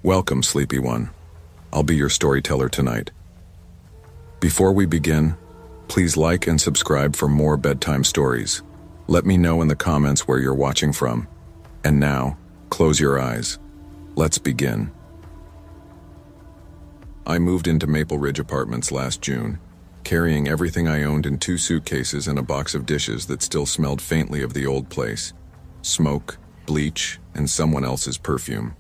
Welcome, sleepy one. I'll be your storyteller tonight. Before we begin, please like and subscribe for more bedtime stories. Let me know in the comments where you're watching from. And now, close your eyes. Let's begin. I moved into Maple Ridge Apartments last June, carrying everything I owned in 2 suitcases and a box of dishes that still smelled faintly of the old place. Smoke, bleach, and someone else's perfume.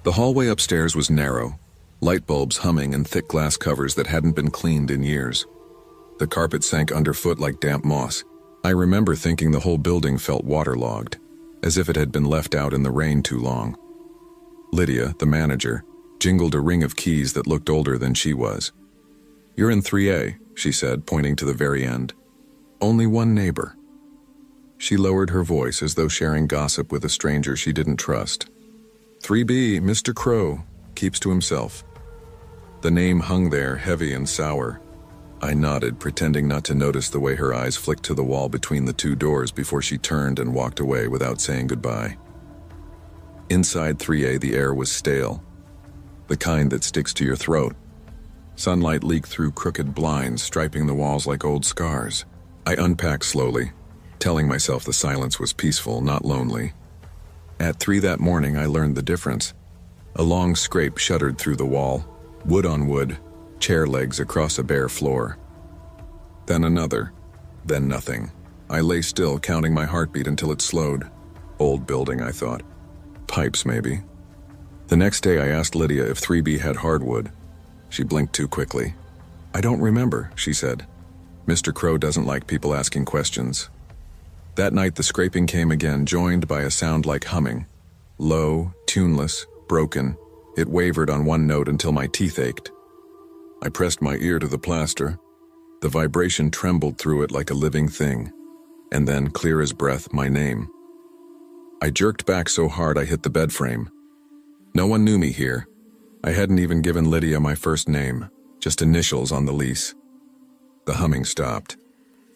The hallway upstairs was narrow, light bulbs humming and thick glass covers that hadn't been cleaned in years. The carpet sank underfoot like damp moss. I remember thinking the whole building felt waterlogged, as if it had been left out in the rain too long. Lydia, the manager, jingled a ring of keys that looked older than she was. "You're in 3A, she said, pointing to the very end. "Only one neighbor." She lowered her voice as though sharing gossip with a stranger she didn't trust. "3B, Mr. Crow, keeps to himself." The name hung there, heavy and sour. I nodded, pretending not to notice the way her eyes flicked to the wall between the 2 doors before she turned and walked away without saying goodbye. Inside 3A, the air was stale, the kind that sticks to your throat. Sunlight leaked through crooked blinds, striping the walls like old scars. I unpacked slowly, telling myself the silence was peaceful, not lonely. At 3 that morning, I learned the difference. A long scrape shuddered through the wall, wood on wood, chair legs across a bare floor. Then another, then nothing. I lay still, counting my heartbeat until it slowed. Old building, I thought. Pipes, maybe. The next day, I asked Lydia if 3B had hardwood. She blinked too quickly. "I don't remember," she said. "Mr. Crow doesn't like people asking questions." That night, the scraping came again, joined by a sound like humming. Low, tuneless, broken, it wavered on one note until my teeth ached. I pressed my ear to the plaster. The vibration trembled through it like a living thing. And then, clear as breath, my name. I jerked back so hard I hit the bed frame. No one knew me here. I hadn't even given Lydia my first name, just initials on the lease. The humming stopped.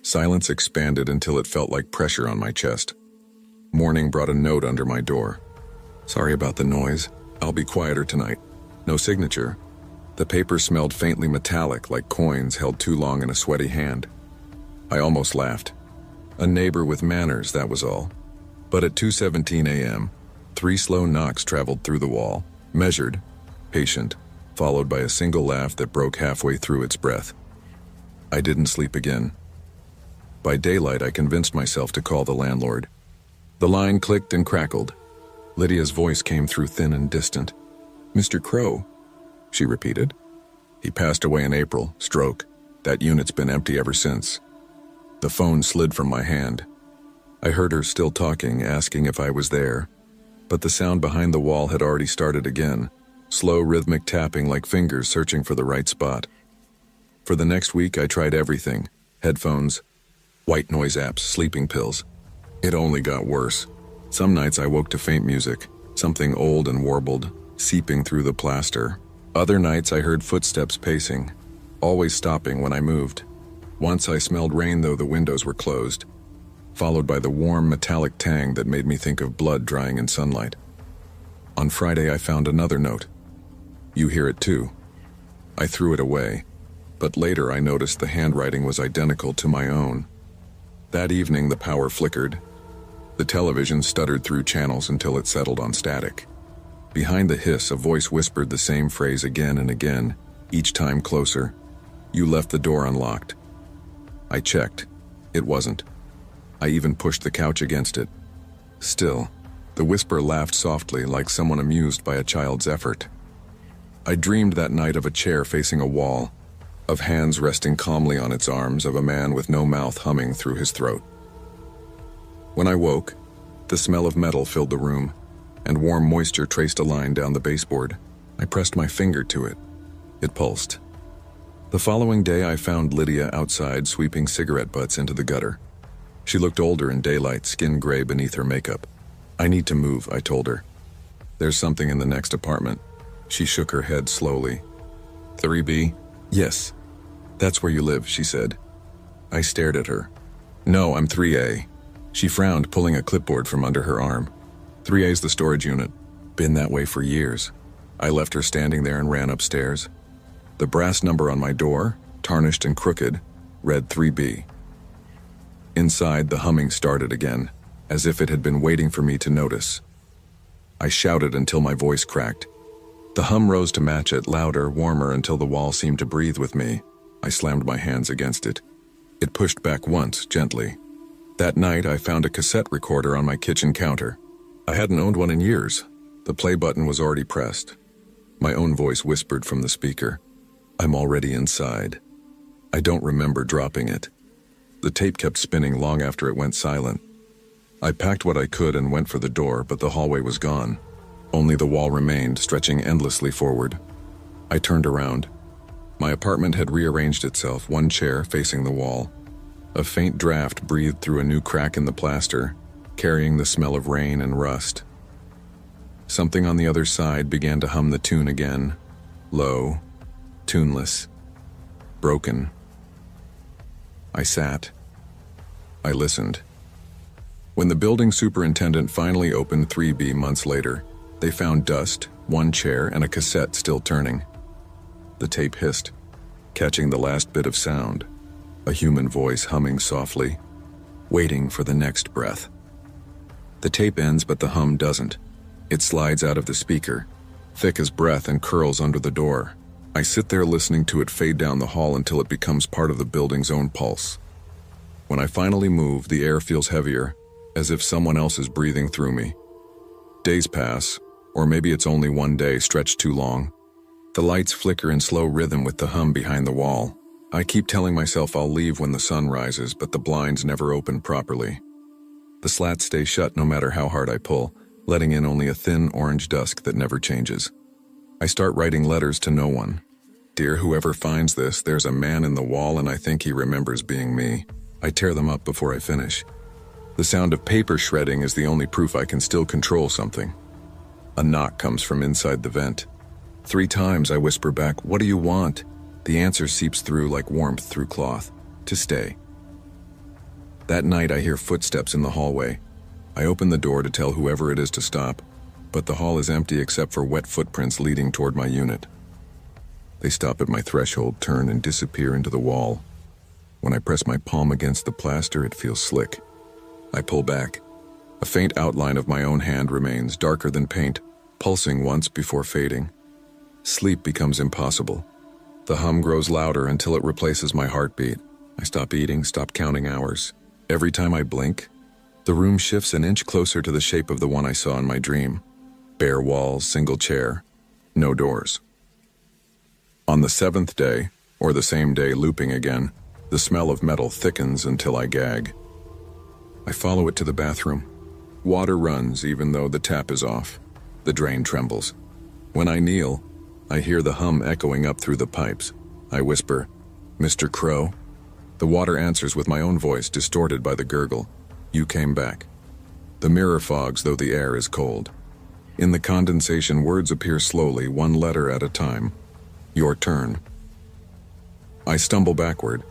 Silence expanded until it felt like pressure on my chest. Morning brought a note under my door. "Sorry about the noise. I'll be quieter tonight." No signature. The paper smelled faintly metallic, like coins held too long in a sweaty hand. I almost laughed. A neighbor with manners, that was all. But at 2:17 a.m., 3 slow knocks traveled through the wall, measured, patient, followed by a single laugh that broke halfway through its breath. I didn't sleep again. By daylight, I convinced myself to call the landlord. The line clicked and crackled. Lydia's voice came through thin and distant. "Mr. Crow," she repeated. "He passed away in April, stroke. That unit's been empty ever since." The phone slid from my hand. I heard her still talking, asking if I was there. But the sound behind the wall had already started again, slow rhythmic tapping like fingers searching for the right spot. For the next week, I tried everything. Headphones, white noise apps, sleeping pills. It only got worse. Some nights I woke to faint music, something old and warbled, seeping through the plaster. Other nights I heard footsteps pacing, always stopping when I moved. Once I smelled rain though the windows were closed, followed by the warm metallic tang that made me think of blood drying in sunlight. On Friday I found another note. "You hear it too." I threw it away, but later I noticed the handwriting was identical to my own. That evening the power flickered. The television stuttered through channels until it settled on static. Behind the hiss, a voice whispered the same phrase again and again, each time closer. "You left the door unlocked." I checked. It wasn't. I even pushed the couch against it. Still, the whisper laughed softly, like someone amused by a child's effort. I dreamed that night of a chair facing a wall, of hands resting calmly on its arms, of a man with no mouth humming through his throat. When I woke, the smell of metal filled the room, and warm moisture traced a line down the baseboard. I pressed my finger to it. It pulsed. The following day, I found Lydia outside sweeping cigarette butts into the gutter. She looked older in daylight, skin gray beneath her makeup. "I need to move," I told her. "There's something in the next apartment." She shook her head slowly. 3B? "Yes. That's where you live," she said. I stared at her. "No, I'm 3A. She frowned, pulling a clipboard from under her arm. 3A's the storage unit. Been that way for years. I left her standing there and ran upstairs. The brass number on my door, tarnished and crooked, read 3B. Inside, the humming started again, as if it had been waiting for me to notice. I shouted until my voice cracked. The hum rose to match it, louder, warmer, until the wall seemed to breathe with me. I slammed my hands against it. It pushed back once, gently. That night, I found a cassette recorder on my kitchen counter. I hadn't owned one in years. The play button was already pressed. My own voice whispered from the speaker. I'm already inside. I don't remember dropping it. The tape kept spinning long after it went silent. I packed what I could and went for the door, but the hallway was gone. Only the wall remained, stretching endlessly forward. I turned around. My apartment had rearranged itself, one chair facing the wall. A faint draft breathed through a new crack in the plaster, carrying the smell of rain and rust. Something on the other side began to hum the tune again, low, tuneless, broken. I sat. I listened. When the building superintendent finally opened 3B months later, they found dust, one chair, and a cassette still turning. The tape hissed, catching the last bit of sound, a human voice humming softly, waiting for the next breath. The tape ends, but the hum doesn't. It slides out of the speaker, thick as breath, and curls under the door. I sit there listening to it fade down the hall until it becomes part of the building's own pulse. When I finally move, the air feels heavier, as if someone else is breathing through me. Days pass, or maybe it's only one day stretched too long. The lights flicker in slow rhythm with the hum behind the wall. I keep telling myself I'll leave when the sun rises, but the blinds never open properly. The slats stay shut no matter how hard I pull, letting in only a thin orange dusk that never changes. I start writing letters to no one. Dear whoever finds this, there's a man in the wall and I think he remembers being me. I tear them up before I finish. The sound of paper shredding is the only proof I can still control something. A knock comes from inside the vent. 3 times I whisper back, "What do you want?" The answer seeps through like warmth through cloth. To stay. That night I hear footsteps in the hallway. I open the door to tell whoever it is to stop, but the hall is empty except for wet footprints leading toward my unit. They stop at my threshold, turn, and disappear into the wall. When I press my palm against the plaster, it feels slick. I pull back. A faint outline of my own hand remains, darker than paint, pulsing once before fading. Sleep becomes impossible. The hum grows louder until it replaces my heartbeat. I stop eating, stop counting hours. Every time I blink, the room shifts an inch closer to the shape of the one I saw in my dream. Bare walls, single chair, no doors. On the 7th day, or the same day looping again, the smell of metal thickens until I gag. I follow it to the bathroom. Water runs even though the tap is off. The drain trembles. When I kneel, I hear the hum echoing up through the pipes. I whisper, "Mr. Crow?" The water answers with my own voice, distorted by the gurgle. "You came back." The mirror fogs though the air is cold. In the condensation, words appear slowly, one letter at a time. "Your turn." I stumble backward.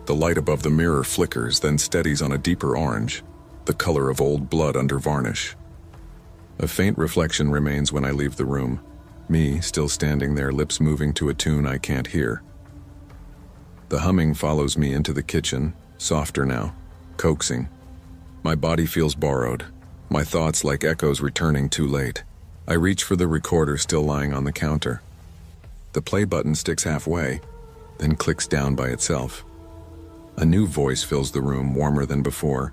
The light above the mirror flickers, then steadies on a deeper orange, the color of old blood under varnish. A faint reflection remains when I leave the room. Me, still standing there, lips moving to a tune I can't hear. The humming follows me into the kitchen, softer now, coaxing. My body feels borrowed, my thoughts like echoes returning too late. I reach for the recorder still lying on the counter. The play button sticks halfway, then clicks down by itself. A new voice fills the room, warmer than before,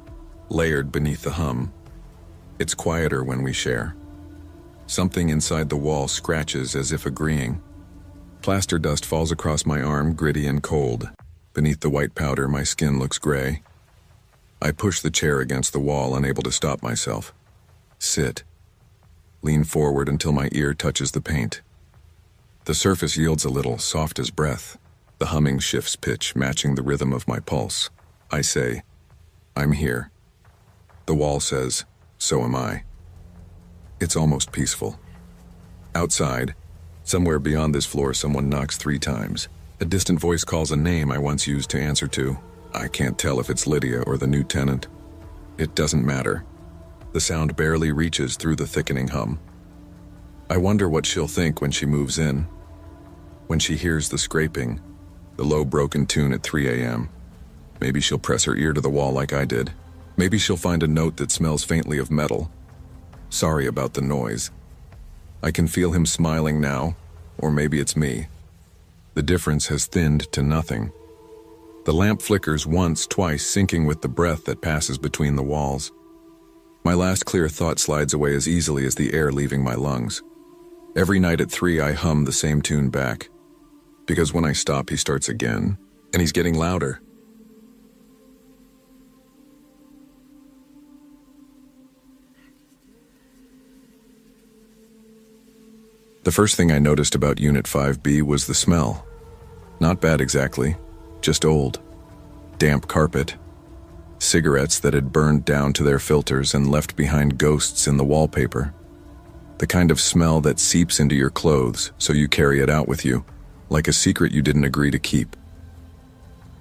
layered beneath the hum. It's quieter when we share. Something inside the wall scratches as if agreeing. Plaster dust falls across my arm, gritty and cold. Beneath the white powder, my skin looks gray. I push the chair against the wall, unable to stop myself. Sit. Lean forward until my ear touches the paint. The surface yields a little, soft as breath. The humming shifts pitch, matching the rhythm of my pulse. I say, "I'm here." The wall says, "So am I." It's almost peaceful. Outside, somewhere beyond this floor, someone knocks 3 times. A distant voice calls a name I once used to answer to. I can't tell if it's Lydia or the new tenant. It doesn't matter. The sound barely reaches through the thickening hum. I wonder what she'll think when she moves in, when she hears the scraping, the low broken tune at 3 a.m. Maybe she'll press her ear to the wall like I did. Maybe she'll find a note that smells faintly of metal. Sorry about the noise. I can feel him smiling now, or maybe it's me. The difference has thinned to nothing. The lamp flickers once, twice, syncing with the breath that passes between the walls. My last clear thought slides away as easily as the air leaving my lungs. Every night at 3 I hum the same tune back. Because when I stop, he starts again, and he's getting louder. The first thing I noticed about Unit 5B was the smell. Not bad exactly, just old. Damp carpet, cigarettes that had burned down to their filters and left behind ghosts in the wallpaper. The kind of smell that seeps into your clothes so you carry it out with you, like a secret you didn't agree to keep.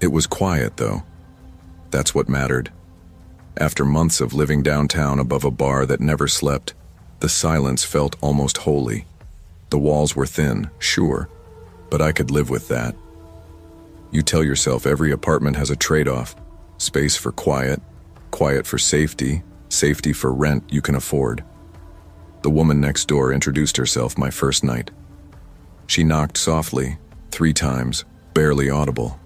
It was quiet, though. That's what mattered. After months of living downtown above a bar that never slept, the silence felt almost holy. The walls were thin, sure, but I could live with that. You tell yourself every apartment has a trade-off. Space for quiet, quiet for safety, safety for rent you can afford. The woman next door introduced herself my first night. She knocked softly, 3 times, barely audible.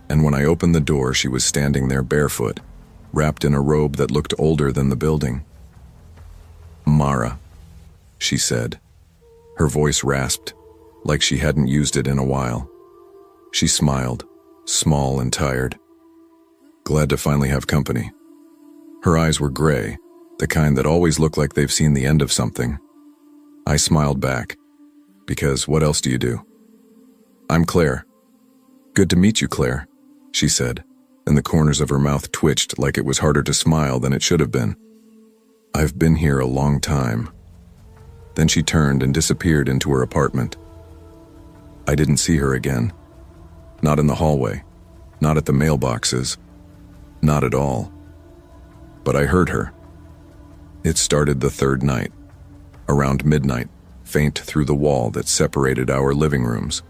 And when I opened the door, she was standing there barefoot, wrapped in a robe that looked older than the building. "Mara," she said. Her voice rasped, like she hadn't used it in a while. She smiled, small and tired. "Glad to finally have company." Her eyes were gray, the kind that always look like they've seen the end of something. I smiled back, because what else do you do? "I'm Claire." "Good to meet you, Claire," she said, and the corners of her mouth twitched like it was harder to smile than it should have been. "I've been here a long time." Then she turned and disappeared into her apartment. I didn't see her again. Not in the hallway, not at the mailboxes, not at all. But I heard her. It started the 3rd night, around midnight, faint through the wall that separated our living rooms.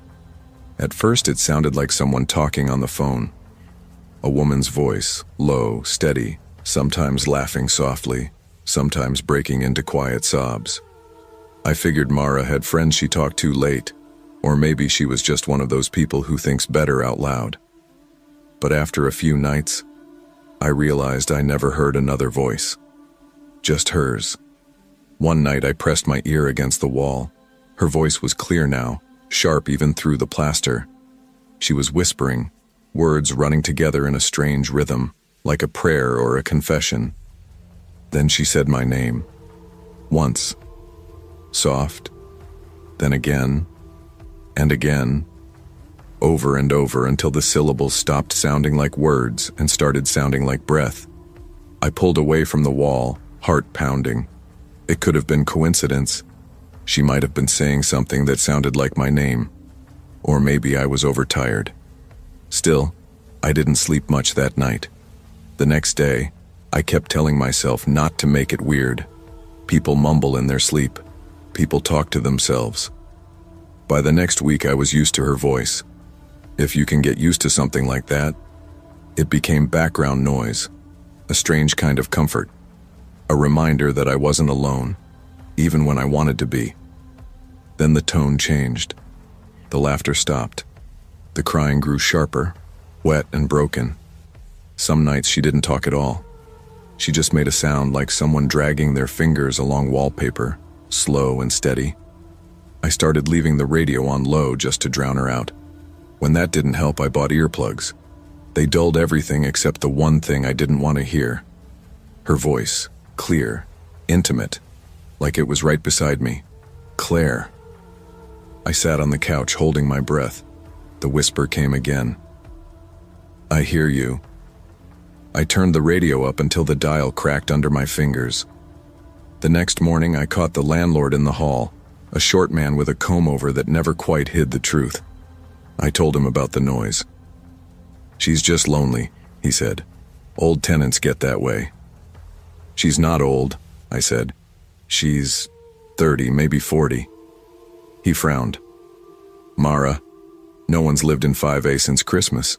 At first it sounded like someone talking on the phone. A woman's voice, low, steady, sometimes laughing softly, sometimes breaking into quiet sobs. I figured Mara had friends she talked to late, or maybe she was just one of those people who thinks better out loud. But after a few nights, I realized I never heard another voice. Just hers. One night I pressed my ear against the wall. Her voice was clear now, sharp even through the plaster. She was whispering, words running together in a strange rhythm, like a prayer or a confession. Then she said my name. Once. Soft. Then again. And again. Over and over until the syllables stopped sounding like words and started sounding like breath. I pulled away from the wall, heart pounding. It could have been coincidence. She might have been saying something that sounded like my name. Or maybe I was overtired. Still, I didn't sleep much that night. The next day, I kept telling myself not to make it weird. People mumble in their sleep. People talk to themselves. By the next week, I was used to her voice. If you can get used to something like that, it became background noise, a strange kind of comfort, a reminder that I wasn't alone, even when I wanted to be. Then the tone changed. The laughter stopped. The crying grew sharper, wet and broken. Some nights she didn't talk at all. She just made a sound like someone dragging their fingers along wallpaper, slow and steady. I started leaving the radio on low just to drown her out. When that didn't help, I bought earplugs. They dulled everything except the one thing I didn't want to hear. Her voice, clear, intimate, like it was right beside me. Claire. I sat on the couch holding my breath. The whisper came again. "I hear you." I turned the radio up until the dial cracked under my fingers. The next morning I caught the landlord in the hall, a short man with a comb-over that never quite hid the truth. I told him about the noise. "She's just lonely," he said. "Old tenants get that way." "She's not old," I said. "She's 30, maybe 40. He frowned. Mara, no one's lived in 5A since Christmas.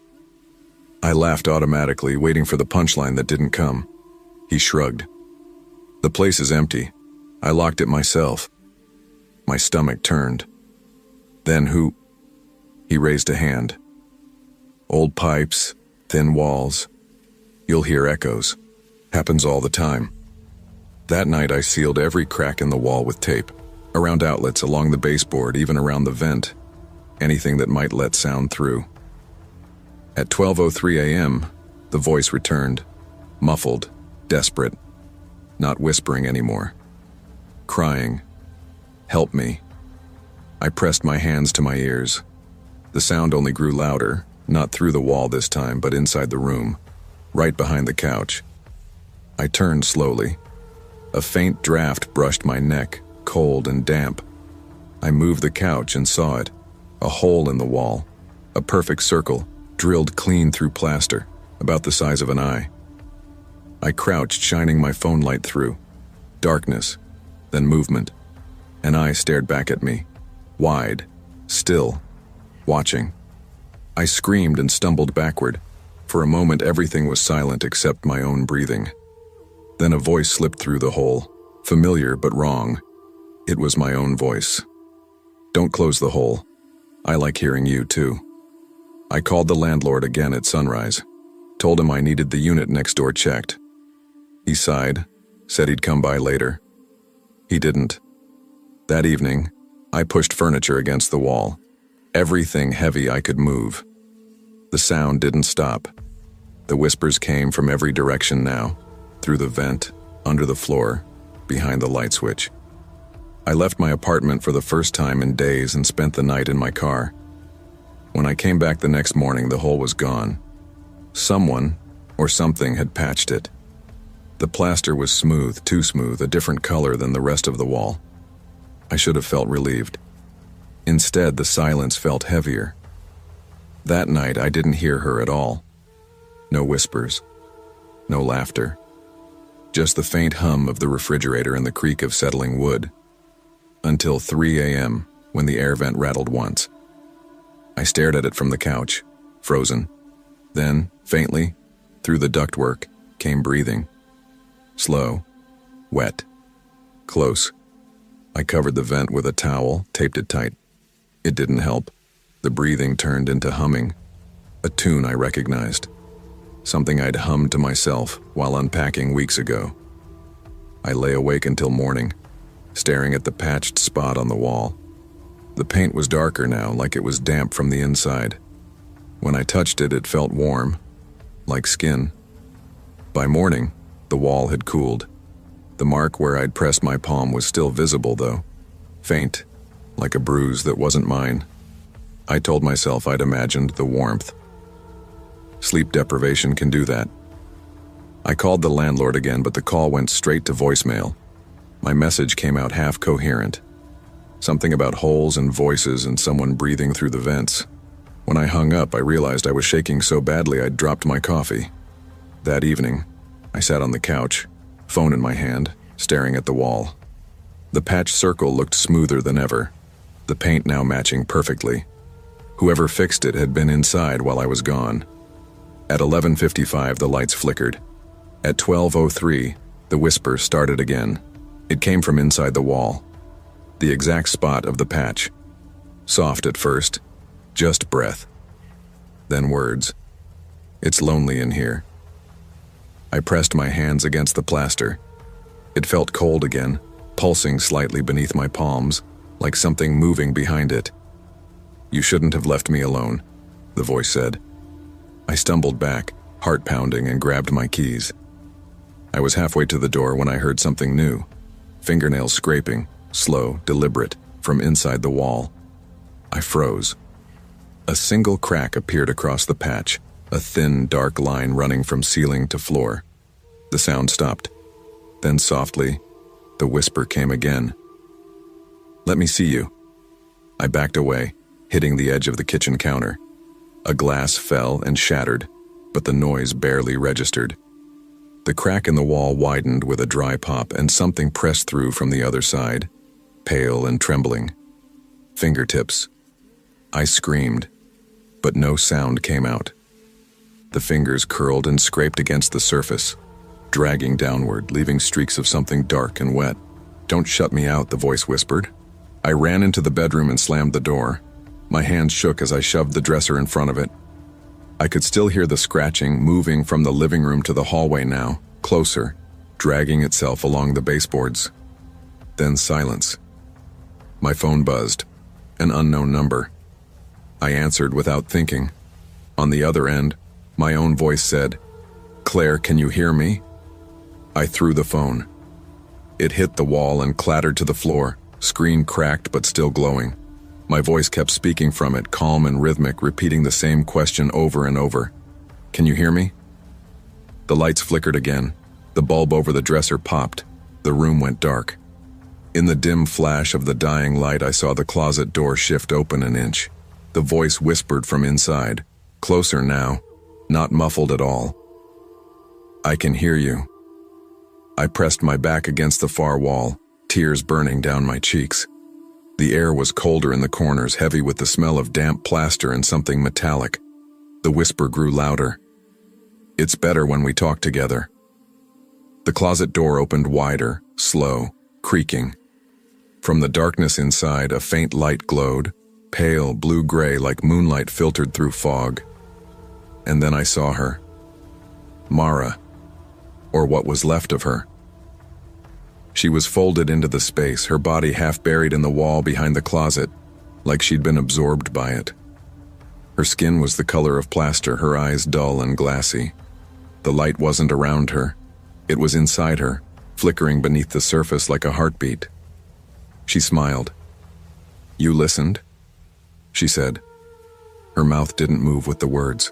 I laughed automatically, waiting for the punchline that didn't come. He shrugged. The place is empty. I locked it myself. My stomach turned. Then who? He raised a hand. Old pipes, thin walls. You'll hear echoes. Happens all the time. That night I sealed every crack in the wall with tape, around outlets, along the baseboard, even around the vent. Anything that might let sound through. At 12:03 a.m., the voice returned, muffled, desperate, not whispering anymore. Crying, "Help me." I pressed my hands to my ears. The sound only grew louder, not through the wall this time, but inside the room, right behind the couch. I turned slowly. A faint draft brushed my neck, cold and damp. I moved the couch and saw it, a hole in the wall, a perfect circle, drilled clean through plaster, about the size of an eye. I crouched, shining my phone light through. Darkness, then movement. An eye stared back at me, wide, still, watching. I screamed and stumbled backward. For a moment everything was silent except my own breathing. Then a voice slipped through the hole, familiar but wrong. It was my own voice. "Don't close the hole. I like hearing you too." I called the landlord again at sunrise, told him I needed the unit next door checked. He sighed, said he'd come by later. He didn't. That evening, I pushed furniture against the wall, everything heavy I could move. The sound didn't stop. The whispers came from every direction now, through the vent, under the floor, behind the light switch. I left my apartment for the first time in days and spent the night in my car. When I came back the next morning, the hole was gone. Someone, or something, had patched it. The plaster was smooth, too smooth, a different color than the rest of the wall. I should have felt relieved. Instead, the silence felt heavier. That night, I didn't hear her at all. No whispers. No laughter. Just the faint hum of the refrigerator and the creak of settling wood. Until 3 a.m., when the air vent rattled once. I stared at it from the couch, frozen. Then, faintly, through the ductwork, came breathing. Slow, wet, close. I covered the vent with a towel, taped it tight. It didn't help. The breathing turned into humming, a tune I recognized. Something I'd hummed to myself while unpacking weeks ago. I lay awake until morning, staring at the patched spot on the wall. The paint was darker now, like it was damp from the inside. When I touched it, it felt warm, like skin. By morning, the wall had cooled. The mark where I'd pressed my palm was still visible, though, faint, like a bruise that wasn't mine. I told myself I'd imagined the warmth. Sleep deprivation can do that. I called the landlord again, but the call went straight to voicemail. My message came out half coherent. Something about holes and voices and someone breathing through the vents. When I hung up, I realized I was shaking so badly I'd dropped my coffee. That evening, I sat on the couch, phone in my hand, staring at the wall. The patched circle looked smoother than ever, the paint now matching perfectly. Whoever fixed it had been inside while I was gone. At 11:55, the lights flickered. At 12:03, the whisper started again. It came from inside the wall. The exact spot of the patch. Soft at first, just breath. Then words. "It's lonely in here." I pressed my hands against the plaster. It felt cold again, pulsing slightly beneath my palms, like something moving behind it. "You shouldn't have left me alone," the voice said. I stumbled back, heart pounding, and grabbed my keys. I was halfway to the door when I heard something new. Fingernails scraping, slow, deliberate, from inside the wall. I froze. A single crack appeared across the patch, a thin, dark line running from ceiling to floor. The sound stopped. Then softly, the whisper came again. "Let me see you." I backed away, hitting the edge of the kitchen counter. A glass fell and shattered, but the noise barely registered. The crack in the wall widened with a dry pop, and something pressed through from the other side. pale and trembling. Fingertips. I screamed, but no sound came out. The fingers curled and scraped against the surface, dragging downward, leaving streaks of something dark and wet. "Don't shut me out," the voice whispered. I ran into the bedroom and slammed the door. My hands shook as I shoved the dresser in front of it. I could still hear the scratching moving from the living room to the hallway now, closer, dragging itself along the baseboards. Then silence. My phone buzzed. An unknown number. I answered without thinking. On the other end, my own voice said, "Claire, can you hear me?" I threw the phone. It hit the wall and clattered to the floor, screen cracked but still glowing. My voice kept speaking from it, calm and rhythmic, repeating the same question over and over. "Can you hear me?" The lights flickered again. The bulb over the dresser popped. The room went dark. In the dim flash of the dying light, I saw the closet door shift open an inch. The voice whispered from inside, closer now, not muffled at all. "I can hear you." I pressed my back against the far wall, tears burning down my cheeks. The air was colder in the corners, heavy with the smell of damp plaster and something metallic. The whisper grew louder. "It's better when we talk together." The closet door opened wider, slow, creaking. From the darkness inside, a faint light glowed, pale blue-gray like moonlight filtered through fog. And then I saw her. Mara, or what was left of her. She was folded into the space, her body half buried in the wall behind the closet, like she'd been absorbed by it. Her skin was the color of plaster, her eyes dull and glassy. The light wasn't around her. It was inside her, flickering beneath the surface like a heartbeat. She smiled. "You listened?" she said. Her mouth didn't move with the words.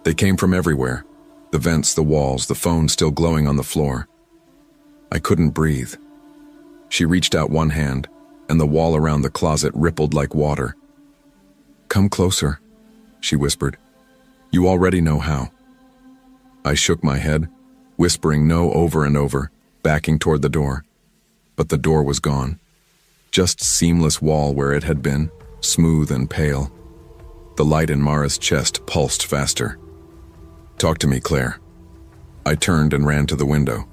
They came from everywhere. The vents, the walls, the phone still glowing on the floor. I couldn't breathe. She reached out one hand, and the wall around the closet rippled like water. "Come closer," she whispered. "You already know how." I shook my head, whispering no over and over, backing toward the door. But the door was gone. Just seamless wall where it had been, smooth and pale. The light in Mara's chest pulsed faster. "Talk to me, Claire." I turned and ran to the window.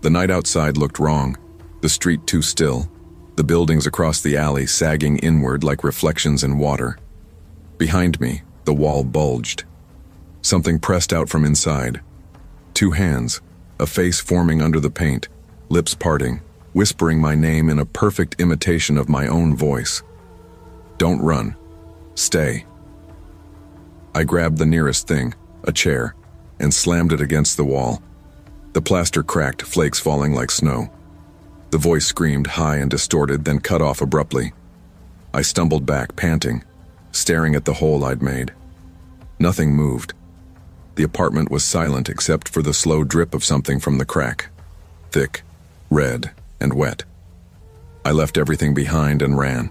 The night outside looked wrong, the street too still, the buildings across the alley sagging inward like reflections in water. Behind me, the wall bulged. Something pressed out from inside. Two hands, a face forming under the paint, lips parting, whispering my name in a perfect imitation of my own voice. "Don't run. Stay." I grabbed the nearest thing, a chair, and slammed it against the wall. The plaster cracked, flakes falling like snow. The voice screamed high and distorted, then cut off abruptly. I stumbled back, panting, staring at the hole I'd made. Nothing moved. The apartment was silent except for the slow drip of something from the crack. Thick, red, and wet. I left everything behind and ran.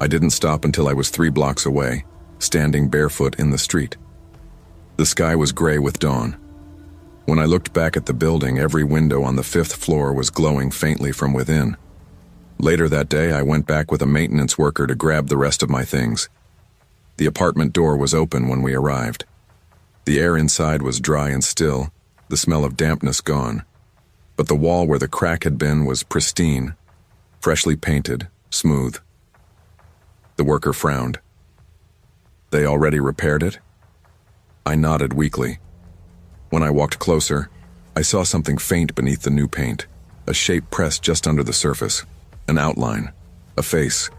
I didn't stop until I was 3 blocks away, standing barefoot in the street. The sky was gray with dawn. When I looked back at the building, every window on the 5th floor was glowing faintly from within. Later that day, I went back with a maintenance worker to grab the rest of my things. The apartment door was open when we arrived. The air inside was dry and still, the smell of dampness gone. But the wall where the crack had been was pristine, freshly painted, smooth. The worker frowned. "They already repaired it?" I nodded weakly. When I walked closer, I saw something faint beneath the new paint, a shape pressed just under the surface, an outline, a face.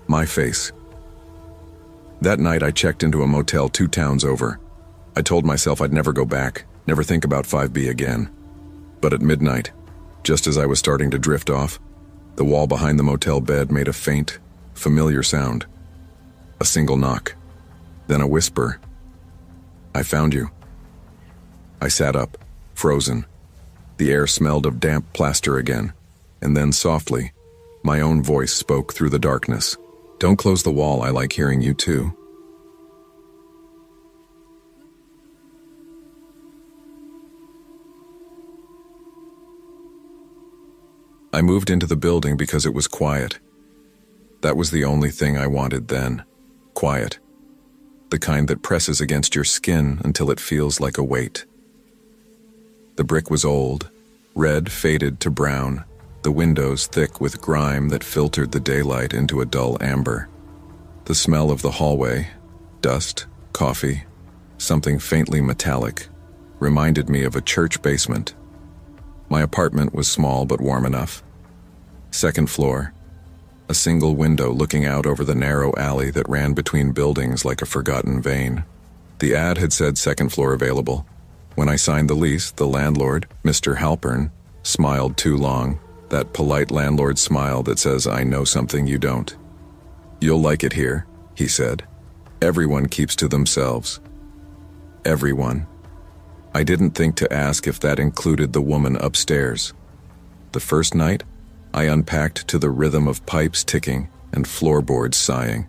My face. That night I checked into a motel 2 towns over. I told myself I'd never go back, never think about 5B again. But at midnight, just as I was starting to drift off, the wall behind the motel bed made a faint, familiar sound. A single knock, then a whisper. "I found you." I sat up, frozen. The air smelled of damp plaster again, and then softly, my own voice spoke through the darkness. "Don't close the wall, I like hearing you too." I moved into the building because it was quiet. That was the only thing I wanted then. Quiet. The kind that presses against your skin until it feels like a weight. The brick was old, red faded to brown, the windows thick with grime that filtered the daylight into a dull amber. The smell of the hallway, dust, coffee, something faintly metallic, reminded me of a church basement. My apartment was small but warm enough. Second floor, a single window looking out over the narrow alley that ran between buildings like a forgotten vein. The ad had said second floor available. When I signed the lease, the landlord, Mr. Halpern, smiled too long, that polite landlord smile that says, "I know something you don't." "You'll like it here," he said. "Everyone keeps to themselves." Everyone. I didn't think to ask if that included the woman upstairs. The first night, I unpacked to the rhythm of pipes ticking and floorboards sighing.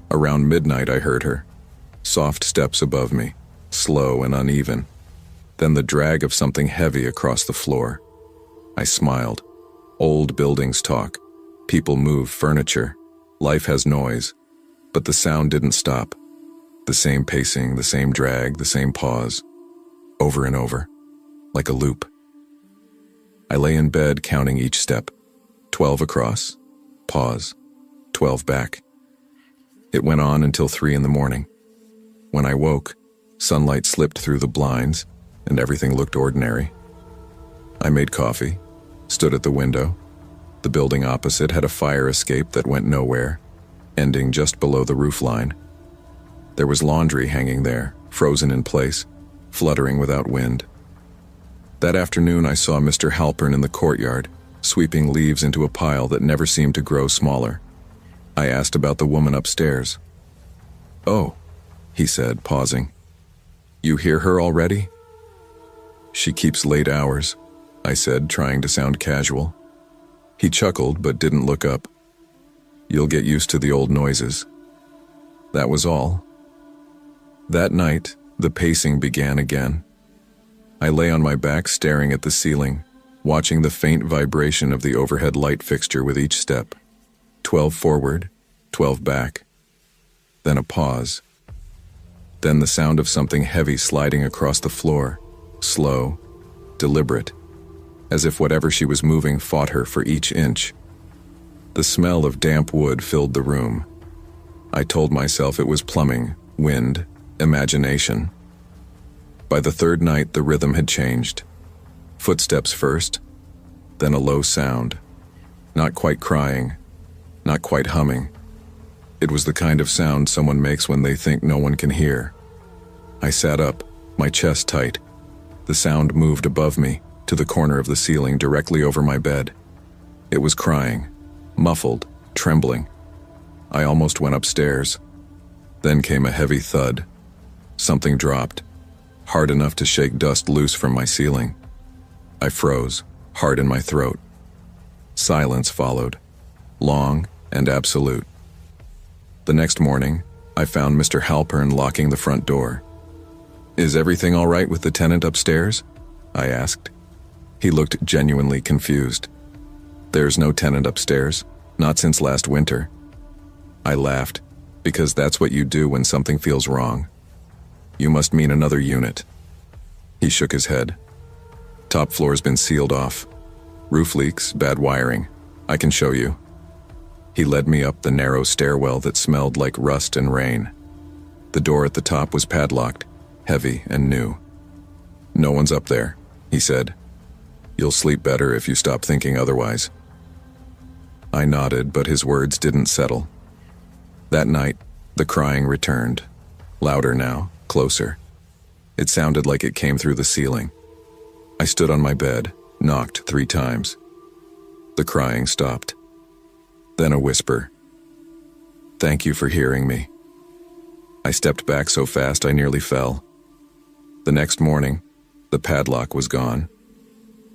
Around midnight I heard her. Soft steps above me, slow and uneven. Then the drag of something heavy across the floor. I smiled. Old buildings talk. People move furniture. Life has noise. But the sound didn't stop. The same pacing, the same drag, the same pause. Over and over. Like a loop. I lay in bed counting each step. 12 across. Pause. 12 back. It went on until 3 in the morning. When I woke, sunlight slipped through the blinds, and everything looked ordinary. I made coffee, stood at the window. The building opposite had a fire escape that went nowhere, ending just below the roofline. There was laundry hanging there, frozen in place, fluttering without wind. That afternoon I saw Mr. Halpern in the courtyard, sweeping leaves into a pile that never seemed to grow smaller. I asked about the woman upstairs. "Oh," he said, pausing. "You hear her already?" "She keeps late hours," I said, trying to sound casual. He chuckled but didn't look up. "You'll get used to the old noises." That was all. That night, the pacing began again. I lay on my back staring at the ceiling, watching the faint vibration of the overhead light fixture with each step. 12 forward, 12 back. Then a pause. Then the sound of something heavy sliding across the floor, slow, deliberate, as if whatever she was moving fought her for each inch. The smell of damp wood filled the room. I told myself it was plumbing, wind, imagination. By the third night, the rhythm had changed. Footsteps first, then a low sound. Not quite crying, not quite humming. It was the kind of sound someone makes when they think no one can hear. I sat up, my chest tight. The sound moved above me, to the corner of the ceiling directly over my bed. It was crying, muffled, trembling. I almost went upstairs. Then came a heavy thud. Something dropped, hard enough to shake dust loose from my ceiling. I froze, hard in my throat. Silence followed, long and absolute. The next morning, I found Mr. Halpern locking the front door. "Is everything all right with the tenant upstairs?" I asked. He looked genuinely confused. "There's no tenant upstairs, not since last winter." I laughed, because that's what you do when something feels wrong. "You must mean another unit." He shook his head. "Top floor's been sealed off. Roof leaks, bad wiring. I can show you." He led me up the narrow stairwell that smelled like rust and rain. The door at the top was padlocked, heavy and new. "No one's up there," he said. "You'll sleep better if you stop thinking otherwise." I nodded, but his words didn't settle. That night, the crying returned. Louder now, closer. It sounded like it came through the ceiling. I stood on my bed, knocked 3 times. The crying stopped. Then a whisper. "Thank you for hearing me." I stepped back so fast I nearly fell. The next morning, the padlock was gone,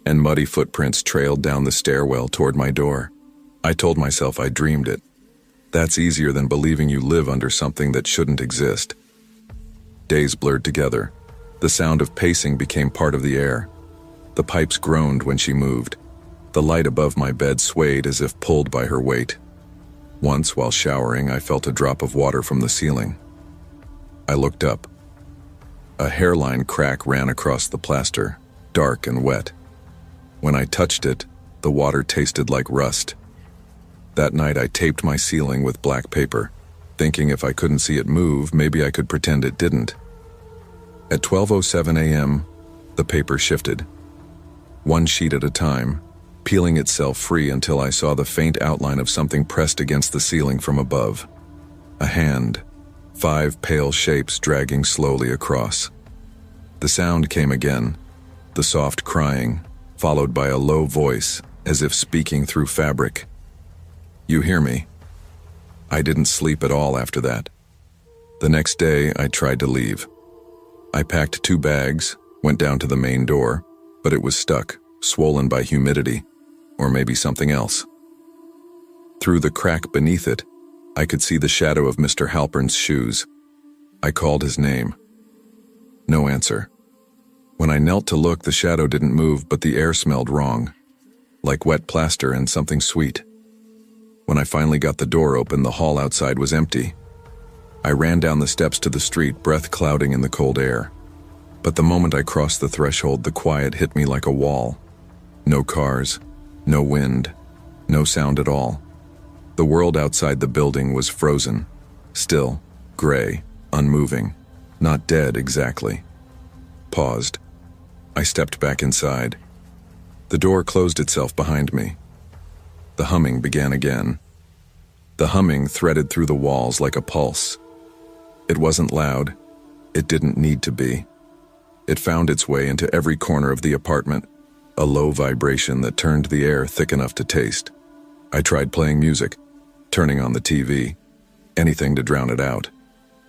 and muddy footprints trailed down the stairwell toward my door. I told myself I dreamed it. That's easier than believing you live under something that shouldn't exist. Days blurred together. The sound of pacing became part of the air. The pipes groaned when she moved. The light above my bed swayed as if pulled by her weight. Once, while showering, I felt a drop of water from the ceiling. I looked up. A hairline crack ran across the plaster, dark and wet. When I touched it, the water tasted like rust. That night I taped my ceiling with black paper, thinking if I couldn't see it move, maybe I could pretend it didn't. At 12:07 a.m., the paper shifted. One sheet at a time, peeling itself free until I saw the faint outline of something pressed against the ceiling from above. A hand, 5 pale shapes dragging slowly across. The sound came again, the soft crying, followed by a low voice, as if speaking through fabric. "You hear me?" I didn't sleep at all after that. The next day, I tried to leave. I packed 2 bags, went down to the main door, but it was stuck, swollen by humidity, or maybe something else. Through the crack beneath it, I could see the shadow of Mr. Halpern's shoes. I called his name. No answer. When I knelt to look, the shadow didn't move, but the air smelled wrong, like wet plaster and something sweet. When I finally got the door open, the hall outside was empty. I ran down the steps to the street, breath clouding in the cold air. But the moment I crossed the threshold, the quiet hit me like a wall. No cars, no wind, no sound at all. The world outside the building was frozen, still, gray, unmoving, not dead exactly. Paused. I stepped back inside. The door closed itself behind me. The humming began again. The humming threaded through the walls like a pulse. It wasn't loud. It didn't need to be. It found its way into every corner of the apartment, a low vibration that turned the air thick enough to taste. I tried playing music, turning on the TV, anything to drown it out.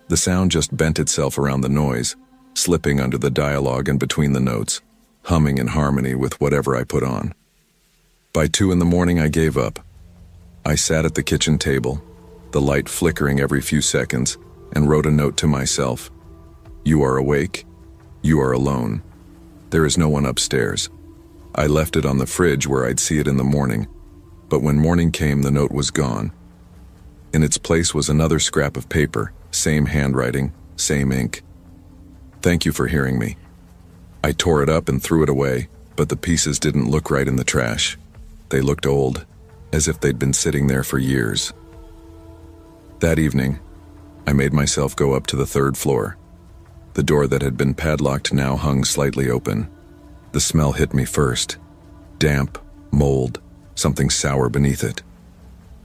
The sound just bent itself around the noise, slipping under the dialogue and between the notes, humming in harmony with whatever I put on. By 2 in the morning, I gave up. I sat at the kitchen table, the light flickering every few seconds, and wrote a note to myself. "You are awake. You are alone. There is no one upstairs." I left it on the fridge where I'd see it in the morning, but when morning came, the note was gone. In its place was another scrap of paper, same handwriting, same ink. "Thank you for hearing me." I tore it up and threw it away, but the pieces didn't look right in the trash. They looked old, as if they'd been sitting there for years. That evening, I made myself go up to the 3rd floor. The door that had been padlocked now hung slightly open. The smell hit me first. Damp, mold, something sour beneath it.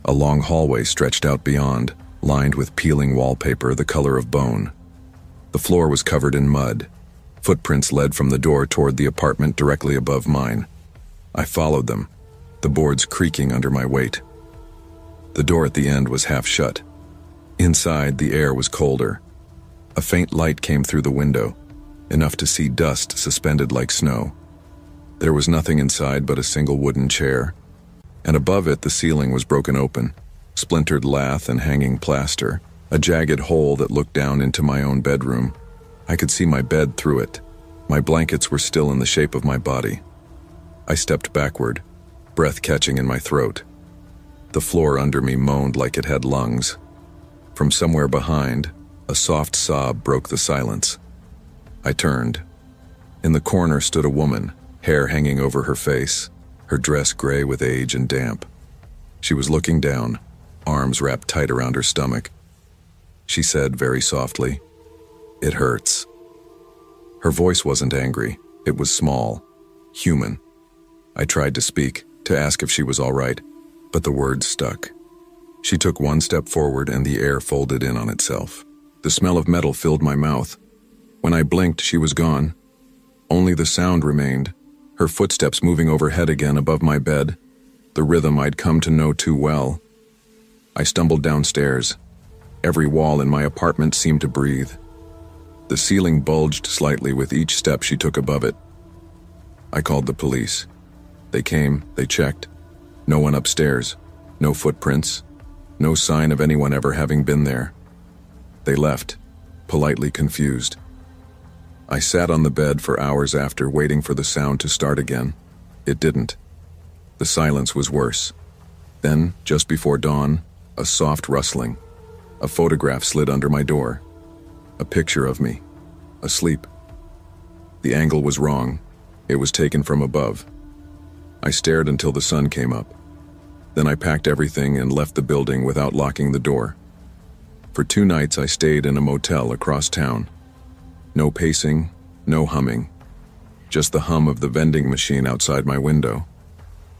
A long hallway stretched out beyond, lined with peeling wallpaper the color of bone. The floor was covered in mud. Footprints led from the door toward the apartment directly above mine. I followed them, the boards creaking under my weight. The door at the end was half shut. Inside, the air was colder. A faint light came through the window, enough to see dust suspended like snow. There was nothing inside but a single wooden chair, and above it the ceiling was broken open, splintered lath and hanging plaster, a jagged hole that looked down into my own bedroom. I could see my bed through it. My blankets were still in the shape of my body. I stepped backward, breath catching in my throat. The floor under me moaned like it had lungs. From somewhere behind, a soft sob broke the silence. I turned. In the corner stood a woman, hair hanging over her face, her dress gray with age and damp. She was looking down, arms wrapped tight around her stomach. She said very softly, "It hurts." Her voice wasn't angry. It was small, human. I tried to speak, to ask if she was all right, but the words stuck. She took one step forward and the air folded in on itself. The smell of metal filled my mouth. When I blinked, she was gone. Only the sound remained, her footsteps moving overhead again above my bed, the rhythm I'd come to know too well. I stumbled downstairs. Every wall in my apartment seemed to breathe. The ceiling bulged slightly with each step she took above it. I called the police. They came, they checked. No one upstairs, no footprints, no sign of anyone ever having been there. They left, politely confused. I sat on the bed for hours after, waiting for the sound to start again. It didn't. The silence was worse. Then, just before dawn, a soft rustling. A photograph slid under my door. A picture of me, asleep. The angle was wrong. It was taken from above. I stared until the sun came up. Then I packed everything and left the building without locking the door. For 2 nights I stayed in a motel across town. No pacing, no humming. Just the hum of the vending machine outside my window.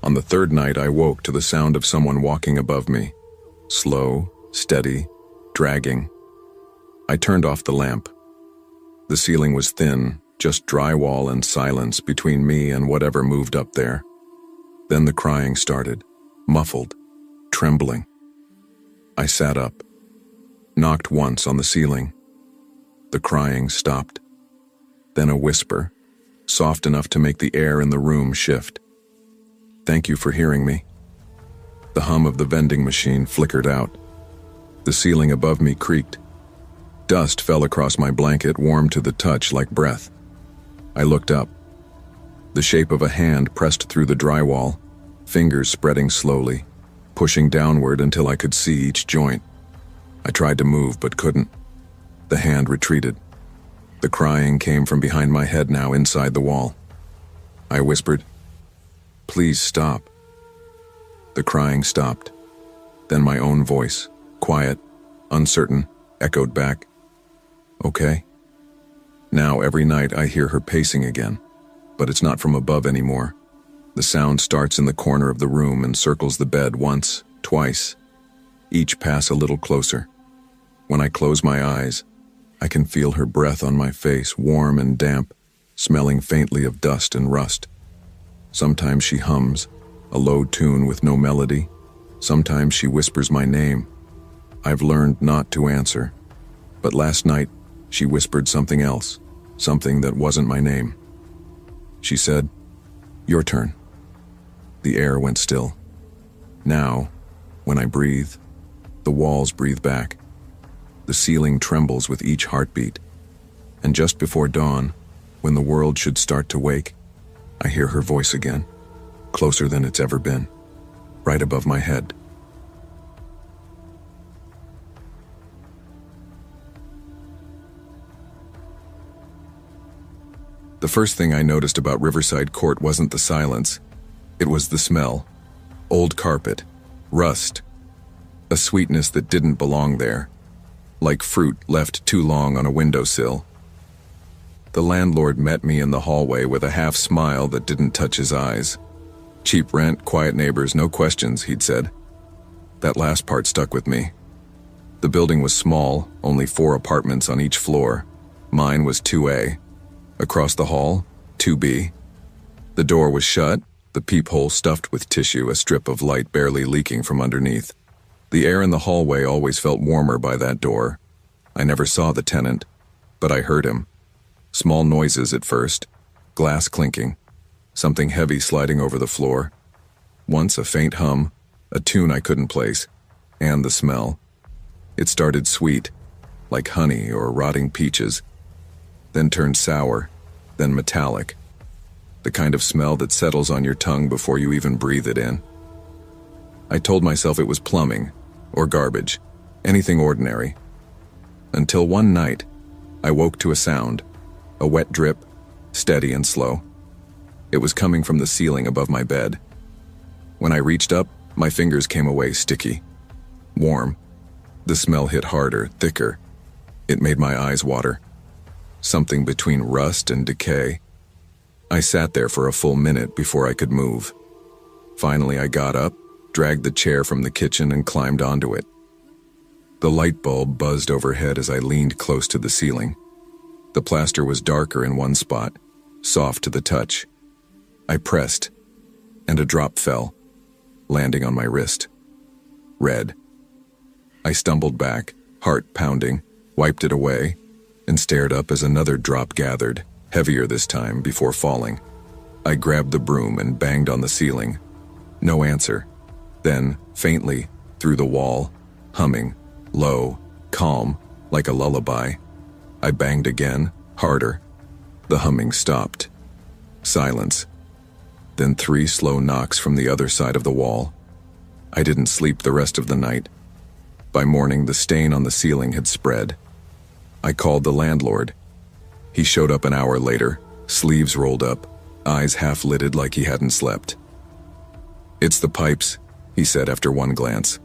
On the 3rd night I woke to the sound of someone walking above me. Slow, steady, dragging. I turned off the lamp. The ceiling was thin, just drywall and silence between me and whatever moved up there. Then the crying started, muffled, trembling. I sat up, knocked once on the ceiling. The crying stopped. Then a whisper, soft enough to make the air in the room shift. "Thank you for hearing me." The hum of the vending machine flickered out. The ceiling above me creaked. Dust fell across my blanket, warm to the touch like breath. I looked up. The shape of a hand pressed through the drywall, fingers spreading slowly, pushing downward until I could see each joint. I tried to move but couldn't. The hand retreated. The crying came from behind my head now, inside the wall. I whispered, "Please stop." The crying stopped. Then my own voice, quiet, uncertain, echoed back, "Okay." Now every night I hear her pacing again, but it's not from above anymore. The sound starts in the corner of the room and circles the bed once, twice, each pass a little closer. When I close my eyes, I can feel her breath on my face, warm and damp, smelling faintly of dust and rust. Sometimes she hums, a low tune with no melody. Sometimes she whispers my name. I've learned not to answer. But last night, she whispered something else, something that wasn't my name. She said, "Your turn." The air went still. Now, when I breathe, the walls breathe back. The ceiling trembles with each heartbeat. And just before dawn, when the world should start to wake, I hear her voice again, closer than it's ever been, right above my head. The first thing I noticed about Riverside Court wasn't the silence. It was the smell. Old carpet, rust, a sweetness that didn't belong there, like fruit left too long on a windowsill. The landlord met me in the hallway with a half smile that didn't touch his eyes. "Cheap rent, quiet neighbors, no questions," he'd said. That last part stuck with me. The building was small, only 4 apartments on each floor. Mine was 2A. Across the hall, 2B. The door was shut, the peephole stuffed with tissue, a strip of light barely leaking from underneath. The air in the hallway always felt warmer by that door. I never saw the tenant, but I heard him. Small noises at first, glass clinking, something heavy sliding over the floor. Once a faint hum, a tune I couldn't place, and the smell. It started sweet, like honey or rotting peaches, then turned sour, then metallic. The kind of smell that settles on your tongue before you even breathe it in. I told myself it was plumbing, or garbage, anything ordinary. Until one night, I woke to a sound, a wet drip, steady and slow. It was coming from the ceiling above my bed. When I reached up, my fingers came away sticky, warm. The smell hit harder, thicker. It made my eyes water. Something between rust and decay. I sat there for a full minute before I could move. Finally, I got up, dragged the chair from the kitchen and climbed onto it. The light bulb buzzed overhead as I leaned close to the ceiling. The plaster was darker in one spot, soft to the touch. I pressed, and a drop fell, landing on my wrist. Red. I stumbled back, heart pounding, wiped it away, and stared up as another drop gathered, heavier this time, before falling. I grabbed the broom and banged on the ceiling. No answer. Then, faintly, through the wall, humming, low, calm, like a lullaby. I banged again, harder. The humming stopped. Silence. then 3 slow knocks from the other side of the wall. I didn't sleep the rest of the night. By morning, the stain on the ceiling had spread. I called the landlord. He showed up an hour later, sleeves rolled up, eyes half-lidded like he hadn't slept. "It's the pipes," he said after one glance.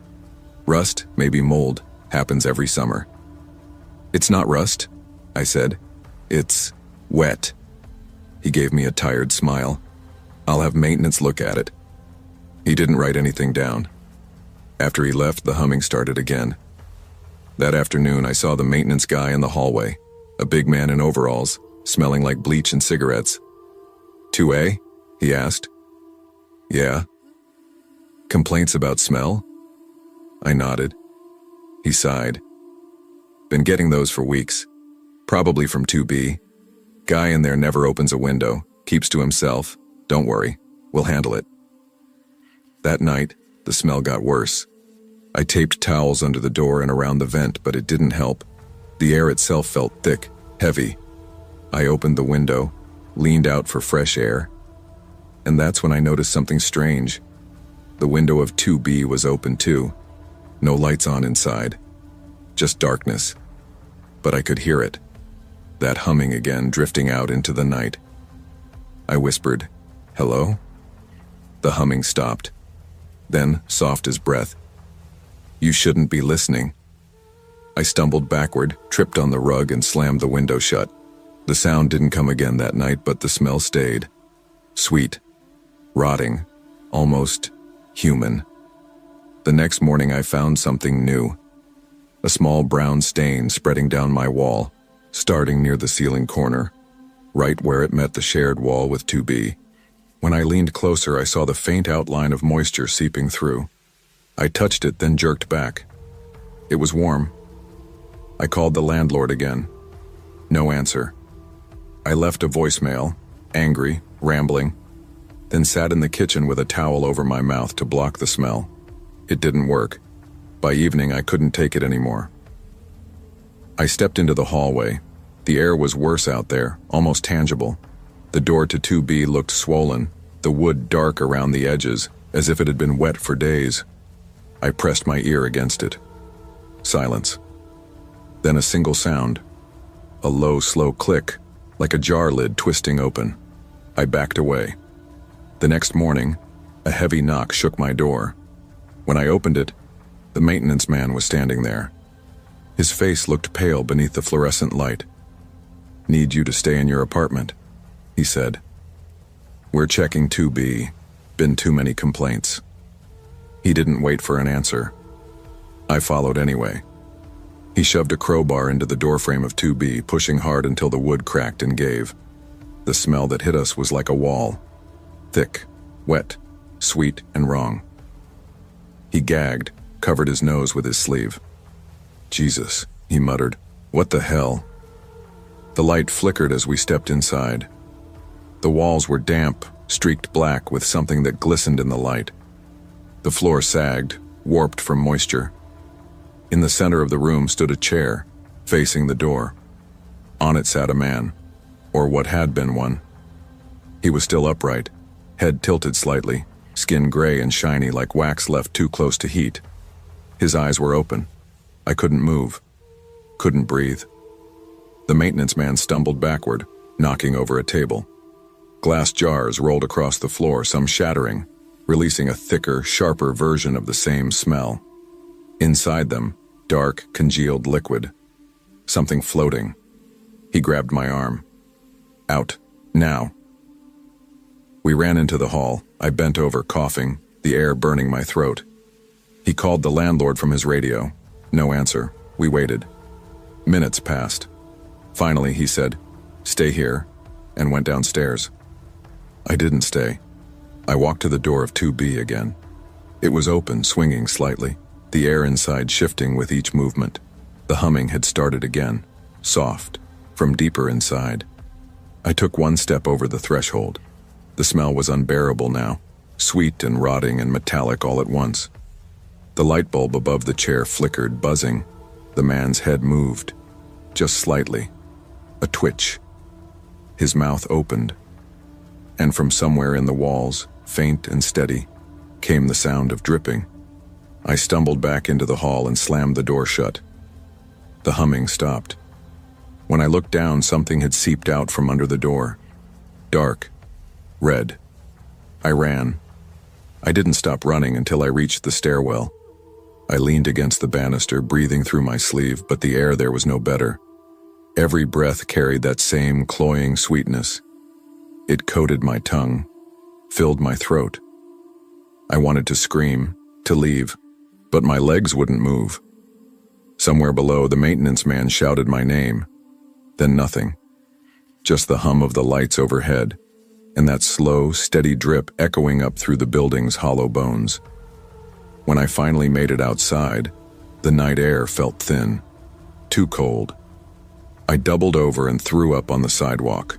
"Rust, maybe mold, happens every summer." "It's not rust," I said. "It's wet." He gave me a tired smile. "I'll have maintenance look at it." He didn't write anything down. After he left, the humming started again. That afternoon, I saw the maintenance guy in the hallway, a big man in overalls, smelling like bleach and cigarettes. "2A?" he asked. "Yeah." "Complaints about smell?" I nodded. He sighed. "Been getting those for weeks. Probably from 2B. Guy in there never opens a window, keeps to himself. Don't worry, we'll handle it." That night, the smell got worse. I taped towels under the door and around the vent, but it didn't help. The air itself felt thick, heavy. I opened the window, leaned out for fresh air, and that's when I noticed something strange. The window of 2B was open too. No lights on inside. Just darkness. But I could hear it. That humming again, drifting out into the night. I whispered, "Hello?" The humming stopped. Then, soft as breath, "You shouldn't be listening." I stumbled backward, tripped on the rug, and slammed the window shut. The sound didn't come again that night, but the smell stayed. Sweet. Rotting. Almost human. The next morning I found something new. A small brown stain spreading down my wall, starting near the ceiling corner, right where it met the shared wall with 2B. When I leaned closer, I saw the faint outline of moisture seeping through. I touched it, then jerked back. It was warm. I called the landlord again. No answer. I left a voicemail, angry, rambling, then sat in the kitchen with a towel over my mouth to block the smell. It didn't work. By evening, I couldn't take it anymore. I stepped into the hallway. The air was worse out there, almost tangible. The door to 2B looked swollen, the wood dark around the edges, as if it had been wet for days. I pressed my ear against it. Silence. Then a single sound. A low, slow click, like a jar lid twisting open. I backed away. The next morning, a heavy knock shook my door. When I opened it, the maintenance man was standing there. His face looked pale beneath the fluorescent light. "Need you to stay in your apartment," he said. "We're checking 2B. Been too many complaints." He didn't wait for an answer. I followed anyway. He shoved a crowbar into the doorframe of 2B, pushing hard until the wood cracked and gave. The smell that hit us was like a wall. Thick, wet, sweet, and wrong. He gagged, covered his nose with his sleeve. "Jesus," he muttered. "What the hell?" The light flickered as we stepped inside. The walls were damp, streaked black with something that glistened in the light. The floor sagged, warped from moisture. In the center of the room stood a chair, facing the door. On it sat a man, or what had been one. He was still upright, head tilted slightly, skin gray and shiny like wax left too close to heat. His eyes were open. I couldn't move, couldn't breathe. The maintenance man stumbled backward, knocking over a table. Glass jars rolled across the floor, some shattering, releasing a thicker, sharper version of the same smell. Inside them, dark, congealed liquid. Something floating. He grabbed my arm. "Out. Now." We ran into the hall. I bent over, coughing, the air burning my throat. He called the landlord from his radio. No answer. We waited. Minutes passed. Finally, he said, "Stay here," and went downstairs. I didn't stay. I walked to the door of 2B again. It was open, swinging slightly, the air inside shifting with each movement. The humming had started again, soft, from deeper inside. I took one step over the threshold. The smell was unbearable now, sweet and rotting and metallic all at once. The light bulb above the chair flickered, buzzing. The man's head moved, just slightly. A twitch. His mouth opened. and from somewhere in the walls, faint and steady, came the sound of dripping. I stumbled back into the hall and slammed the door shut. The humming stopped. When I looked down, something had seeped out from under the door. Dark. Red. I ran. I didn't stop running until I reached the stairwell. I leaned against the banister, breathing through my sleeve, but the air there was no better. Every breath carried that same cloying sweetness. It coated my tongue, filled my throat. I wanted to scream, to leave, but my legs wouldn't move. Somewhere below, the maintenance man shouted my name. Then nothing. Just the hum of the lights overhead, and that slow, steady drip echoing up through the building's hollow bones. When I finally made it outside, the night air felt thin, too cold. I doubled over and threw up on the sidewalk.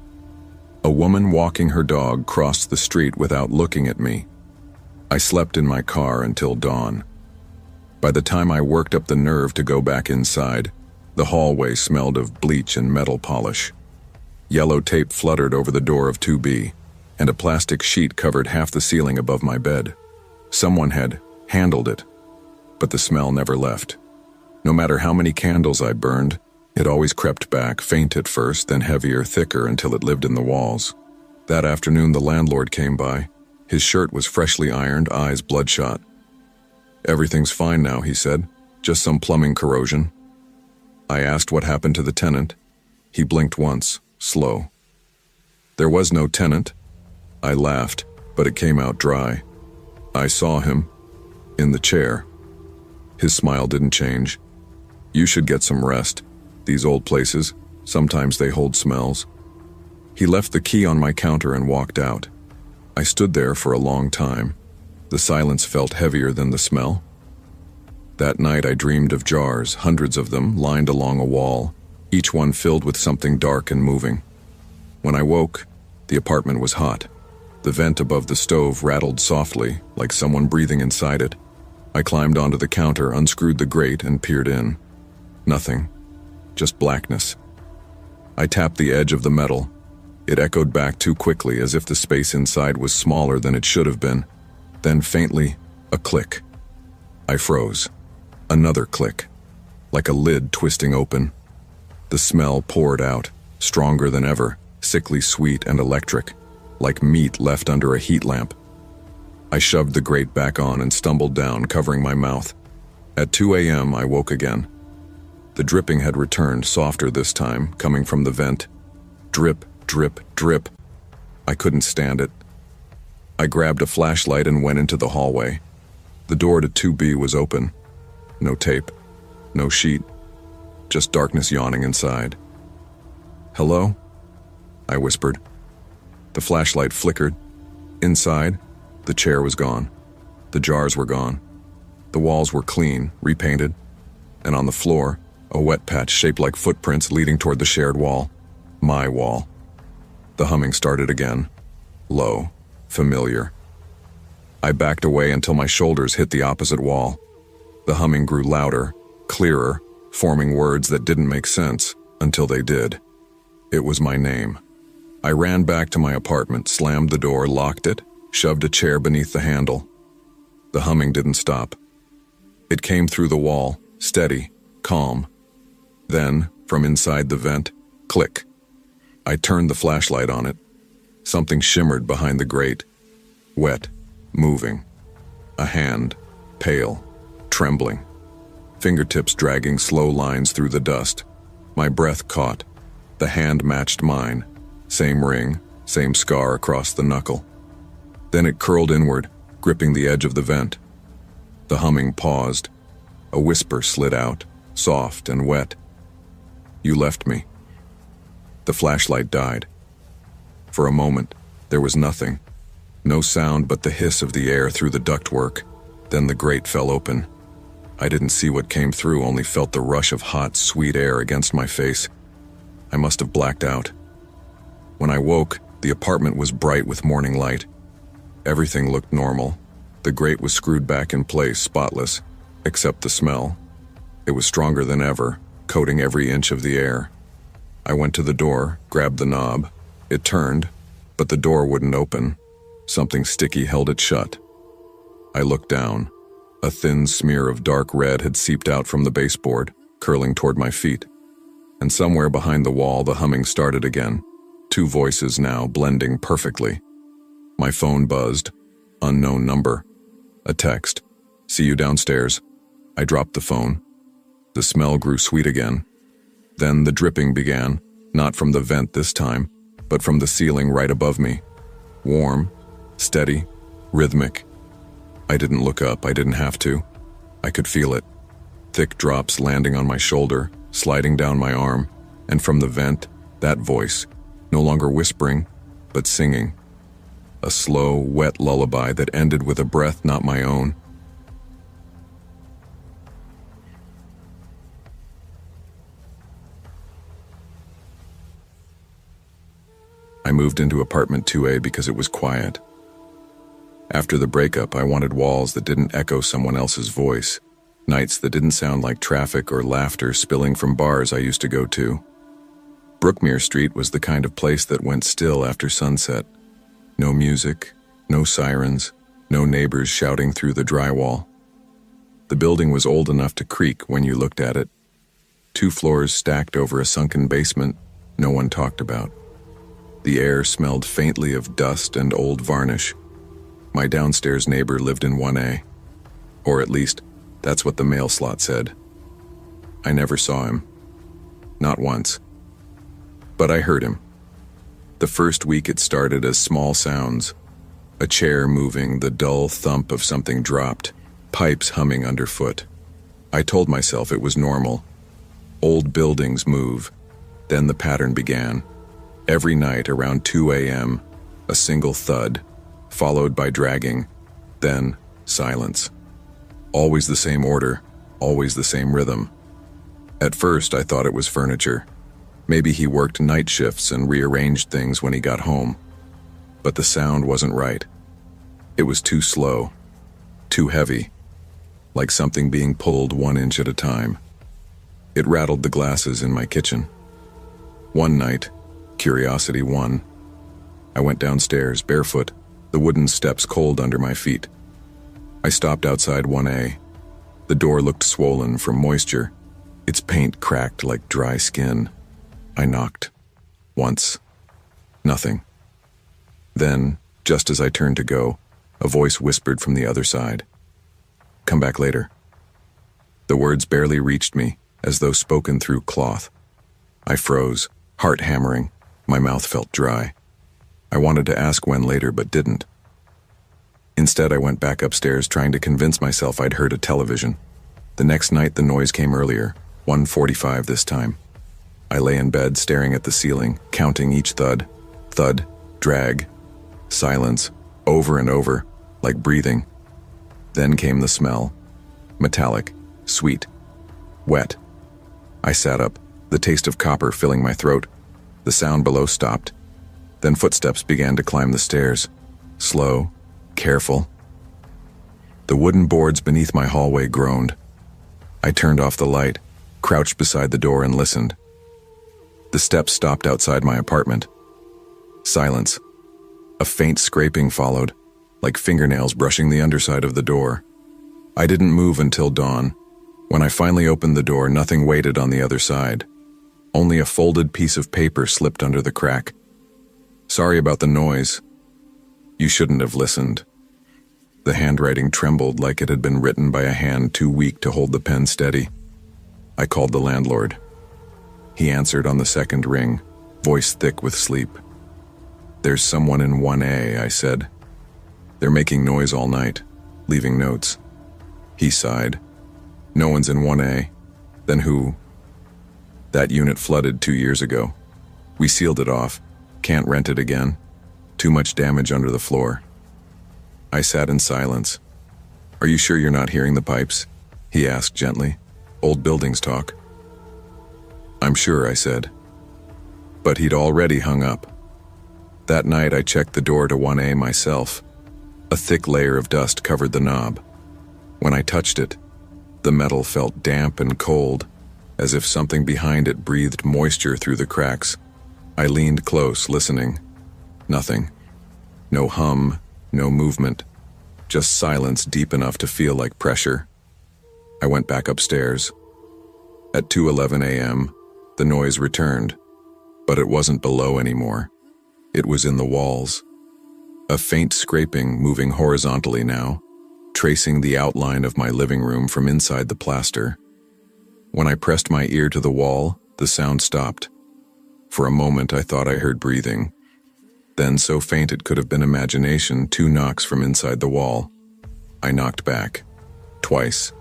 A woman walking her dog crossed the street without looking at me. I slept in my car until dawn. By the time I worked up the nerve to go back inside, the hallway smelled of bleach and metal polish. Yellow tape fluttered over the door of 2B, and a plastic sheet covered half the ceiling above my bed. Someone had handled it, but the smell never left. No matter how many candles I burned, it always crept back, faint at first, then heavier, thicker, until it lived in the walls. That afternoon the landlord came by. His shirt was freshly ironed, eyes bloodshot. "Everything's fine now," he said. "Just some plumbing corrosion." I asked what happened to the tenant. He blinked once, slow. "There was no tenant." I laughed, but it came out dry. "I saw him. In the chair." His smile didn't change. "You should get some rest. These old places, sometimes they hold smells." He left the key on my counter and walked out. I stood there for a long time. The silence felt heavier than the smell. That night I dreamed of jars, hundreds of them, lined along a wall, each one filled with something dark and moving. When I woke, the apartment was hot. The vent above the stove rattled softly, like someone breathing inside it. I climbed onto the counter, unscrewed the grate, and peered in. Nothing. Just blackness. I tapped the edge of the metal. It echoed back too quickly, as if the space inside was smaller than it should have been. Then faintly, a click. I froze. Another click. Like a lid twisting open. The smell poured out, stronger than ever, sickly sweet and electric, like meat left under a heat lamp. I shoved the grate back on and stumbled down, covering my mouth. At 2 a.m. I woke again. The dripping had returned, softer this time, coming from the vent. Drip, drip, drip. I couldn't stand it. I grabbed a flashlight and went into the hallway. The door to 2B was open. No tape. No sheet. Just darkness yawning inside. "Hello?" I whispered. The flashlight flickered. Inside, the chair was gone. The jars were gone. The walls were clean, repainted. And on the floor, a wet patch shaped like footprints leading toward the shared wall. My wall. The humming started again. Low. Familiar. I backed away until my shoulders hit the opposite wall. The humming grew louder, clearer, forming words that didn't make sense until they did. It was my name. I ran back to my apartment, slammed the door, locked it, shoved a chair beneath the handle. The humming didn't stop. It came through the wall, steady, calm. Then, from inside the vent, click. I turned the flashlight on it. Something shimmered behind the grate. Wet, moving. A hand, pale, trembling. Fingertips dragging slow lines through the dust. My breath caught. The hand matched mine. Same ring, same scar across the knuckle. Then it curled inward, gripping the edge of the vent. The humming paused. A whisper slid out, soft and wet. "You left me." The flashlight died. For a moment, there was nothing. No sound but the hiss of the air through the ductwork. Then the grate fell open. I didn't see what came through, only felt the rush of hot, sweet air against my face. I must have blacked out. When I woke, the apartment was bright with morning light. Everything looked normal. The grate was screwed back in place, spotless, except the smell. It was stronger than ever, coating every inch of the air. I went to the door, grabbed the knob. It turned, but the door wouldn't open. Something sticky held it shut. I looked down. A thin smear of dark red had seeped out from the baseboard, curling toward my feet. And somewhere behind the wall, the humming started again. 2 voices now, blending perfectly. My phone buzzed. Unknown number. A text. "See you downstairs." I dropped the phone. The smell grew sweet again. Then the dripping began, not from the vent this time, but from the ceiling right above me. Warm, steady, rhythmic. I didn't look up, I didn't have to. I could feel it. Thick drops landing on my shoulder, sliding down my arm, and from the vent, that voice, no longer whispering, but singing. A slow, wet lullaby that ended with a breath not my own. I moved into apartment 2A because it was quiet. After the breakup, I wanted walls that didn't echo someone else's voice, nights that didn't sound like traffic or laughter spilling from bars I used to go to. Brookmere Street was the kind of place that went still after sunset. No music, no sirens, no neighbors shouting through the drywall. The building was old enough to creak when you looked at it. 2 floors stacked over a sunken basement no one talked about. The air smelled faintly of dust and old varnish. My downstairs neighbor lived in 1A. Or at least, that's what the mail slot said. I never saw him. Not once. But I heard him. The first week it started as small sounds. A chair moving, the dull thump of something dropped, pipes humming underfoot. I told myself it was normal. Old buildings move. Then the pattern began. Every night around 2 a.m., a single thud, followed by dragging, then silence. Always the same order, always the same rhythm. At first I thought it was furniture. Maybe he worked night shifts and rearranged things when he got home. But the sound wasn't right. It was too slow, too heavy, like something being pulled 1 inch at a time. It rattled the glasses in my kitchen. One night, curiosity won. I went downstairs, barefoot, the wooden steps cold under my feet. I stopped outside 1A. The door looked swollen from moisture. Its paint cracked like dry skin. I knocked. Once. Nothing. Then, just as I turned to go, a voice whispered from the other side. "Come back later." The words barely reached me, as though spoken through cloth. I froze, heart hammering. My mouth felt dry. I wanted to ask when later, but didn't. Instead, I went back upstairs, trying to convince myself I'd heard a television. The next night, the noise came earlier, 1:45 this time. I lay in bed, staring at the ceiling, counting each thud. Thud, drag, silence, over and over, like breathing. Then came the smell. Metallic, sweet, wet. I sat up, the taste of copper filling my throat. The sound below stopped. Then footsteps began to climb the stairs. Slow, careful. The wooden boards beneath my hallway groaned. I turned off the light, crouched beside the door and listened. The steps stopped outside my apartment. Silence. A faint scraping followed, like fingernails brushing the underside of the door. I didn't move until dawn. When I finally opened the door, nothing waited on the other side. Only a folded piece of paper slipped under the crack. "Sorry about the noise. You shouldn't have listened." The handwriting trembled like it had been written by a hand too weak to hold the pen steady. I called the landlord. He answered on the second ring, voice thick with sleep. "There's someone in 1A, I said. They're making noise all night, leaving notes." He sighed. "No one's in 1A. Then who?" "That unit flooded 2 years ago. We sealed it off. Can't rent it again. Too much damage under the floor." I sat in silence. "Are you sure you're not hearing the pipes?" he asked gently. "Old buildings talk." "I'm sure," I said. But he'd already hung up. That night I checked the door to 1A myself. A thick layer of dust covered the knob. When I touched it, the metal felt damp and cold, as if something behind it breathed moisture through the cracks. I leaned close, listening. Nothing. No hum, no movement. Just silence deep enough to feel like pressure. I went back upstairs. At 2:11 a.m., the noise returned, but it wasn't below anymore. It was in the walls. A faint scraping moving horizontally now, tracing the outline of my living room from inside the plaster. When I pressed my ear to the wall, the sound stopped. For a moment I thought I heard breathing. Then, so faint it could have been imagination, 2 knocks from inside the wall. I knocked back. Twice.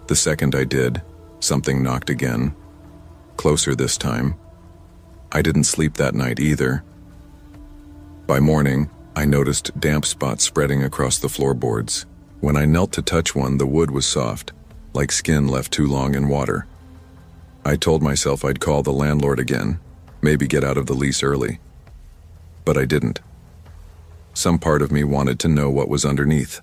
The second I did, something knocked again. Closer this time. I didn't sleep that night either. By morning, I noticed damp spots spreading across the floorboards. When I knelt to touch one, the wood was soft, like skin left too long in water. I told myself I'd call the landlord again, maybe get out of the lease early. But I didn't. Some part of me wanted to know what was underneath.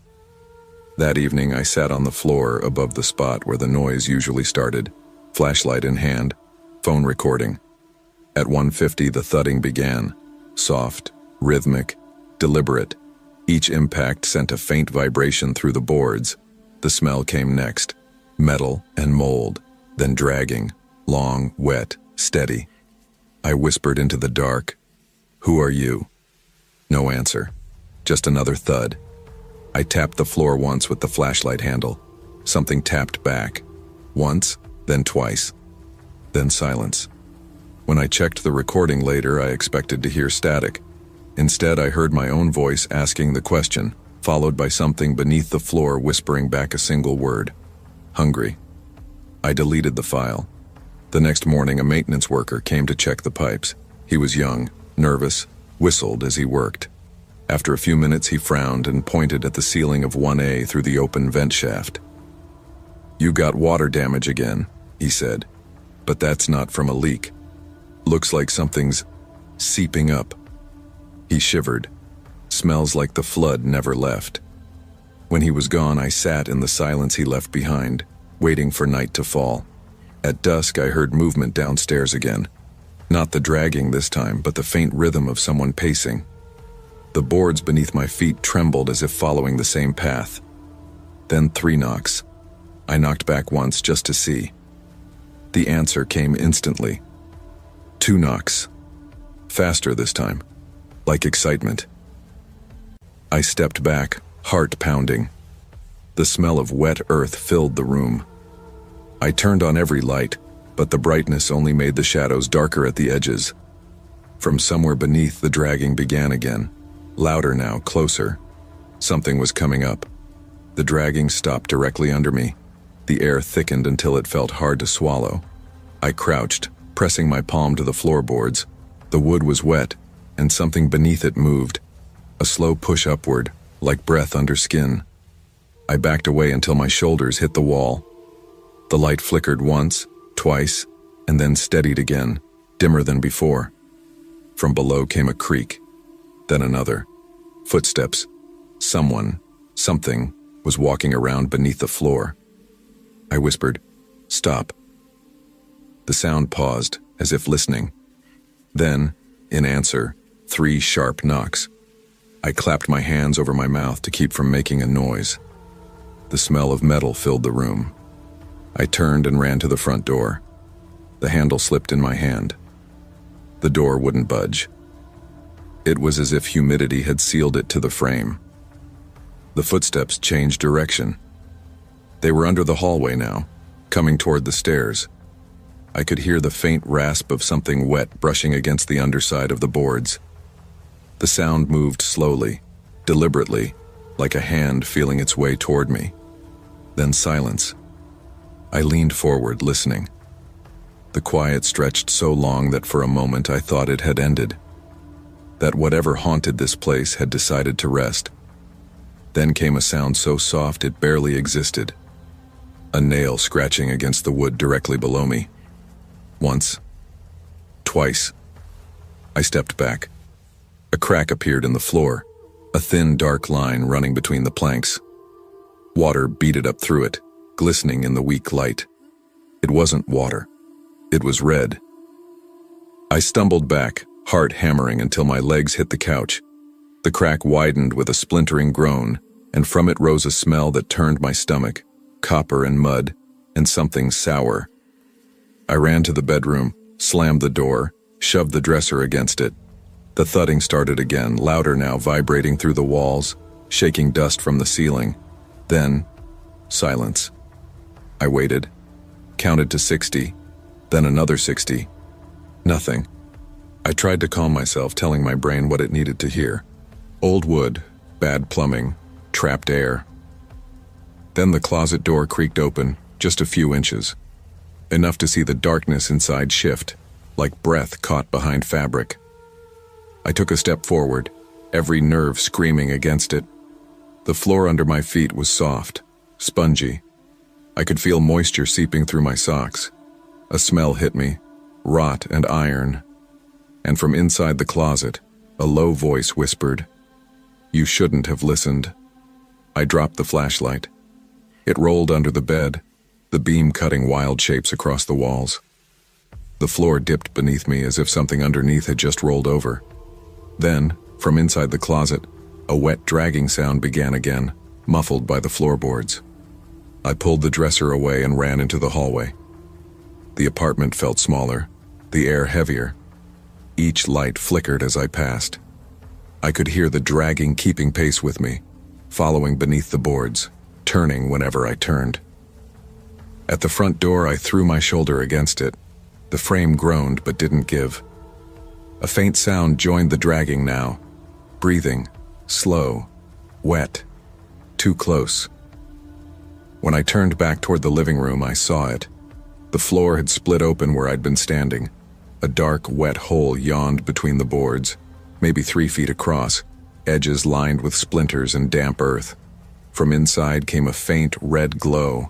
That evening I sat on the floor above the spot where the noise usually started, flashlight in hand, phone recording. At 1:50 the thudding began, soft, rhythmic, deliberate. Each impact sent a faint vibration through the boards. The smell came next, metal and mold, then dragging, long, wet, steady. I whispered into the dark, "Who are you?" No answer, just another thud. I tapped the floor once with the flashlight handle. Something tapped back. Once, then twice. Then silence. When I checked the recording later, I expected to hear static. Instead, I heard my own voice asking the question, followed by something beneath the floor whispering back a single word. Hungry. I deleted the file. The next morning, a maintenance worker came to check the pipes. He was young, nervous, whistled as he worked. After a few minutes, he frowned and pointed at the ceiling of 1A through the open vent shaft. "You got water damage again," he said, "but that's not from a leak. Looks like something's seeping up." He shivered. "Smells like the flood never left." When he was gone, I sat in the silence he left behind, waiting for night to fall. At dusk, I heard movement downstairs again. Not the dragging this time, but the faint rhythm of someone pacing. The boards beneath my feet trembled as if following the same path. Then 3 knocks. I knocked back once just to see. The answer came instantly. 2 knocks. Faster this time, like excitement. I stepped back, heart pounding. The smell of wet earth filled the room. I turned on every light, but the brightness only made the shadows darker at the edges. From somewhere beneath, the dragging began again. Louder now, closer. Something was coming up. The dragging stopped directly under me. The air thickened until it felt hard to swallow. I crouched, pressing my palm to the floorboards. The wood was wet, and something beneath it moved. A slow push upward, like breath under skin. I backed away until my shoulders hit the wall. The light flickered once, twice, and then steadied again, dimmer than before. From below came a creak, then another. Footsteps. Someone, something, was walking around beneath the floor. I whispered, "Stop." The sound paused, as if listening. Then, in answer, 3 sharp knocks. I clapped my hands over my mouth to keep from making a noise. The smell of metal filled the room. I turned and ran to the front door. The handle slipped in my hand. The door wouldn't budge. It was as if humidity had sealed it to the frame. The footsteps changed direction. They were under the hallway now, coming toward the stairs. I could hear the faint rasp of something wet brushing against the underside of the boards. The sound moved slowly, deliberately, like a hand feeling its way toward me. Then silence. I leaned forward, listening. The quiet stretched so long that for a moment I thought it had ended, that whatever haunted this place had decided to rest. Then came a sound so soft it barely existed. A nail scratching against the wood directly below me. Once. Twice. I stepped back. A crack appeared in the floor, a thin dark line running between the planks. Water beaded up through it, glistening in the weak light. It wasn't water. It was red. I stumbled back, heart hammering until my legs hit the couch. The crack widened with a splintering groan, and from it rose a smell that turned my stomach, copper and mud, and something sour. I ran to the bedroom, slammed the door, shoved the dresser against it. The thudding started again, louder now, vibrating through the walls, shaking dust from the ceiling. Then, silence. I waited, counted to 60, then another 60. Nothing. I tried to calm myself, telling my brain what it needed to hear. Old wood, bad plumbing, trapped air. Then the closet door creaked open, just a few inches. Enough to see the darkness inside shift, like breath caught behind fabric. I took a step forward, every nerve screaming against it. The floor under my feet was soft, spongy. I could feel moisture seeping through my socks. A smell hit me, rot and iron. And from inside the closet, a low voice whispered, "You shouldn't have listened." I dropped the flashlight. It rolled under the bed, the beam cutting wild shapes across the walls. The floor dipped beneath me as if something underneath had just rolled over. Then, from inside the closet, a wet dragging sound began again, muffled by the floorboards. I pulled the dresser away and ran into the hallway. The apartment felt smaller, the air heavier. Each light flickered as I passed. I could hear the dragging keeping pace with me, following beneath the boards, turning whenever I turned. At the front door, I threw my shoulder against it. The frame groaned but didn't give. A faint sound joined the dragging now. Breathing, slow, wet, too close. When I turned back toward the living room, I saw it. The floor had split open where I'd been standing. A dark, wet hole yawned between the boards, maybe 3 feet across, edges lined with splinters and damp earth. From inside came a faint red glow.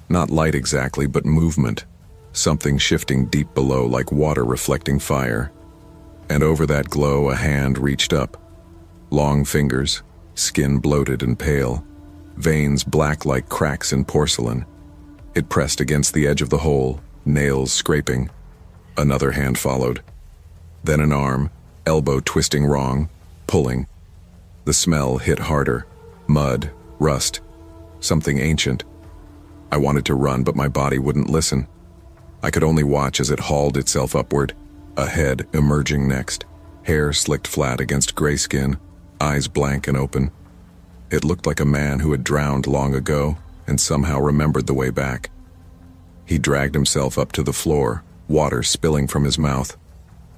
Not light exactly, but movement. Something shifting deep below like water reflecting fire. And over that glow, a hand reached up. Long fingers, skin bloated and pale, veins black like cracks in porcelain. It pressed against the edge of the hole, nails scraping. Another hand followed. Then an arm, elbow twisting wrong, pulling. The smell hit harder. Mud, rust, something ancient. I wanted to run, but my body wouldn't listen. I could only watch as it hauled itself upward, a head emerging next, hair slicked flat against gray skin, eyes blank and open. It looked like a man who had drowned long ago and somehow remembered the way back. He dragged himself up to the floor, water spilling from his mouth.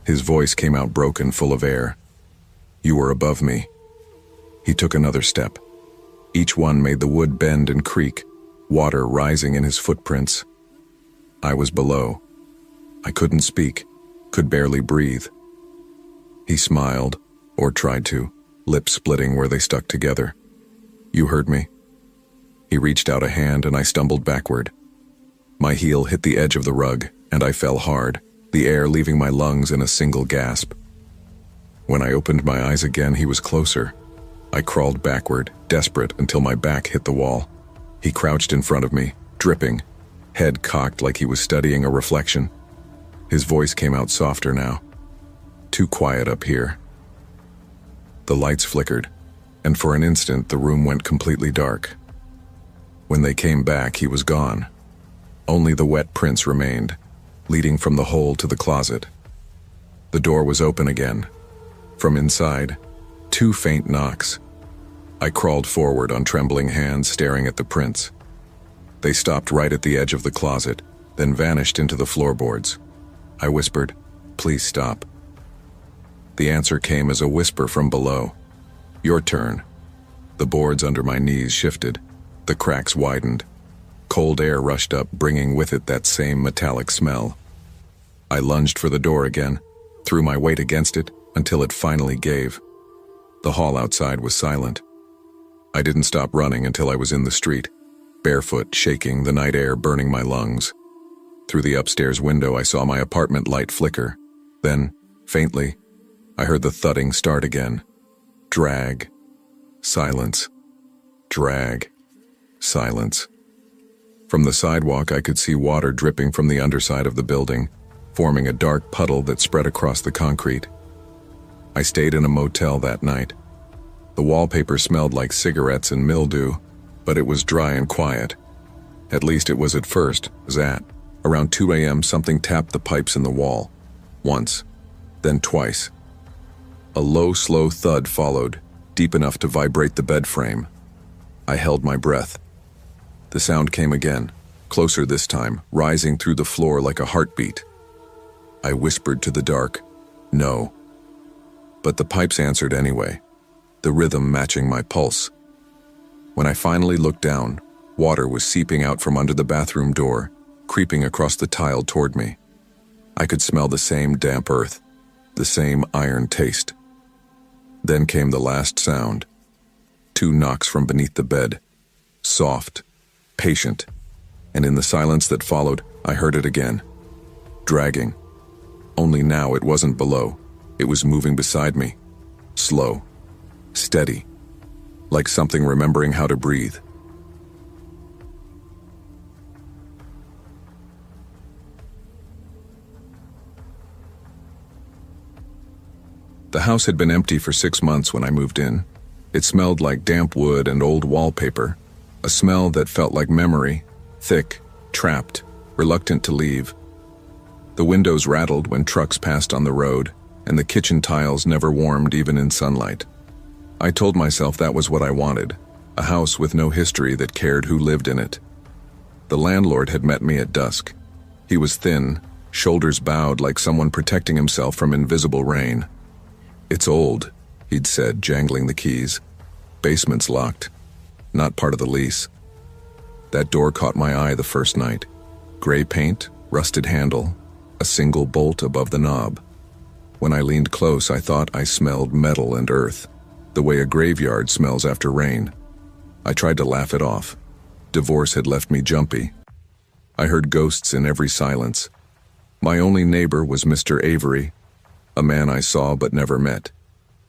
His voice came out broken, full of air. "You were above me." He took another step. Each one made the wood bend and creak, water rising in his footprints. I was below. I couldn't speak, could barely breathe. He smiled, or tried to, lips splitting where they stuck together. "You heard me." He reached out a hand and I stumbled backward. My heel hit the edge of the rug, and I fell hard, the air leaving my lungs in a single gasp. When I opened my eyes again, he was closer. I crawled backward, desperate, until my back hit the wall. He crouched in front of me, dripping, head cocked like he was studying a reflection. His voice came out softer now. "Too quiet up here." The lights flickered, and for an instant the room went completely dark. When they came back, he was gone. Only the wet prints remained, leading from the hole to the closet. The door was open again. From inside, 2 faint knocks. I crawled forward on trembling hands, staring at the prints. They stopped right at the edge of the closet, then vanished into the floorboards. I whispered, "Please stop." The answer came as a whisper from below. "Your turn." The boards under my knees shifted. The cracks widened. Cold air rushed up, bringing with it that same metallic smell. I lunged for the door again, threw my weight against it until it finally gave. The hall outside was silent. I didn't stop running until I was in the street, barefoot, shaking, the night air burning my lungs. Through the upstairs window, I saw my apartment light flicker. Then, faintly, I heard the thudding start again. Drag. Silence. Drag. Silence. From the sidewalk, I could see water dripping from the underside of the building, forming a dark puddle that spread across the concrete. I stayed in a motel that night. The wallpaper smelled like cigarettes and mildew, but it was dry and quiet. At least it was at first, Zat. Around 2 a.m. something tapped the pipes in the wall. Once, then twice. A low, slow thud followed, deep enough to vibrate the bed frame. I held my breath. The sound came again, closer this time, rising through the floor like a heartbeat. I whispered to the dark, "No." But the pipes answered anyway, the rhythm matching my pulse. When I finally looked down, water was seeping out from under the bathroom door, creeping across the tile toward me. I could smell the same damp earth, the same iron taste. Then came the last sound. 2 knocks from beneath the bed, soft, patient, and in the silence that followed, I heard it again, dragging. Only now it wasn't below, it was moving beside me, slow, steady, like something remembering how to breathe. The house had been empty for 6 months when I moved in. It smelled like damp wood and old wallpaper, a smell that felt like memory, thick, trapped, reluctant to leave. The windows rattled when trucks passed on the road, and the kitchen tiles never warmed even in sunlight. I told myself that was what I wanted, a house with no history that cared who lived in it. The landlord had met me at dusk. He was thin, shoulders bowed like someone protecting himself from invisible rain. "It's old," he'd said, jangling the keys. "Basement's locked. Not part of the lease." That door caught my eye the first night. Gray paint, rusted handle, a single bolt above the knob. When I leaned close, I thought I smelled metal and earth, the way a graveyard smells after rain. I tried to laugh it off. Divorce had left me jumpy. I heard ghosts in every silence. My only neighbor was Mr. Avery, a man I saw but never met.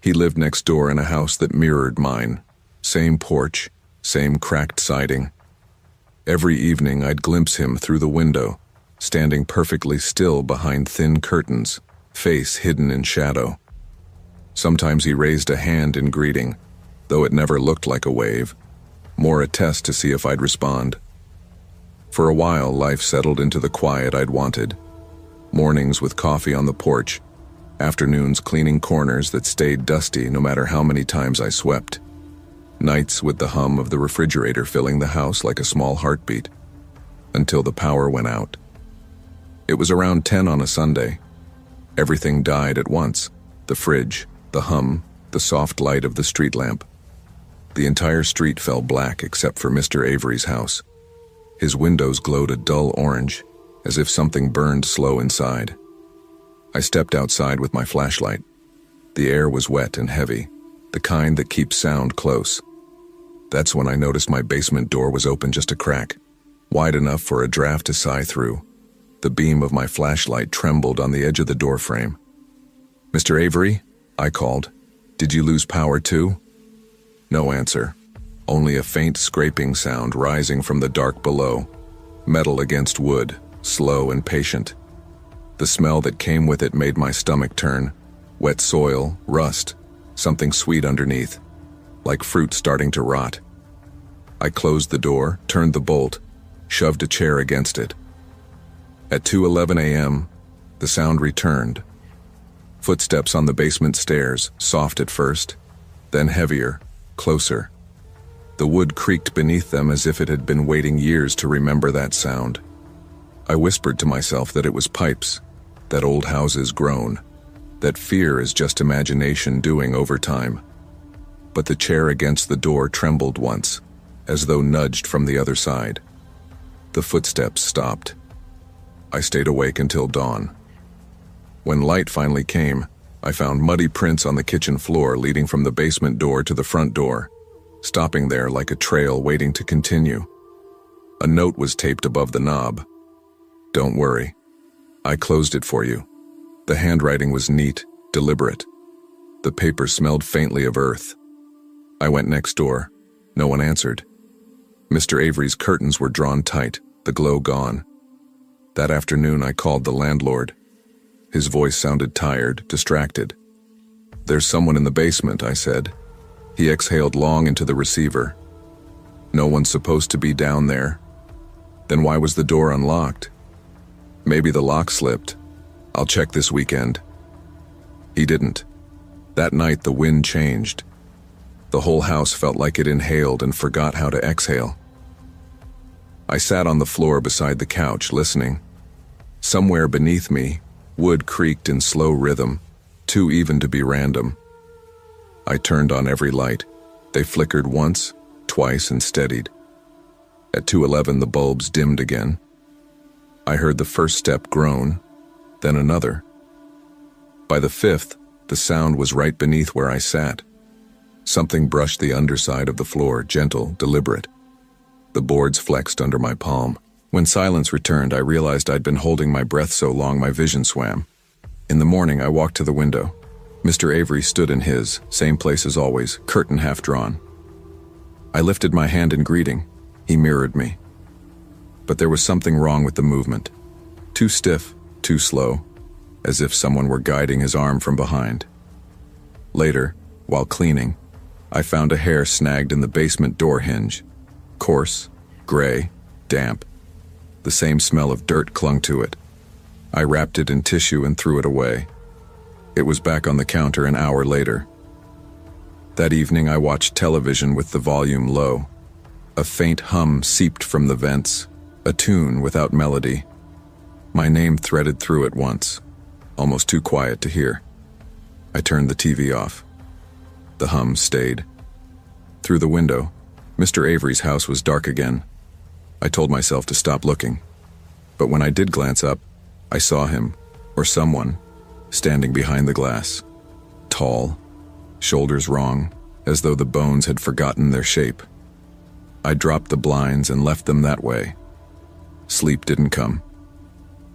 He lived next door in a house that mirrored mine. Same porch, same cracked siding. Every evening I'd glimpse him through the window, standing perfectly still behind thin curtains, face hidden in shadow. Sometimes he raised a hand in greeting, though it never looked like a wave, more a test to see if I'd respond. For a while, life settled into the quiet I'd wanted. Mornings with coffee on the porch, afternoons cleaning corners that stayed dusty no matter how many times I swept. Nights with the hum of the refrigerator filling the house like a small heartbeat, until the power went out. It was around 10 on a Sunday. Everything died at once. The fridge, the hum, the soft light of the street lamp. The entire street fell black except for Mr. Avery's house. His windows glowed a dull orange, as if something burned slow inside. I stepped outside with my flashlight. The air was wet and heavy, the kind that keeps sound close. That's when I noticed my basement door was open just a crack, wide enough for a draft to sigh through. The beam of my flashlight trembled on the edge of the door frame. "Mr. Avery?" I called. "Did you lose power too?" No answer, only a faint scraping sound rising from the dark below, metal against wood, slow and patient. The smell that came with it made my stomach turn. Wet soil, rust, something sweet underneath, like fruit starting to rot. I closed the door, turned the bolt, shoved a chair against it. At 2:11 a.m., the sound returned. Footsteps on the basement stairs, soft at first, then heavier, closer. The wood creaked beneath them as if it had been waiting years to remember that sound. I whispered to myself that it was pipes, that old houses groan, that fear is just imagination doing overtime. But the chair against the door trembled once, as though nudged from the other side. The footsteps stopped. I stayed awake until dawn. When light finally came, I found muddy prints on the kitchen floor leading from the basement door to the front door, stopping there like a trail waiting to continue. A note was taped above the knob. "Don't worry. I closed it for you." The handwriting was neat, deliberate. The paper smelled faintly of earth. I went next door. No one answered. Mr. Avery's curtains were drawn tight, the glow gone. That afternoon I called the landlord. His voice sounded tired, distracted. "There's someone in the basement," I said. He exhaled long into the receiver. "No one's supposed to be down there." "Then why was the door unlocked?" "Maybe the lock slipped. I'll check this weekend." He didn't. That night the wind changed. The whole house felt like it inhaled and forgot how to exhale. I sat on the floor beside the couch, listening. Somewhere beneath me, wood creaked in slow rhythm, too even to be random. I turned on every light. They flickered once, twice, and steadied. At 2:11 the bulbs dimmed again. I heard the first step groan, then another. By the fifth, the sound was right beneath where I sat. Something brushed the underside of the floor, gentle, deliberate. The boards flexed under my palm. When silence returned, I realized I'd been holding my breath so long my vision swam. In the morning, I walked to the window. Mr. Avery stood in his, same place as always, curtain half drawn. I lifted my hand in greeting. He mirrored me. But there was something wrong with the movement. Too stiff, too slow, as if someone were guiding his arm from behind. Later, while cleaning, I found a hair snagged in the basement door hinge. Coarse, gray, damp. The same smell of dirt clung to it. I wrapped it in tissue and threw it away. It was back on the counter an hour later. That evening I watched television with the volume low. A faint hum seeped from the vents, a tune without melody. My name threaded through it once, almost too quiet to hear. I turned the TV off. The hum stayed. Through the window, Mr. Avery's house was dark again. I told myself to stop looking. But when I did glance up, I saw him, or someone, standing behind the glass. Tall, shoulders wrong, as though the bones had forgotten their shape. I dropped the blinds and left them that way. Sleep didn't come.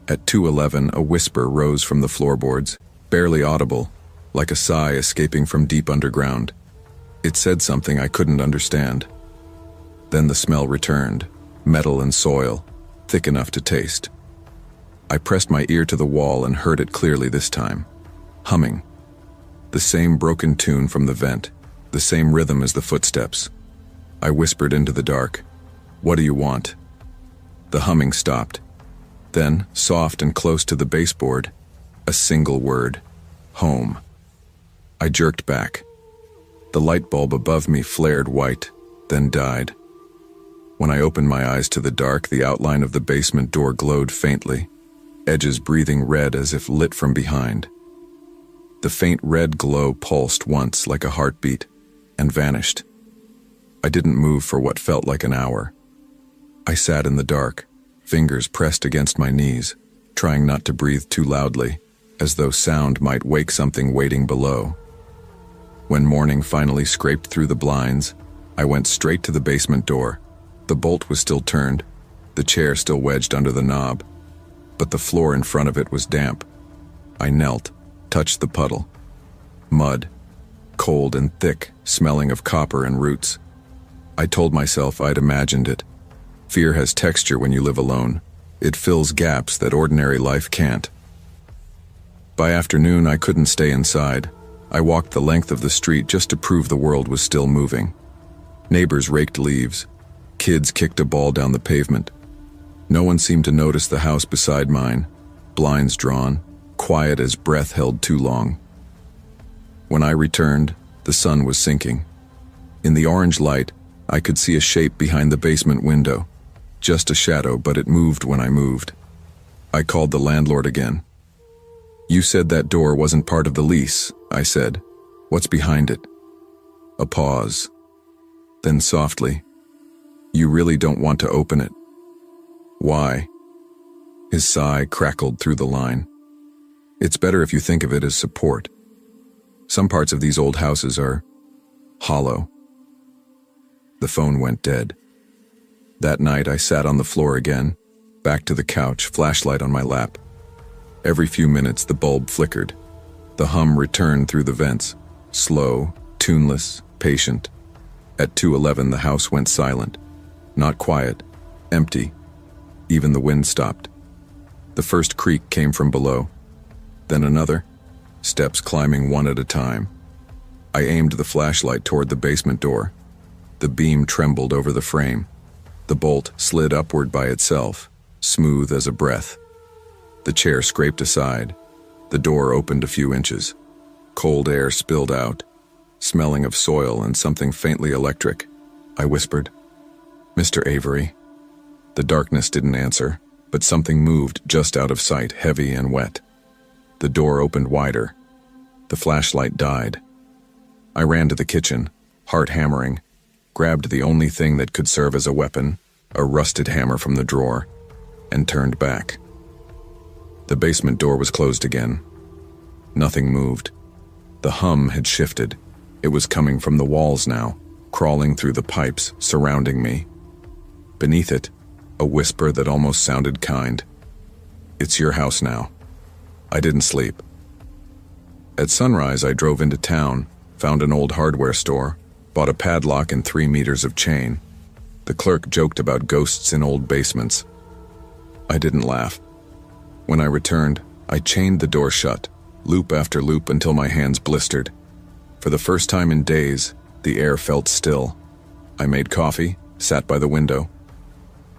At 2:11, a whisper rose from the floorboards, barely audible, like a sigh escaping from deep underground. It said something I couldn't understand. Then the smell returned, metal and soil, thick enough to taste. I pressed my ear to the wall and heard it clearly this time. Humming. The same broken tune from the vent, the same rhythm as the footsteps. I whispered into the dark, "What do you want?" The humming stopped. Then, soft and close to the baseboard, a single word, "Home." I jerked back. The light bulb above me flared white, then died. When I opened my eyes to the dark, the outline of the basement door glowed faintly, edges breathing red as if lit from behind. The faint red glow pulsed once like a heartbeat, and vanished. I didn't move for what felt like an hour. I sat in the dark, fingers pressed against my knees, trying not to breathe too loudly, as though sound might wake something waiting below. When morning finally scraped through the blinds, I went straight to the basement door. The bolt was still turned, the chair still wedged under the knob, but the floor in front of it was damp. I knelt, touched the puddle. Mud, cold and thick, smelling of copper and roots. I told myself I'd imagined it. Fear has texture when you live alone. It fills gaps that ordinary life can't. By afternoon, I couldn't stay inside. I walked the length of the street just to prove the world was still moving. Neighbors raked leaves. Kids kicked a ball down the pavement. No one seemed to notice the house beside mine, blinds drawn, quiet as breath held too long. When I returned, the sun was sinking. In the orange light, I could see a shape behind the basement window. Just a shadow, but it moved when I moved. I called the landlord again. "You said that door wasn't part of the lease," I said. "What's behind it?" A pause. Then softly, "You really don't want to open it." "Why?" His sigh crackled through the line. "It's better if you think of it as support. Some parts of these old houses are hollow." The phone went dead. That night I sat on the floor again, back to the couch, flashlight on my lap. Every few minutes the bulb flickered. The hum returned through the vents, slow, tuneless, patient. At 2:11 the house went silent. Not quiet, empty. Even the wind stopped. The first creak came from below. Then another, steps climbing one at a time. I aimed the flashlight toward the basement door. The beam trembled over the frame. The bolt slid upward by itself, smooth as a breath. The chair scraped aside. The door opened a few inches. Cold air spilled out, smelling of soil and something faintly electric. I whispered, "Mr. Avery." The darkness didn't answer, but something moved just out of sight, heavy and wet. The door opened wider. The flashlight died. I ran to the kitchen, heart hammering, grabbed the only thing that could serve as a weapon, a rusted hammer from the drawer, and turned back. The basement door was closed again. Nothing moved. The hum had shifted. It was coming from the walls now, crawling through the pipes surrounding me. Beneath it, a whisper that almost sounded kind. "It's your house now." I didn't sleep. At sunrise, I drove into town, found an old hardware store, bought a padlock and 3 meters of chain. The clerk joked about ghosts in old basements. I didn't laugh. When I returned, I chained the door shut, loop after loop until my hands blistered. For the first time in days, the air felt still. I made coffee, sat by the window.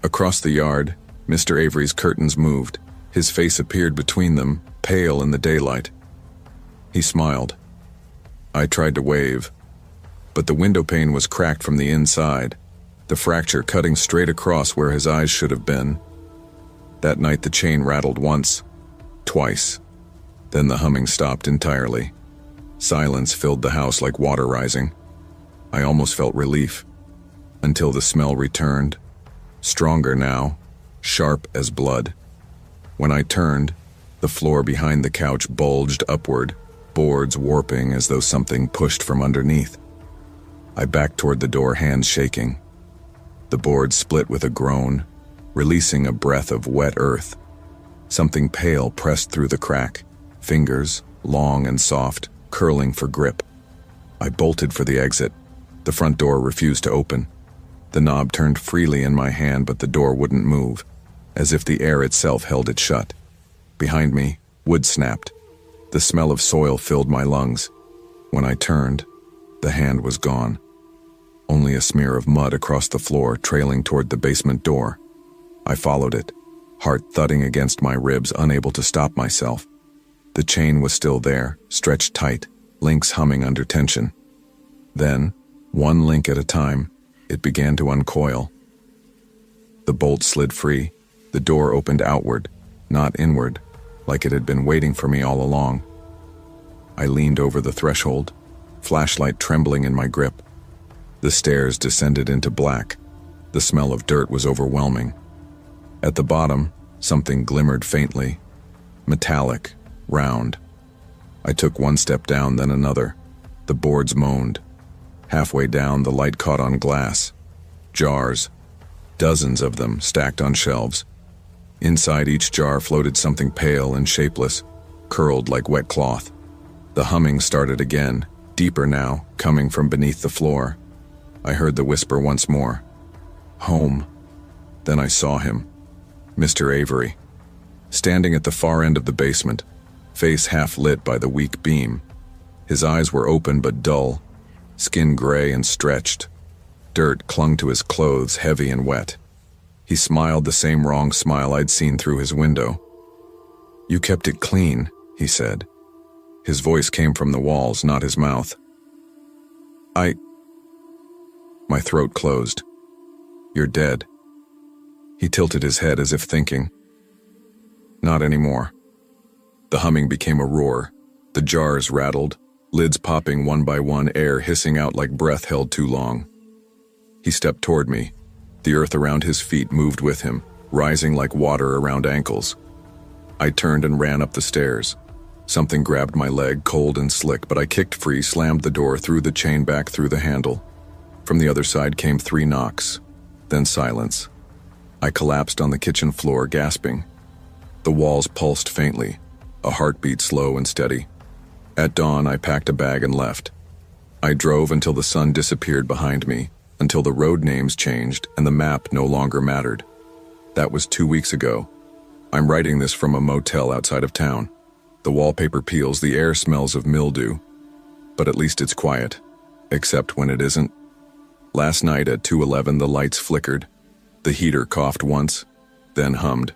Across the yard, Mr. Avery's curtains moved. His face appeared between them, pale in the daylight. He smiled. I tried to wave, but the window pane was cracked from the inside, the fracture cutting straight across where his eyes should have been. That night the chain rattled once, twice. Then the humming stopped entirely. Silence filled the house like water rising. I almost felt relief, until the smell returned, stronger now, sharp as blood. When I turned, the floor behind the couch bulged upward, boards warping as though something pushed from underneath. I backed toward the door, hands shaking. The boards split with a groan, releasing a breath of wet earth. Something pale pressed through the crack, fingers, long and soft, curling for grip. I bolted for the exit. The front door refused to open. The knob turned freely in my hand, but the door wouldn't move, as if the air itself held it shut. Behind me, wood snapped. The smell of soil filled my lungs. When I turned, the hand was gone. Only a smear of mud across the floor, trailing toward the basement door. I followed it, heart thudding against my ribs, unable to stop myself. The chain was still there, stretched tight, links humming under tension. Then, one link at a time, it began to uncoil. The bolt slid free. The door opened outward, not inward, like it had been waiting for me all along. I leaned over the threshold, flashlight trembling in my grip. The stairs descended into black. The smell of dirt was overwhelming. At the bottom, something glimmered faintly, metallic, round. I took one step down, then another. The boards moaned. Halfway down, the light caught on glass. Jars, dozens of them stacked on shelves. Inside each jar floated something pale and shapeless, curled like wet cloth. The humming started again, deeper now, coming from beneath the floor. I heard the whisper once more. Home. Then I saw him. Mr. Avery. Standing at the far end of the basement, face half lit by the weak beam. His eyes were open but dull, skin gray and stretched. Dirt clung to his clothes, heavy and wet. He smiled the same wrong smile I'd seen through his window. "You kept it clean," he said. His voice came from the walls, not his mouth. My throat closed. "You're dead." He tilted his head as if thinking. "Not anymore." The humming became a roar. The jars rattled, lids popping one by one, air hissing out like breath held too long. He stepped toward me. The earth around his feet moved with him, rising like water around ankles. I turned and ran up the stairs. Something grabbed my leg, cold and slick, but I kicked free, slammed the door, threw the chain back through the handle. From the other side came 3 knocks, then silence. I collapsed on the kitchen floor, gasping. The walls pulsed faintly, a heartbeat slow and steady. At dawn, I packed a bag and left. I drove until the sun disappeared behind me, until the road names changed and the map no longer mattered. That was 2 weeks ago. I'm writing this from a motel outside of town. The wallpaper peels, the air smells of mildew. but at least it's quiet, except when it isn't. Last night at 2:11 the lights flickered. The heater coughed once, then hummed.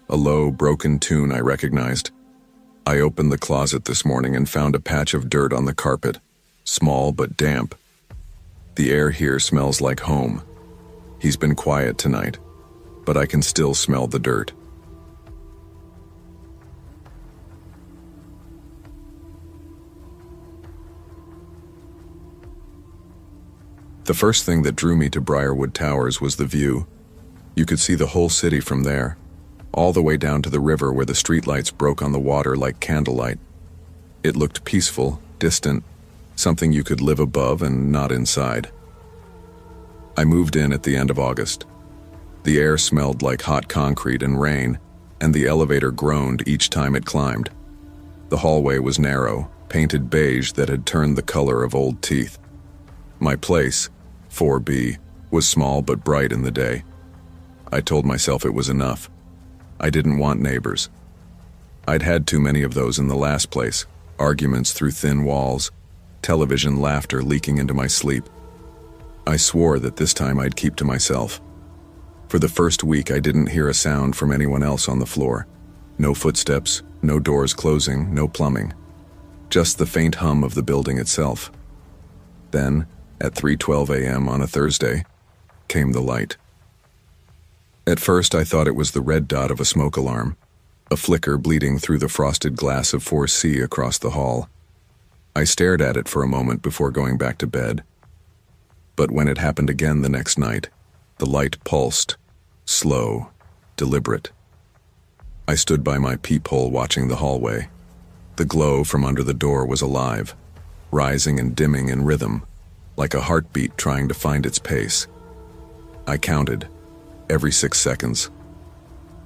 A low, broken tune I recognized. I opened the closet this morning and found a patch of dirt on the carpet, small but damp. The air here smells like home. He's been quiet tonight, but I can still smell the dirt. The first thing that drew me to Briarwood Towers was the view. You could see the whole city from there, all the way down to the river where the streetlights broke on the water like candlelight. It looked peaceful, distant, something you could live above and not inside. I moved in at the end of August. The air smelled like hot concrete and rain, and the elevator groaned each time it climbed. The hallway was narrow, painted beige that had turned the color of old teeth. My place, 4B, was small but bright in the day. I told myself it was enough. I didn't want neighbors. I'd had too many of those in the last place, arguments through thin walls, television laughter leaking into my sleep. I swore that this time I'd keep to myself. For the first week I didn't hear a sound from anyone else on the floor. No footsteps, no doors closing, no plumbing. Just the faint hum of the building itself. Then, at 3:12 a.m. on a Thursday, came the light. At first I thought it was the red dot of a smoke alarm, a flicker bleeding through the frosted glass of 4C across the hall. I stared at it for a moment before going back to bed. But when it happened again the next night, the light pulsed, slow, deliberate. I stood by my peephole watching the hallway. The glow from under the door was alive, rising and dimming in rhythm, like a heartbeat trying to find its pace. I counted, every 6 seconds.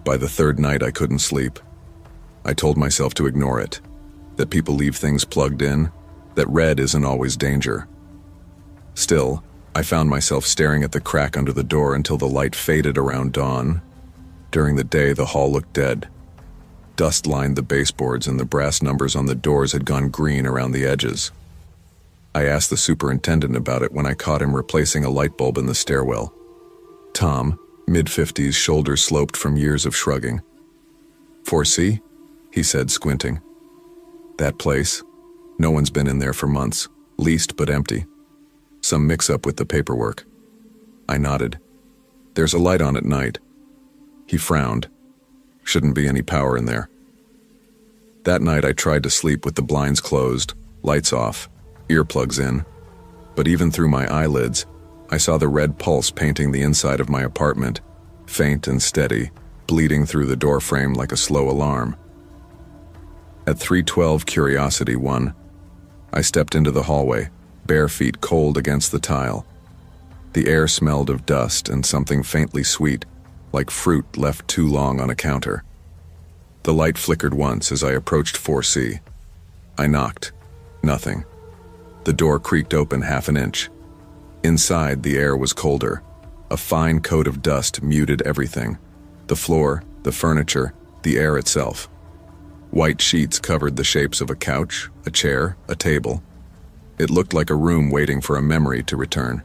By the third night I couldn't sleep. I told myself to ignore it, that people leave things plugged in, that red isn't always danger. Still, I found myself staring at the crack under the door until the light faded around dawn. During the day, the hall looked dead. Dust lined the baseboards and the brass numbers on the doors had gone green around the edges. I asked the superintendent about it when I caught him replacing a light bulb in the stairwell. Tom, mid-50s, shoulders sloped from years of shrugging. 4C? He said, squinting. That place? No one's been in there for months, leased but empty. Some mix-up with the paperwork. I nodded. There's a light on at night. He frowned. Shouldn't be any power in there. That night I tried to sleep with the blinds closed, lights off, earplugs in. But even through my eyelids, I saw the red pulse painting the inside of my apartment, faint and steady, bleeding through the doorframe like a slow alarm. At 3:12 Curiosity 1, I stepped into the hallway, bare feet cold against the tile. The air smelled of dust and something faintly sweet, like fruit left too long on a counter. The light flickered once as I approached 4C. I knocked. Nothing. The door creaked open half an inch. Inside, the air was colder. A fine coat of dust muted everything. The floor, the furniture, the air itself. White sheets covered the shapes of a couch, a chair, a table. It looked like a room waiting for a memory to return.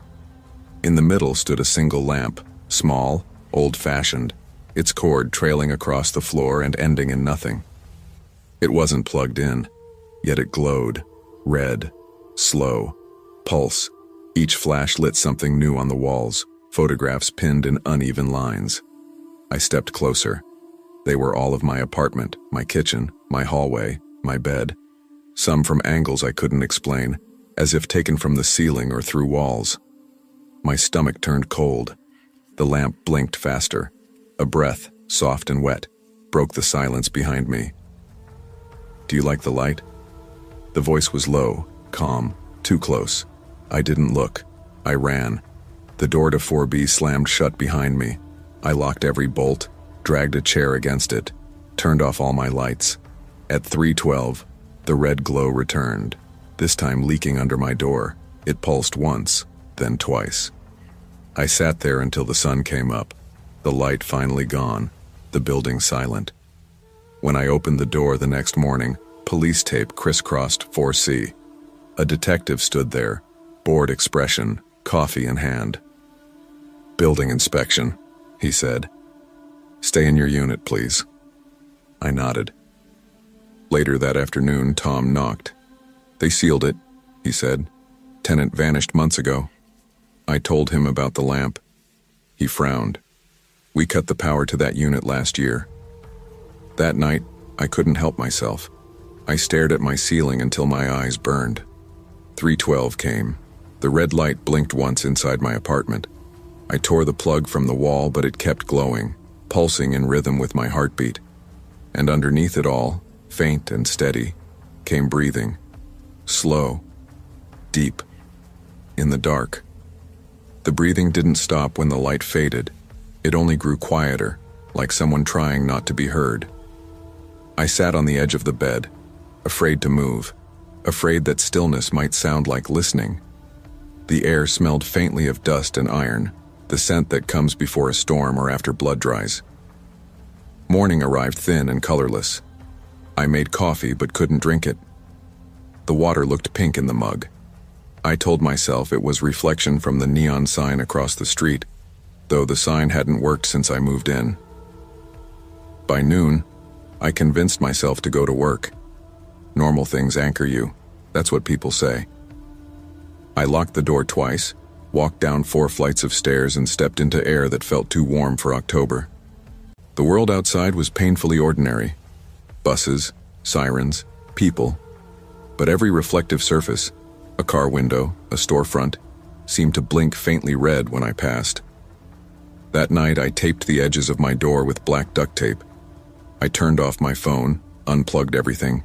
In the middle stood a single lamp, small, old-fashioned, its cord trailing across the floor and ending in nothing. It wasn't plugged in, yet it glowed, red, slow, pulse. Each flash lit something new on the walls, photographs pinned in uneven lines. I stepped closer. They were all of my apartment, my kitchen, my hallway, my bed. Some from angles I couldn't explain, as if taken from the ceiling or through walls. My stomach turned cold. The lamp blinked faster. A breath, soft and wet, broke the silence behind me. "Do you like the light?" The voice was low, calm, too close. I didn't look. I ran. The door to 4B slammed shut behind me. I locked every bolt, dragged a chair against it, turned off all my lights. At 3:12, the red glow returned, this time leaking under my door. It pulsed once, then twice. I sat there until the sun came up, the light finally gone, the building silent. When I opened the door the next morning, police tape crisscrossed 4C. A detective stood there, bored expression, coffee in hand. "Building inspection," he said. "Stay in your unit, please." I nodded. Later that afternoon, Tom knocked. "They sealed it," he said. "Tenant vanished months ago." I told him about the lamp. He frowned. "We cut the power to that unit last year." That night, I couldn't help myself. I stared at my ceiling until my eyes burned. 3:12 came. The red light blinked once inside my apartment. I tore the plug from the wall, but it kept glowing, pulsing in rhythm with my heartbeat. And underneath it all, faint and steady, came breathing. Slow. Deep. In the dark. The breathing didn't stop when the light faded. It only grew quieter, like someone trying not to be heard. I sat on the edge of the bed, afraid to move, afraid that stillness might sound like listening. The air smelled faintly of dust and iron, the scent that comes before a storm or after blood dries. Morning arrived thin and colorless. I made coffee but couldn't drink it. The water looked pink in the mug. I told myself it was reflection from the neon sign across the street, though the sign hadn't worked since I moved in. By noon, I convinced myself to go to work. Normal things anchor you, that's what people say. I locked the door twice, walked down 4 flights of stairs and stepped into air that felt too warm for October. The world outside was painfully ordinary. Buses, sirens, people. But every reflective surface, a car window, a storefront, seemed to blink faintly red when I passed. That night I taped the edges of my door with black duct tape. I turned off my phone, unplugged everything.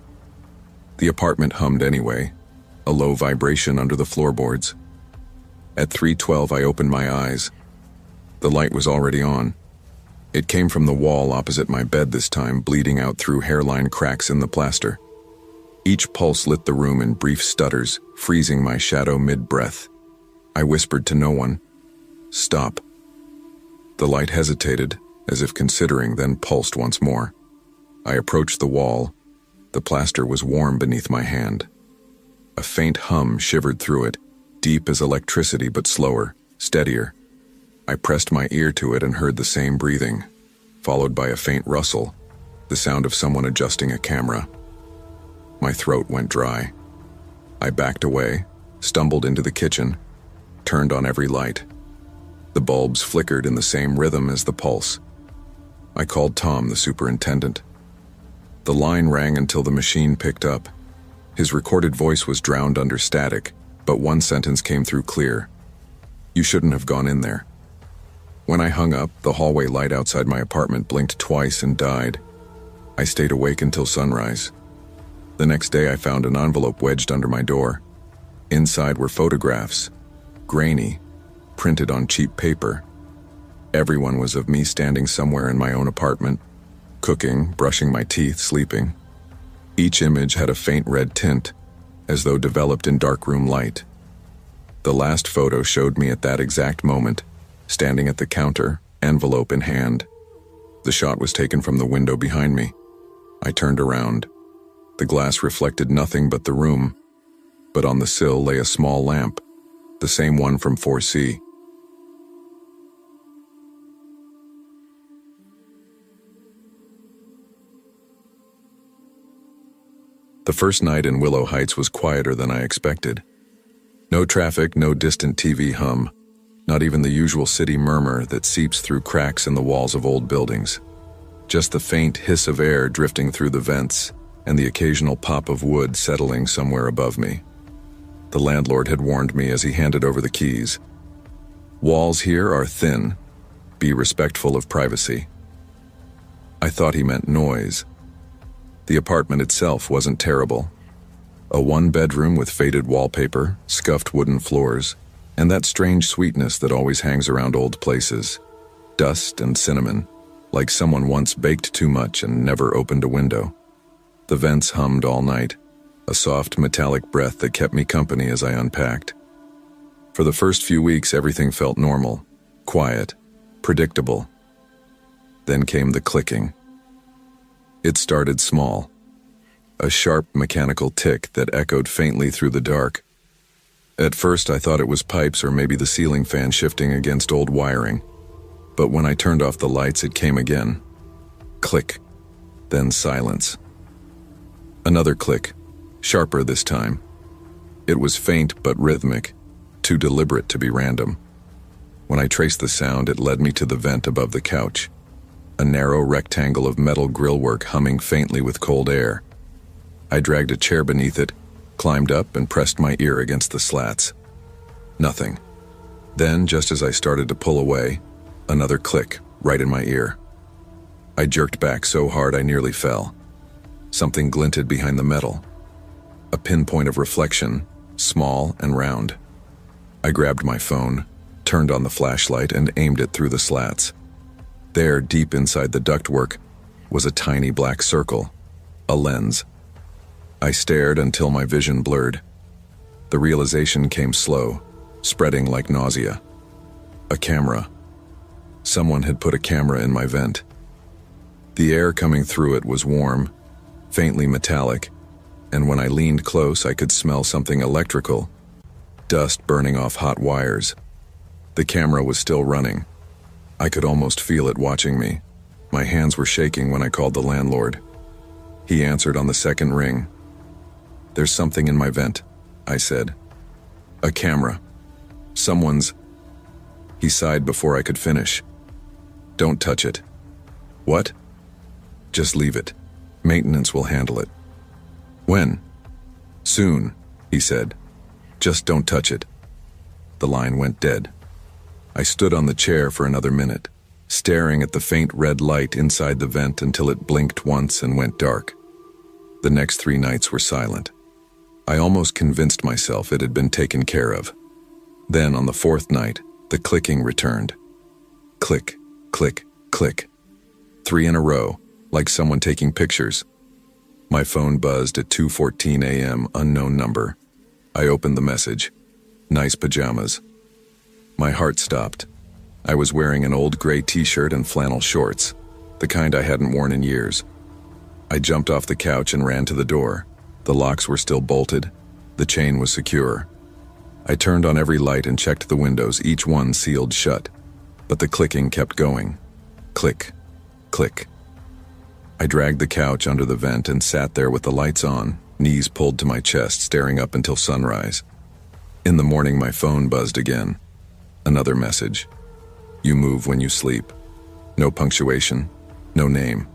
The apartment hummed anyway, a low vibration under the floorboards. At 3:12 I opened my eyes. The light was already on. It came from the wall opposite my bed this time, bleeding out through hairline cracks in the plaster. Each pulse lit the room in brief stutters, freezing my shadow mid-breath. I whispered to no one, "Stop." The light hesitated, as if considering, then pulsed once more. I approached the wall. The plaster was warm beneath my hand. A faint hum shivered through it, deep as electricity but slower, steadier. I pressed my ear to it and heard the same breathing, followed by a faint rustle, the sound of someone adjusting a camera. My throat went dry. I backed away, stumbled into the kitchen, turned on every light. The bulbs flickered in the same rhythm as the pulse. I called Tom, the superintendent. The line rang until the machine picked up. His recorded voice was drowned under static, but one sentence came through clear. "You shouldn't have gone in there." When I hung up, the hallway light outside my apartment blinked twice and died. I stayed awake until sunrise. The next day I found an envelope wedged under my door. Inside were photographs, grainy, printed on cheap paper. Everyone was of me standing somewhere in my own apartment, cooking, brushing my teeth, sleeping. Each image had a faint red tint, as though developed in darkroom light. The last photo showed me at that exact moment, standing at the counter, envelope in hand. The shot was taken from the window behind me. I turned around. The glass reflected nothing but the room, but on the sill lay a small lamp, the same one from 4C. The first night in Willow Heights was quieter than I expected. No traffic, no distant TV hum, not even the usual city murmur that seeps through cracks in the walls of old buildings. Just the faint hiss of air drifting through the vents and the occasional pop of wood settling somewhere above me. The landlord had warned me as he handed over the keys. "Walls here are thin. Be respectful of privacy." I thought he meant noise. The apartment itself wasn't terrible. A one-bedroom with faded wallpaper, scuffed wooden floors, and that strange sweetness that always hangs around old places. Dust and cinnamon, like someone once baked too much and never opened a window. The vents hummed all night, a soft metallic breath that kept me company as I unpacked. For the first few weeks, everything felt normal, quiet, predictable. Then came the clicking. It started small. a sharp mechanical tick that echoed faintly through the dark. At first I thought it was pipes or maybe the ceiling fan shifting against old wiring, but when I turned off the lights it came again. Click, then silence. Another click, sharper this time. It was faint but rhythmic, too deliberate to be random. When I traced the sound, it led me to the vent above the couch, a narrow rectangle of metal grillwork humming faintly with cold air. I dragged a chair beneath it, climbed up, and pressed my ear against the slats. Nothing. Then, just as I started to pull away, another click, right in my ear. I jerked back so hard I nearly fell. Something glinted behind the metal. A pinpoint of reflection, small and round. I grabbed my phone, turned on the flashlight, and aimed it through the slats. There, deep inside the ductwork, was a tiny black circle, a lens. I stared until my vision blurred. The realization came slow, spreading like nausea. A camera. Someone had put a camera in my vent. The air coming through it was warm, faintly metallic, and when I leaned close I could smell something electrical, dust burning off hot wires. The camera was still running. I could almost feel it watching me. My hands were shaking when I called the landlord. He answered on the second ring. "There's something in my vent," I said. "A camera. Someone's..." He sighed before I could finish. "Don't touch it." "What?" "Just leave it. Maintenance will handle it." "When?" "Soon," he said. "Just don't touch it." The line went dead. I stood on the chair for another minute, staring at the faint red light inside the vent until it blinked once and went dark. The next 3 nights were silent. I almost convinced myself it had been taken care of. Then, on the 4th night, the clicking returned. Click, click, click. 3 in a row, like someone taking pictures. My phone buzzed at 2:14 a.m., unknown number. I opened the message. "Nice pajamas." My heart stopped. I was wearing an old gray t-shirt and flannel shorts, the kind I hadn't worn in years. I jumped off the couch and ran to the door. The locks were still bolted. The chain was secure. I turned on every light and checked the windows, each one sealed shut. But the clicking kept going. Click, click. I dragged the couch under the vent and sat there with the lights on, knees pulled to my chest, staring up until sunrise. In the morning, my phone buzzed again. Another message. "You move when you sleep." No punctuation, no name.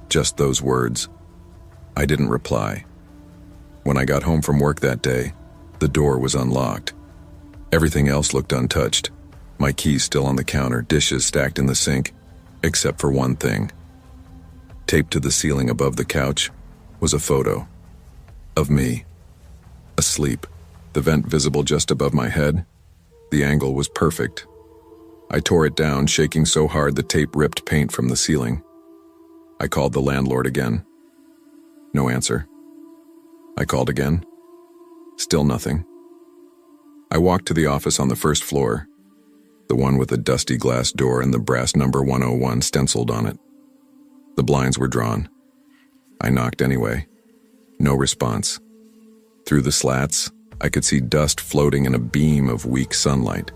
Just those words. I didn't reply. When I got home from work that day, the door was unlocked. Everything else looked untouched. My keys still on the counter, dishes stacked in the sink, except for one thing. Taped to the ceiling above the couch was a photo of me, asleep, the vent visible just above my head. The angle was perfect. I tore it down, shaking so hard the tape ripped paint from the ceiling. I called the landlord again. No answer. I called again. Still nothing. I walked to the office on the 1st floor, the one with the dusty glass door and the brass number 101 stenciled on it. The blinds were drawn. I knocked anyway. No response. Through the slats, I could see dust floating in a beam of weak sunlight.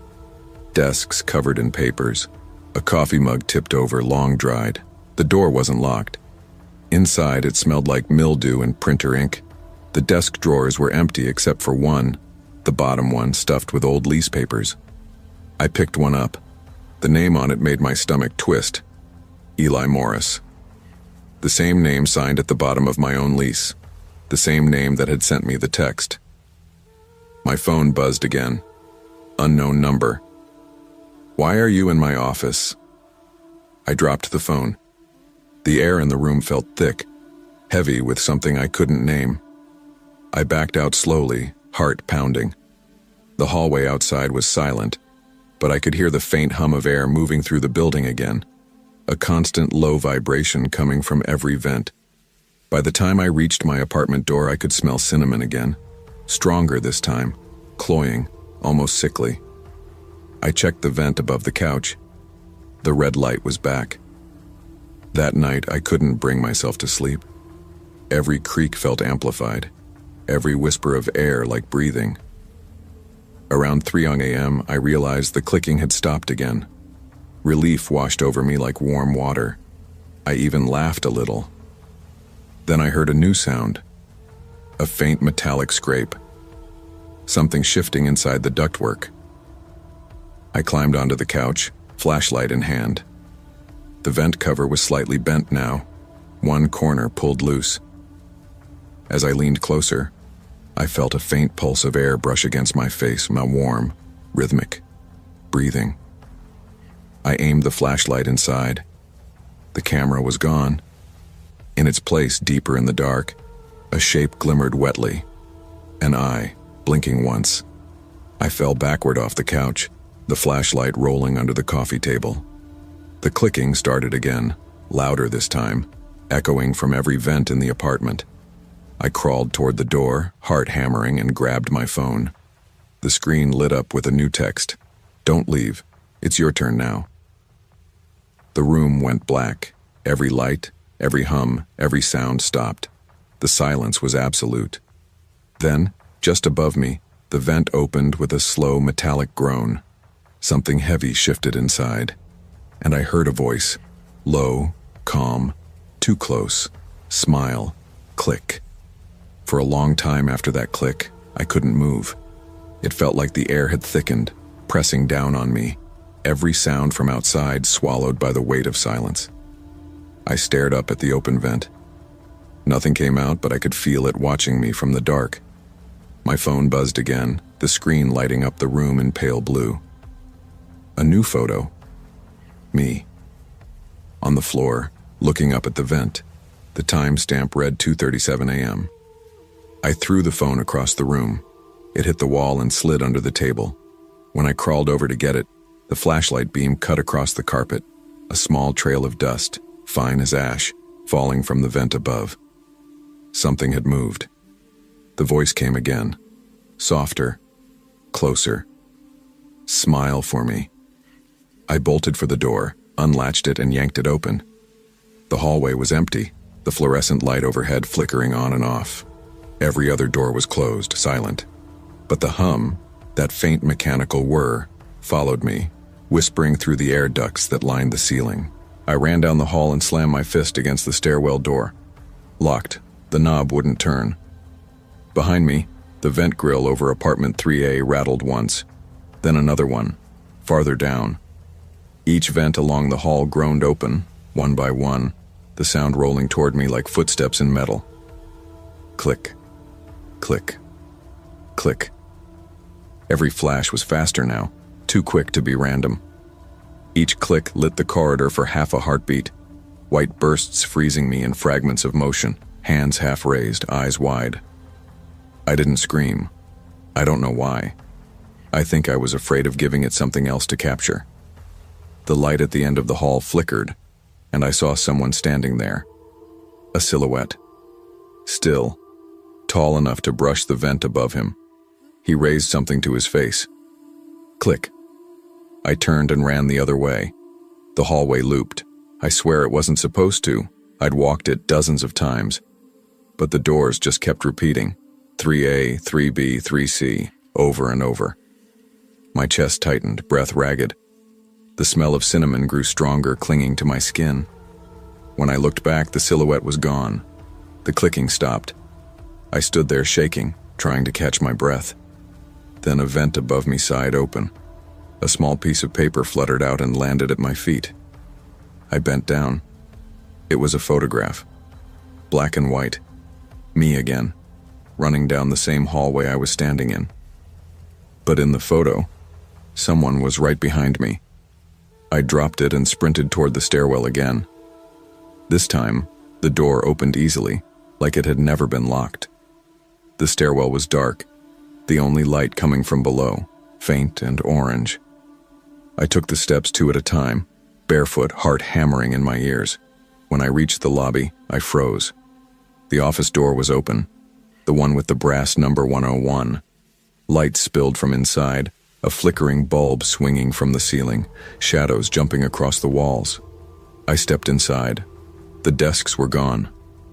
Desks covered in papers. A coffee mug tipped over, long dried. The door wasn't locked. Inside, it smelled like mildew and printer ink. The desk drawers were empty except for one, the bottom one stuffed with old lease papers. I picked one up. The name on it made my stomach twist. Eli Morris. The same name signed at the bottom of my own lease. The same name that had sent me the text. My phone buzzed again. Unknown number. "Why are you in my office?" I dropped the phone. The air in the room felt thick, heavy with something I couldn't name. I backed out slowly, heart pounding. The hallway outside was silent, but I could hear the faint hum of air moving through the building again, a constant low vibration coming from every vent. By the time I reached my apartment door, I could smell cinnamon again. Stronger this time, cloying, almost sickly. I checked the vent above the couch. The red light was back. That night, I couldn't bring myself to sleep. Every creak felt amplified, every whisper of air like breathing. Around 3 a.m., I realized the clicking had stopped again. Relief washed over me like warm water. I even laughed a little. Then I heard a new sound, a faint metallic scrape, something shifting inside the ductwork. I climbed onto the couch, flashlight in hand. The vent cover was slightly bent now, one corner pulled loose. As I leaned closer, I felt a faint pulse of air brush against my face, warm, rhythmic, breathing. I aimed the flashlight inside. The camera was gone. In its place, deeper in the dark, a shape glimmered wetly. An eye, blinking once. I fell backward off the couch, the flashlight rolling under the coffee table. The clicking started again, louder this time, echoing from every vent in the apartment. I crawled toward the door, heart hammering, and grabbed my phone. The screen lit up with a new text. "Don't leave. It's your turn now." The room went black. Every light, every hum, every sound stopped. The silence was absolute. Then, just above me, the vent opened with a slow metallic groan. Something heavy shifted inside, and I heard a voice, low, calm, too close, smile, click. For a long time after that click, I couldn't move. It felt like the air had thickened, pressing down on me, every sound from outside swallowed by the weight of silence. I stared up at the open vent. Nothing came out, but I could feel it watching me from the dark. My phone buzzed again, the screen lighting up the room in pale blue. A new photo. Me. On the floor, looking up at the vent. The timestamp read 2:37 a.m. I threw the phone across the room. It hit the wall and slid under the table. When I crawled over to get it, the flashlight beam cut across the carpet, a small trail of dust, fine as ash, falling from the vent above. Something had moved. The voice came again, softer, closer. "Smile for me." I bolted for the door, unlatched it, and yanked it open. The hallway was empty, the fluorescent light overhead flickering on and off. Every other door was closed, silent. But the hum, that faint mechanical whir, followed me, whispering through the air ducts that lined the ceiling. I ran down the hall and slammed my fist against the stairwell door. Locked. The knob wouldn't turn. Behind me, the vent grill over apartment 3A rattled once, then another one, farther down. Each vent along the hall groaned open, one by one, the sound rolling toward me like footsteps in metal. Click. Click. Click. Every flash was faster now, too quick to be random. Each click lit the corridor for half a heartbeat, white bursts freezing me in fragments of motion, hands half raised, eyes wide. I didn't scream. I don't know why. I think I was afraid of giving it something else to capture. The light at the end of the hall flickered, and I saw someone standing there. A silhouette. Still, tall enough to brush the vent above him. He raised something to his face. Click. I turned and ran the other way. The hallway looped. I swear it wasn't supposed to. I'd walked it dozens of times. But the doors just kept repeating. 3A, 3B, 3C, over and over. My chest tightened, breath ragged. The smell of cinnamon grew stronger, clinging to my skin. When I looked back, the silhouette was gone. The clicking stopped. I stood there shaking, trying to catch my breath. Then a vent above me sighed open. A small piece of paper fluttered out and landed at my feet. I bent down. It was a photograph. Black and white. Me again, running down the same hallway I was standing in. But in the photo, someone was right behind me. I dropped it and sprinted toward the stairwell again. This time, the door opened easily, like it had never been locked. The stairwell was dark, the only light coming from below, faint and orange. I took the steps 2 at a time, barefoot, heart hammering in my ears. When I reached the lobby, I froze. The office door was open, the one with the brass number 101. Light spilled from inside, a flickering bulb swinging from the ceiling, shadows jumping across the walls. I stepped inside. The desks were gone.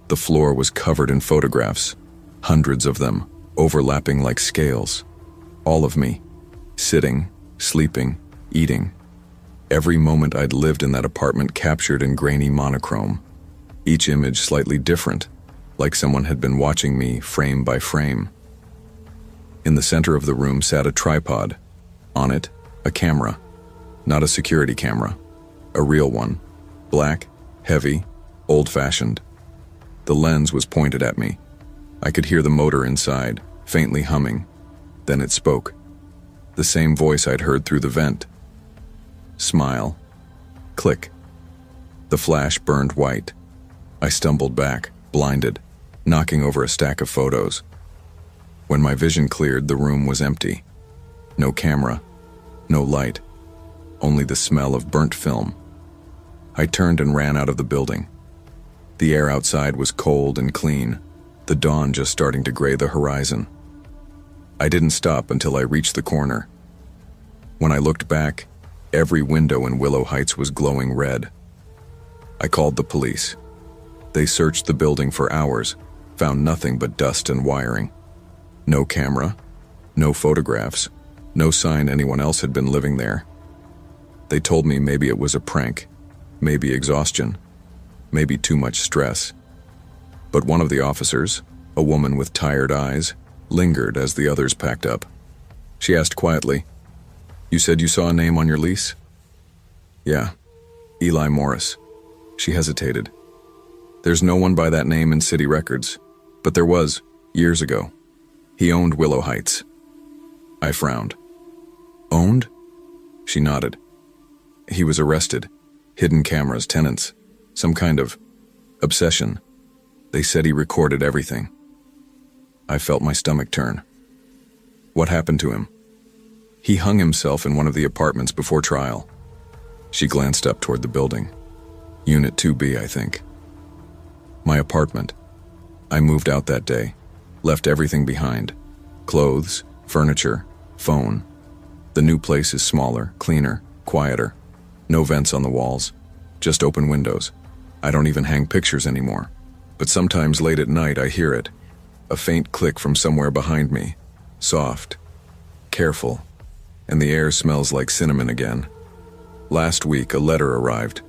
The floor was covered in photographs, hundreds of them, overlapping like scales. All of me, sitting, sleeping, eating. Every moment I'd lived in that apartment captured in grainy monochrome. Each image slightly different, like someone had been watching me frame by frame. In the center of the room sat a tripod. On it, a camera. Not a security camera. A real one. Black, heavy, old-fashioned. The lens was pointed at me. I could hear the motor inside, faintly humming. Then it spoke. The same voice I'd heard through the vent. Smile. Click. The flash burned white. I stumbled back, blinded, knocking over a stack of photos. When my vision cleared, the room was empty. No camera, no light, only the smell of burnt film. I turned and ran out of the building. The air outside was cold and clean, the dawn just starting to gray the horizon. I didn't stop until I reached the corner. When I looked back, every window in Willow Heights was glowing red. I called the police. They searched the building for hours, found nothing but dust and wiring. No camera, no photographs, no sign anyone else had been living there. They told me maybe it was a prank, maybe exhaustion, maybe too much stress. But one of the officers, a woman with tired eyes, lingered as the others packed up. She asked quietly, "You said you saw a name on your lease?" "Yeah, Eli Morris." She hesitated. "There's no one by that name in city records, but there was, years ago. He owned Willow Heights." I frowned. "Owned?" She nodded. "He was arrested. Hidden cameras, tenants. Some kind of obsession. They said he recorded everything." I felt my stomach turn. "What happened to him?" "He hung himself in one of the apartments before trial." She glanced up toward the building. Unit 2B, I think. My apartment. I moved out that day, left everything behind. Clothes, furniture, phone. The new place is smaller, cleaner, quieter. No vents on the walls, just open windows. I don't even hang pictures anymore. But sometimes late at night I hear it. A faint click from somewhere behind me. Soft. Careful. And the air smells like cinnamon again. Last week a letter arrived.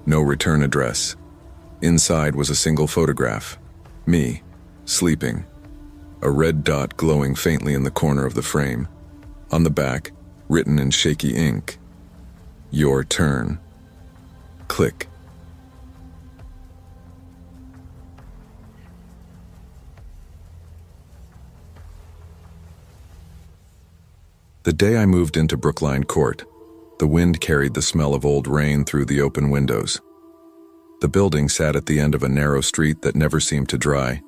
No return address. Inside was a single photograph. Me, sleeping. A red dot glowing faintly in the corner of the frame. On the back, written in shaky ink, "Your turn." Click. The day I moved into Brookline Court, the wind carried the smell of old rain through the open windows. The building sat at the end of a narrow street that never seemed to dry,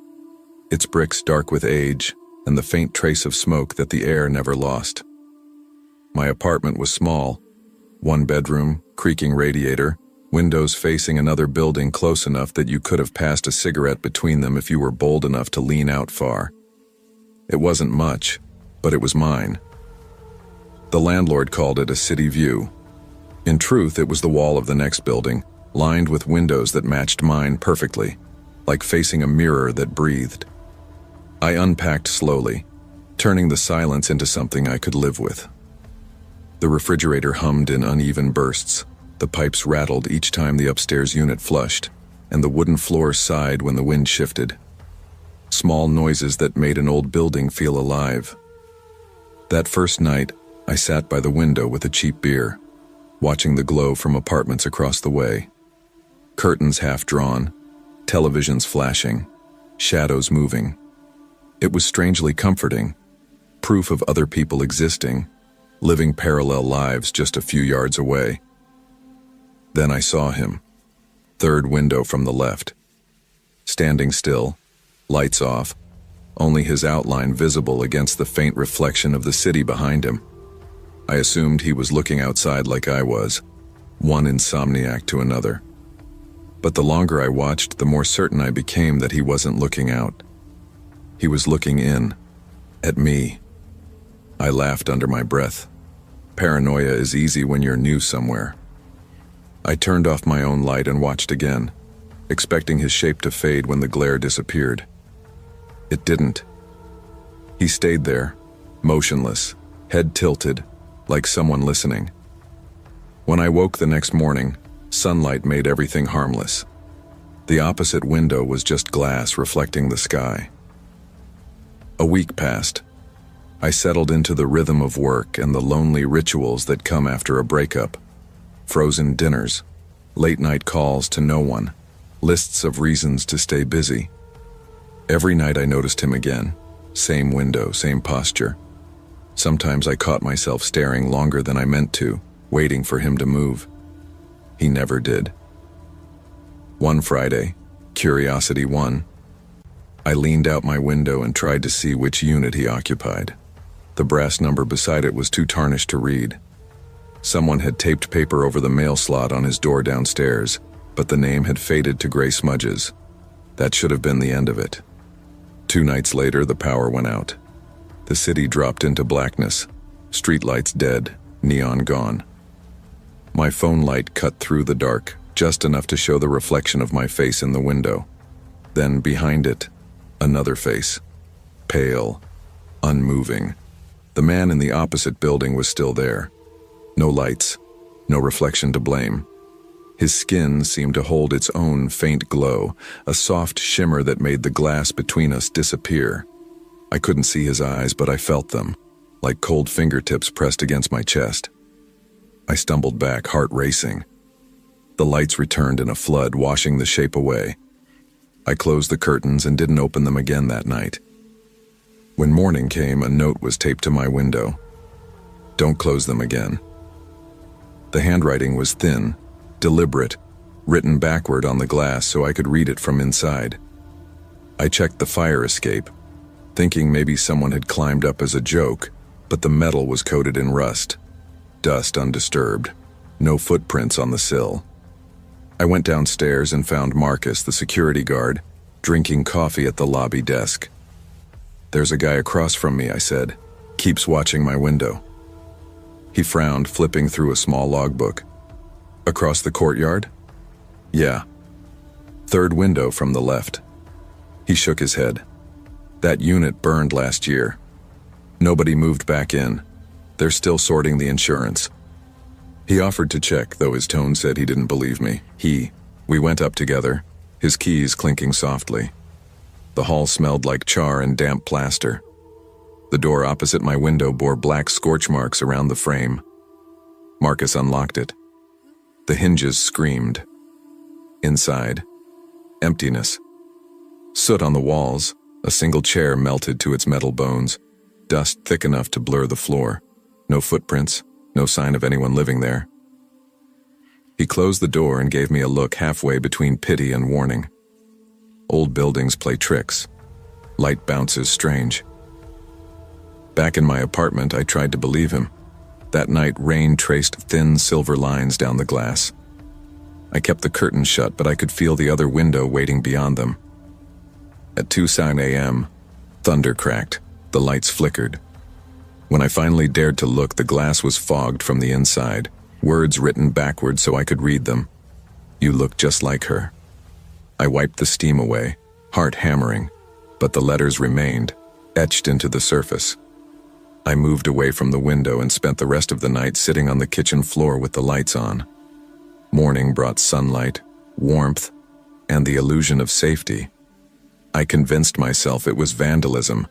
its bricks dark with age and the faint trace of smoke that the air never lost. My apartment was small, one bedroom, creaking radiator, windows facing another building close enough that you could have passed a cigarette between them if you were bold enough to lean out far. It wasn't much, but it was mine. The landlord called it a city view. In truth, it was the wall of the next building, lined with windows that matched mine perfectly, like facing a mirror that breathed. I unpacked slowly, turning the silence into something I could live with. The refrigerator hummed in uneven bursts, the pipes rattled each time the upstairs unit flushed, and the wooden floor sighed when the wind shifted. Small noises that made an old building feel alive. That first night, I sat by the window with a cheap beer, watching the glow from apartments across the way. Curtains half drawn, televisions flashing, shadows moving. It was strangely comforting, proof of other people existing, living parallel lives just a few yards away. Then I saw him, third window from the left. Standing still, lights off, only his outline visible against the faint reflection of the city behind him. I assumed he was looking outside like I was, one insomniac to another. But the longer I watched, the more certain I became that he wasn't looking out. He was looking in, at me. I laughed under my breath. Paranoia is easy when you're new somewhere. I turned off my own light and watched again. expecting his shape to fade when the glare disappeared. It didn't. He stayed there, motionless, head tilted, like someone listening. When I woke the next morning, sunlight made everything harmless. The opposite window was just glass reflecting the sky. A week passed. I settled into the rhythm of work and the lonely rituals that come after a breakup. Frozen dinners, late-night calls to no one, lists of reasons to stay busy. Every night I noticed him again. Same window, same posture. Sometimes I caught myself staring longer than I meant to, waiting for him to move. He never did. One Friday, curiosity won. I leaned out my window and tried to see which unit he occupied. The brass number beside it was too tarnished to read. Someone had taped paper over the mail slot on his door downstairs, but the name had faded to gray smudges. That should have been the end of it. 2 nights later, the power went out. The city dropped into blackness. Streetlights dead, neon gone. My phone light cut through the dark, just enough to show the reflection of my face in the window. Then behind it, another face. Pale, unmoving. The man in the opposite building was still there. No lights, no reflection to blame. His skin seemed to hold its own faint glow, a soft shimmer that made the glass between us disappear. I couldn't see his eyes, but I felt them, like cold fingertips pressed against my chest. I stumbled back, heart racing. The lights returned in a flood, washing the shape away. I closed the curtains and didn't open them again that night. When morning came, a note was taped to my window. Don't close them again. The handwriting was thin, deliberate, written backward on the glass so I could read it from inside. I checked the fire escape, thinking maybe someone had climbed up as a joke, but the metal was coated in rust. Dust undisturbed. No footprints on the sill. I went downstairs and found Marcus, the security guard, drinking coffee at the lobby desk. There's a guy across from me, I said. Keeps watching my window. He frowned, flipping through a small logbook. Across the courtyard? Yeah. 3rd window from the left. He shook his head. That unit burned last year. Nobody moved back in. They're still sorting the insurance. He offered to check, though his tone said he didn't believe me. We went up together, his keys clinking softly. The hall smelled like char and damp plaster. The door opposite my window bore black scorch marks around the frame. Marcus unlocked it. The hinges screamed. Inside, emptiness. Soot on the walls, a single chair melted to its metal bones, dust thick enough to blur the floor. No footprints, no sign of anyone living there. He closed the door and gave me a look halfway between pity and warning. Old buildings play tricks. Light bounces strange. Back in my apartment, I tried to believe him. That night, rain traced thin silver lines down the glass. I kept the curtains shut, but I could feel the other window waiting beyond them. At 2:09 a.m., thunder cracked. The lights flickered. When I finally dared to look, the glass was fogged from the inside, words written backwards so I could read them. You look just like her. I wiped the steam away, heart hammering, but the letters remained, etched into the surface. I moved away from the window and spent the rest of the night sitting on the kitchen floor with the lights on. Morning brought sunlight, warmth, and the illusion of safety. I convinced myself it was vandalism,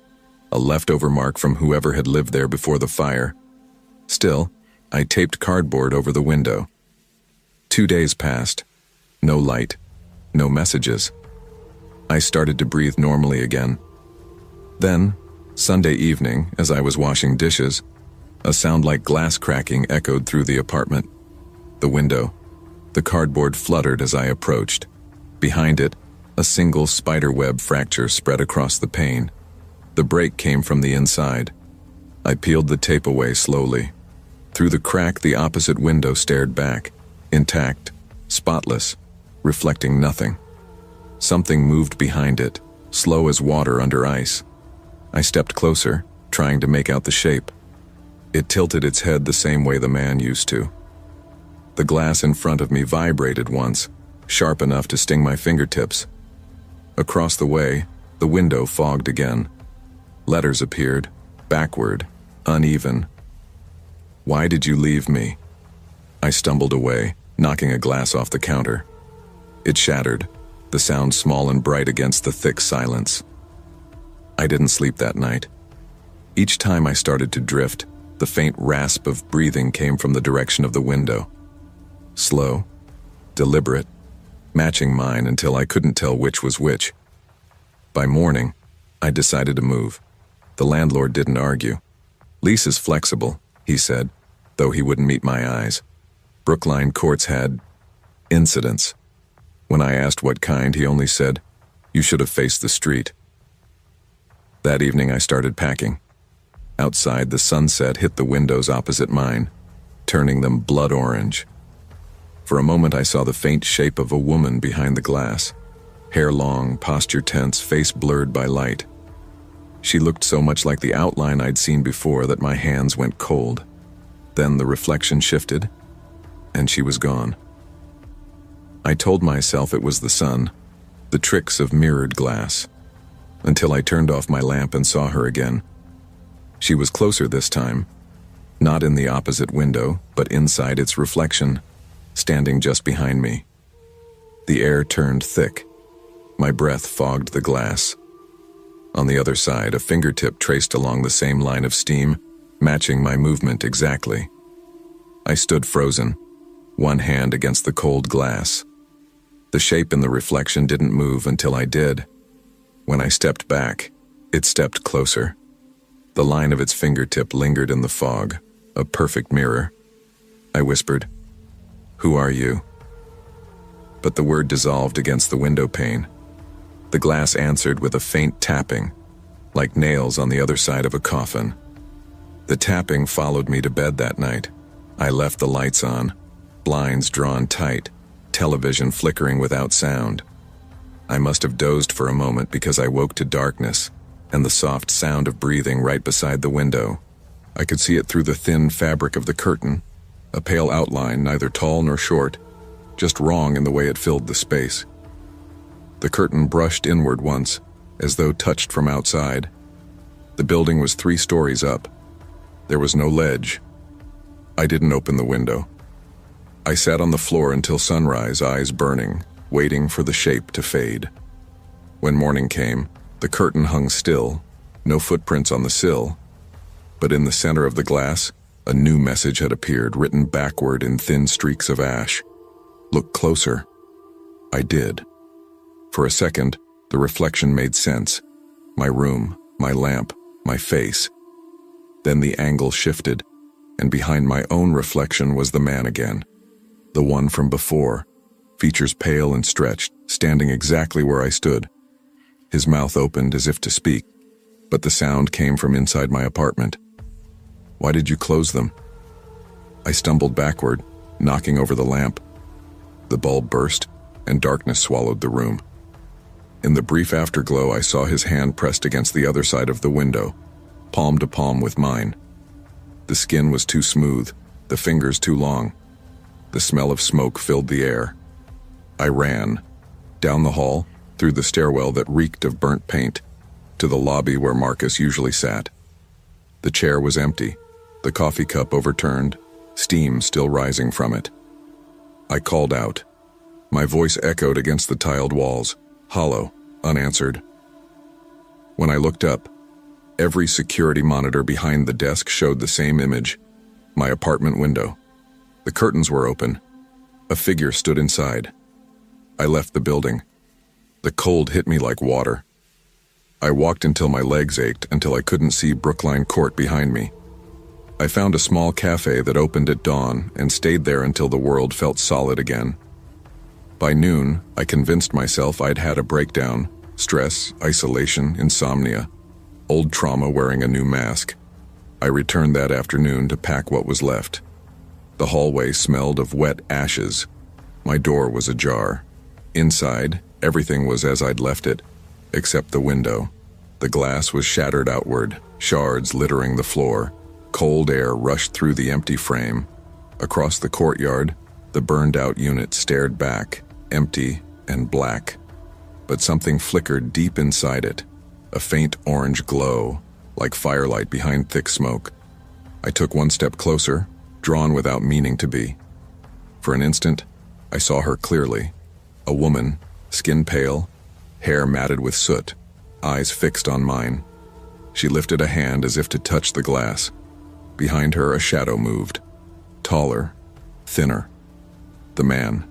a leftover mark from whoever had lived there before the fire. Still, I taped cardboard over the window. 2 days passed. No light, no messages. I started to breathe normally again. Then, Sunday evening, as I was washing dishes, a sound like glass cracking echoed through the apartment. The window. The cardboard fluttered as I approached. Behind it, a single spiderweb fracture spread across the pane. The break came from the inside. I peeled the tape away slowly. Through the crack, the opposite window stared back, intact, spotless, reflecting nothing. Something moved behind it, slow as water under ice. I stepped closer, trying to make out the shape. It tilted its head the same way the man used to. The glass in front of me vibrated once, sharp enough to sting my fingertips. Across the way, the window fogged again. Letters appeared, backward, uneven. "Why did you leave me?" I stumbled away, knocking a glass off the counter. It shattered, the sound small and bright against the thick silence. I didn't sleep that night. Each time I started to drift, the faint rasp of breathing came from the direction of the window. Slow, deliberate, matching mine until I couldn't tell which was which. By morning, I decided to move. The landlord didn't argue. "Lease is flexible," he said, though he wouldn't meet my eyes. Brookline Courts had incidents. When I asked what kind, he only said, "You should have faced the street." That evening I started packing. Outside, the sunset hit the windows opposite mine, turning them blood orange. For a moment I saw the faint shape of a woman behind the glass. Hair long, posture tense, face blurred by light. She looked so much like the outline I'd seen before that my hands went cold. Then the reflection shifted, and she was gone. I told myself it was the sun, the tricks of mirrored glass, until I turned off my lamp and saw her again. She was closer this time, not in the opposite window, but inside its reflection, standing just behind me. The air turned thick. My breath fogged the glass. On the other side, a fingertip traced along the same line of steam, matching my movement exactly. I stood frozen, one hand against the cold glass. The shape in the reflection didn't move until I did. When I stepped back, it stepped closer. The line of its fingertip lingered in the fog, a perfect mirror. I whispered, "Who are you?" But the word dissolved against the window pane. The glass answered with a faint tapping, like nails on the other side of a coffin. The tapping followed me to bed that night. I left the lights on, blinds drawn tight, television flickering without sound. I must have dozed for a moment because I woke to darkness and the soft sound of breathing right beside the window. I could see it through the thin fabric of the curtain, a pale outline, neither tall nor short, just wrong in the way it filled the space. The curtain brushed inward once, as though touched from outside. The building was 3 stories up. There was no ledge. I didn't open the window. I sat on the floor until sunrise, eyes burning, waiting for the shape to fade. When morning came, the curtain hung still, no footprints on the sill, but in the center of the glass, a new message had appeared, written backward in thin streaks of ash. "Look closer." I did. For a second, the reflection made sense. My room, my lamp, my face. Then the angle shifted, and behind my own reflection was the man again. The one from before, features pale and stretched, standing exactly where I stood. His mouth opened as if to speak, but the sound came from inside my apartment. "Why did you close them?" I stumbled backward, knocking over the lamp. The bulb burst, and darkness swallowed the room. In the brief afterglow, I saw his hand pressed against the other side of the window, palm to palm with mine. The skin was too smooth, the fingers too long. The smell of smoke filled the air. I ran, down the hall, through the stairwell that reeked of burnt paint, to the lobby where Marcus usually sat. The chair was empty, the coffee cup overturned, steam still rising from it. I called out. My voice echoed against the tiled walls, hollow, unanswered. When I looked up, every security monitor behind the desk showed the same image, my apartment window. The curtains were open. A figure stood inside. I left the building. The cold hit me like water. I walked until my legs ached, until I couldn't see Brookline Court behind me. I found a small cafe that opened at dawn and stayed there until the world felt solid again. By noon, I convinced myself I'd had a breakdown, stress, isolation, insomnia, old trauma wearing a new mask. I returned that afternoon to pack what was left. The hallway smelled of wet ashes. My door was ajar. Inside, everything was as I'd left it, except the window. The glass was shattered outward, shards littering the floor. Cold air rushed through the empty frame. Across the courtyard, the burned-out unit stared back, empty and black. But something flickered deep inside it, a faint orange glow, like firelight behind thick smoke. I took one step closer, drawn without meaning to be. For an instant, I saw her clearly. A woman, skin pale, hair matted with soot, eyes fixed on mine. She lifted a hand as if to touch the glass. Behind her, a shadow moved. Taller, thinner. The man.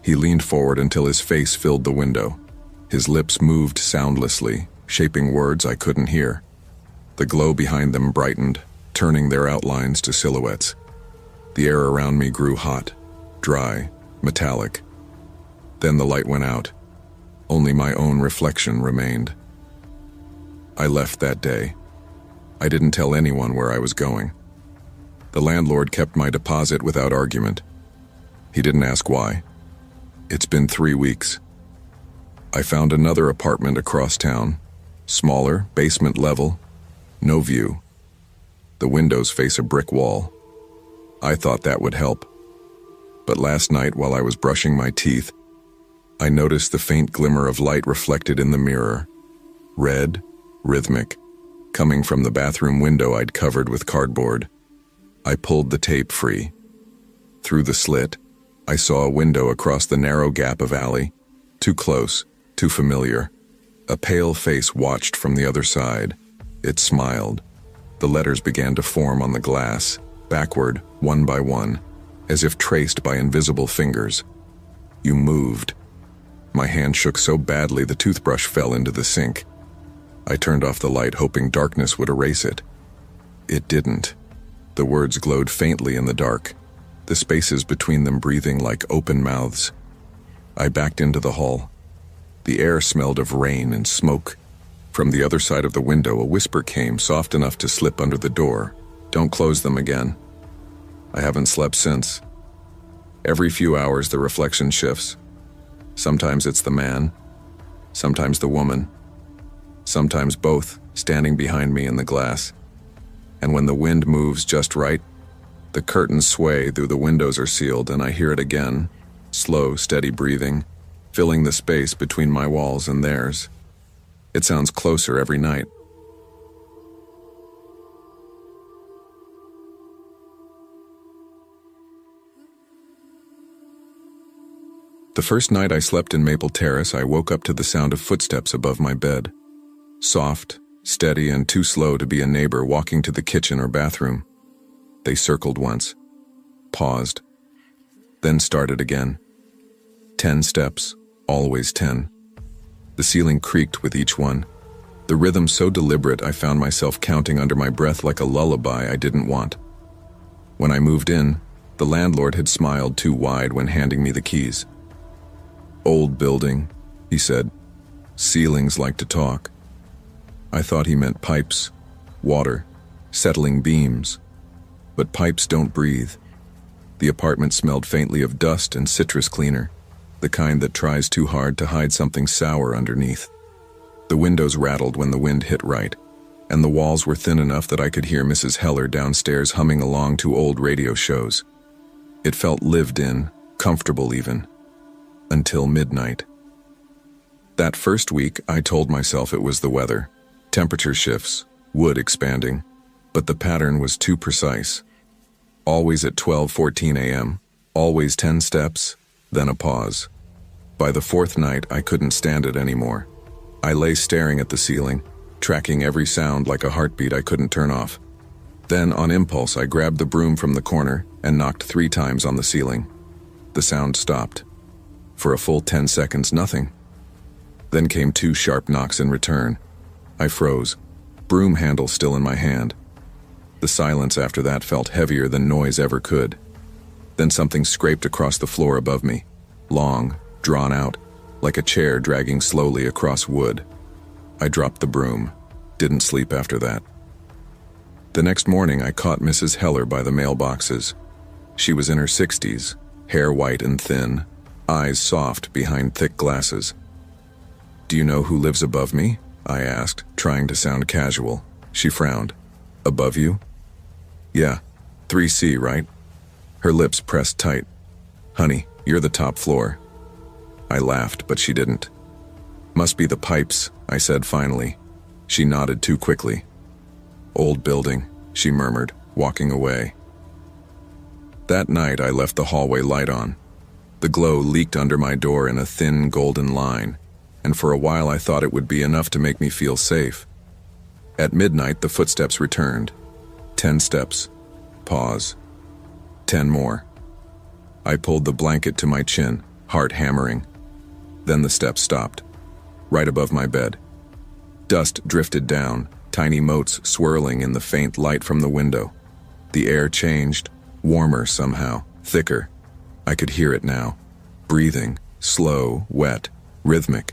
He leaned forward until his face filled the window. His lips moved soundlessly, shaping words I couldn't hear. The glow behind them brightened, turning their outlines to silhouettes. The air around me grew hot, dry, metallic. Then the light went out. Only my own reflection remained. I left that day. I didn't tell anyone where I was going. The landlord kept my deposit without argument. He didn't ask why. It's been 3 weeks. I found another apartment across town. Smaller, basement level, no view. The windows face a brick wall. I thought that would help. But last night, while I was brushing my teeth, I noticed the faint glimmer of light reflected in the mirror. Red, rhythmic, coming from the bathroom window I'd covered with cardboard. I pulled the tape free. Through the slit, I saw a window across the narrow gap of alley. Too close, too familiar. A pale face watched from the other side. It smiled. The letters began to form on the glass, backward, one by one, as if traced by invisible fingers. You moved. My hand shook so badly the toothbrush fell into the sink. I turned off the light, hoping darkness would erase it. It didn't. The words glowed faintly in the dark, the spaces between them breathing like open mouths. I backed into the hall. The air smelled of rain and smoke. From the other side of the window, a whisper came, soft enough to slip under the door. "Don't close them again." I haven't slept since. Every few hours, the reflection shifts. Sometimes it's the man, sometimes the woman, sometimes both, standing behind me in the glass. And when the wind moves just right, the curtains sway, though the windows are sealed, and I hear it again, slow, steady breathing, filling the space between my walls and theirs. It sounds closer every night. The first night I slept in Maple Terrace, I woke up to the sound of footsteps above my bed. Soft, steady, and too slow to be a neighbor walking to the kitchen or bathroom. They circled once, paused, then started again. 10 steps, always 10. The ceiling creaked with each one. The rhythm so deliberate I found myself counting under my breath like a lullaby I didn't want. When I moved in, the landlord had smiled too wide when handing me the keys. "Old building," he said. "Ceilings like to talk." I thought he meant pipes, water, settling beams. But pipes don't breathe. The apartment smelled faintly of dust and citrus cleaner, the kind that tries too hard to hide something sour underneath. The windows rattled when the wind hit right, and the walls were thin enough that I could hear Mrs. Heller downstairs humming along to old radio shows. It felt lived in, comfortable even. Until midnight. That first week, I told myself it was the weather. Temperature shifts, wood expanding, but the pattern was too precise. Always at 12:14 a.m., always 10 steps, then a pause. By the fourth night, I couldn't stand it anymore. I lay staring at the ceiling, tracking every sound like a heartbeat I couldn't turn off. Then, on impulse, I grabbed the broom from the corner and knocked 3 times on the ceiling. The sound stopped. For a full 10 seconds, nothing. Then came 2 sharp knocks in return. I froze, broom handle still in my hand. The silence after that felt heavier than noise ever could. Then something scraped across the floor above me, long, drawn out, like a chair dragging slowly across wood. I dropped the broom, didn't sleep after that. The next morning, I caught Mrs. Heller by the mailboxes. She was in her 60s, hair white and thin, eyes soft behind thick glasses. "Do you know who lives above me?" I asked, trying to sound casual. She frowned. "Above you?" "Yeah, 3C, right?" Her lips pressed tight. "Honey, you're the top floor." I laughed, but she didn't. "Must be the pipes," I said finally. She nodded too quickly. "Old building," she murmured, walking away. That night I left the hallway light on. The glow leaked under my door in a thin golden line, and for a while I thought it would be enough to make me feel safe. At midnight the footsteps returned. 10 steps. Pause. 10 more. I pulled the blanket to my chin, heart hammering. Then the steps stopped, right above my bed. Dust drifted down, tiny motes swirling in the faint light from the window. The air changed, warmer somehow, thicker. I could hear it now. Breathing, slow, wet, rhythmic.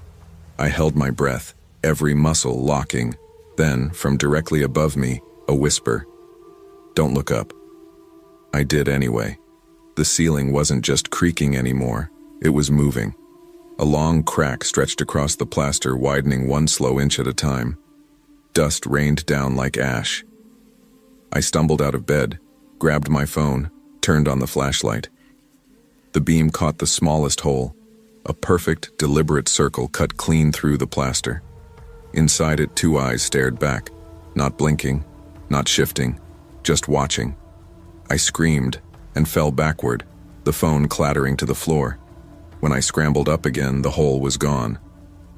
I held my breath, every muscle locking. Then, from directly above me, a whisper. "Don't look up." I did anyway. The ceiling wasn't just creaking anymore, it was moving. A long crack stretched across the plaster, widening 1 slow inch at a time. Dust rained down like ash. I stumbled out of bed, grabbed my phone, turned on the flashlight. The beam caught the smallest hole, a perfect, deliberate circle cut clean through the plaster. Inside it, 2 eyes stared back, not blinking, not shifting, just watching. I screamed and fell backward, the phone clattering to the floor. When I scrambled up again, the hole was gone.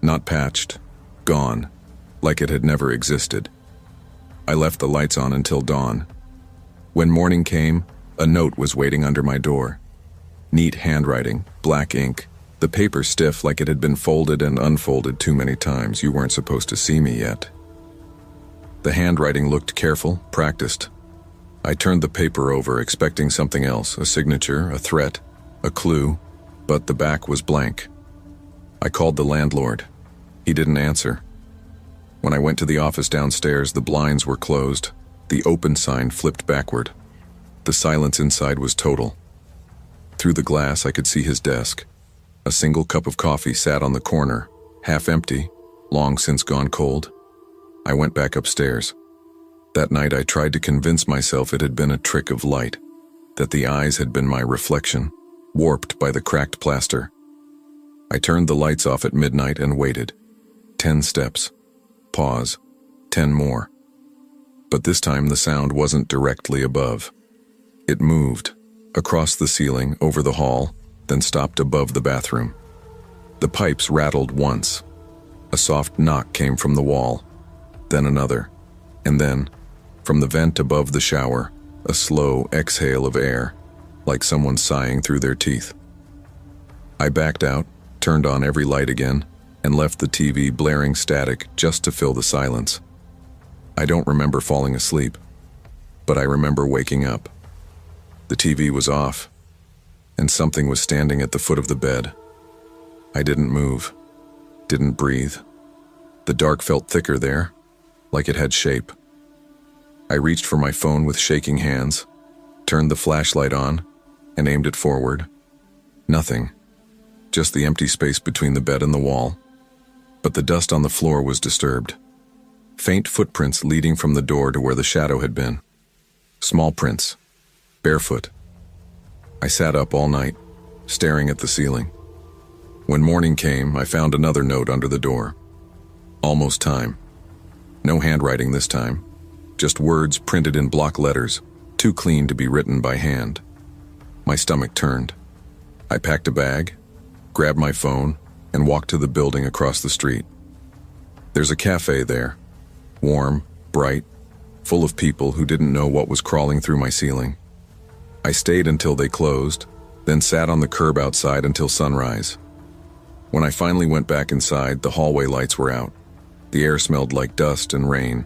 Not patched, gone, like it had never existed. I left the lights on until dawn. When morning came, a note was waiting under my door. Neat handwriting, black ink, the paper stiff like it had been folded and unfolded too many times. "You weren't supposed to see me yet." The handwriting looked careful, practiced. I turned the paper over, expecting something else, a signature, a threat, a clue, but the back was blank. I called the landlord. He didn't answer. When I went to the office downstairs, the blinds were closed, the open sign flipped backward. The silence inside was total. Through the glass, I could see his desk. A single cup of coffee sat on the corner, half empty, long since gone cold. I went back upstairs. That night I tried to convince myself it had been a trick of light, that the eyes had been my reflection, warped by the cracked plaster. I turned the lights off at midnight and waited. 10 steps. Pause. 10 more. But this time the sound wasn't directly above. It moved, across the ceiling, over the hall, then stopped above the bathroom. The pipes rattled once. A soft knock came from the wall, then another, and then, from the vent above the shower, a slow exhale of air, like someone sighing through their teeth. I backed out, turned on every light again, and left the TV blaring static just to fill the silence. I don't remember falling asleep, but I remember waking up. The TV was off, and something was standing at the foot of the bed. I didn't move, didn't breathe. The dark felt thicker there, like it had shape. I reached for my phone with shaking hands, turned the flashlight on, and aimed it forward. Nothing, just the empty space between the bed and the wall. But the dust on the floor was disturbed. Faint footprints leading from the door to where the shadow had been. Small prints, barefoot. I sat up all night, staring at the ceiling. When morning came, I found another note under the door. Almost time. No handwriting this time, just words printed in block letters, too clean to be written by hand. My stomach turned. I packed a bag, grabbed my phone, and walked to the building across the street. There's a cafe there, warm, bright, full of people who didn't know what was crawling through my ceiling. I stayed until they closed, then sat on the curb outside until sunrise. When I finally went back inside, the hallway lights were out. The air smelled like dust and rain.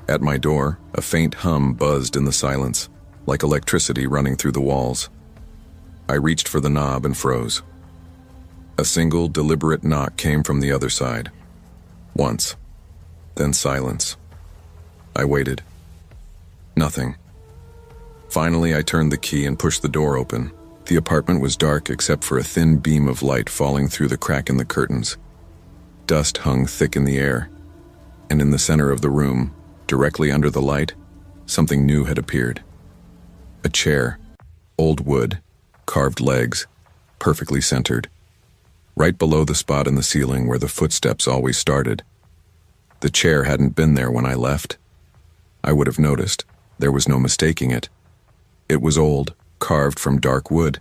At my door, a faint hum buzzed in the silence, like electricity running through the walls. I reached for the knob and froze. A single, deliberate knock came from the other side. Once. Then silence. I waited. Nothing. Finally, I turned the key and pushed the door open. The apartment was dark except for a thin beam of light falling through the crack in the curtains. Dust hung thick in the air, and in the center of the room, directly under the light, something new had appeared. A chair, old wood, carved legs, perfectly centered. right below the spot in the ceiling where the footsteps always started. The chair hadn't been there when I left. I would have noticed. There was no mistaking it. It was old, carved from dark wood,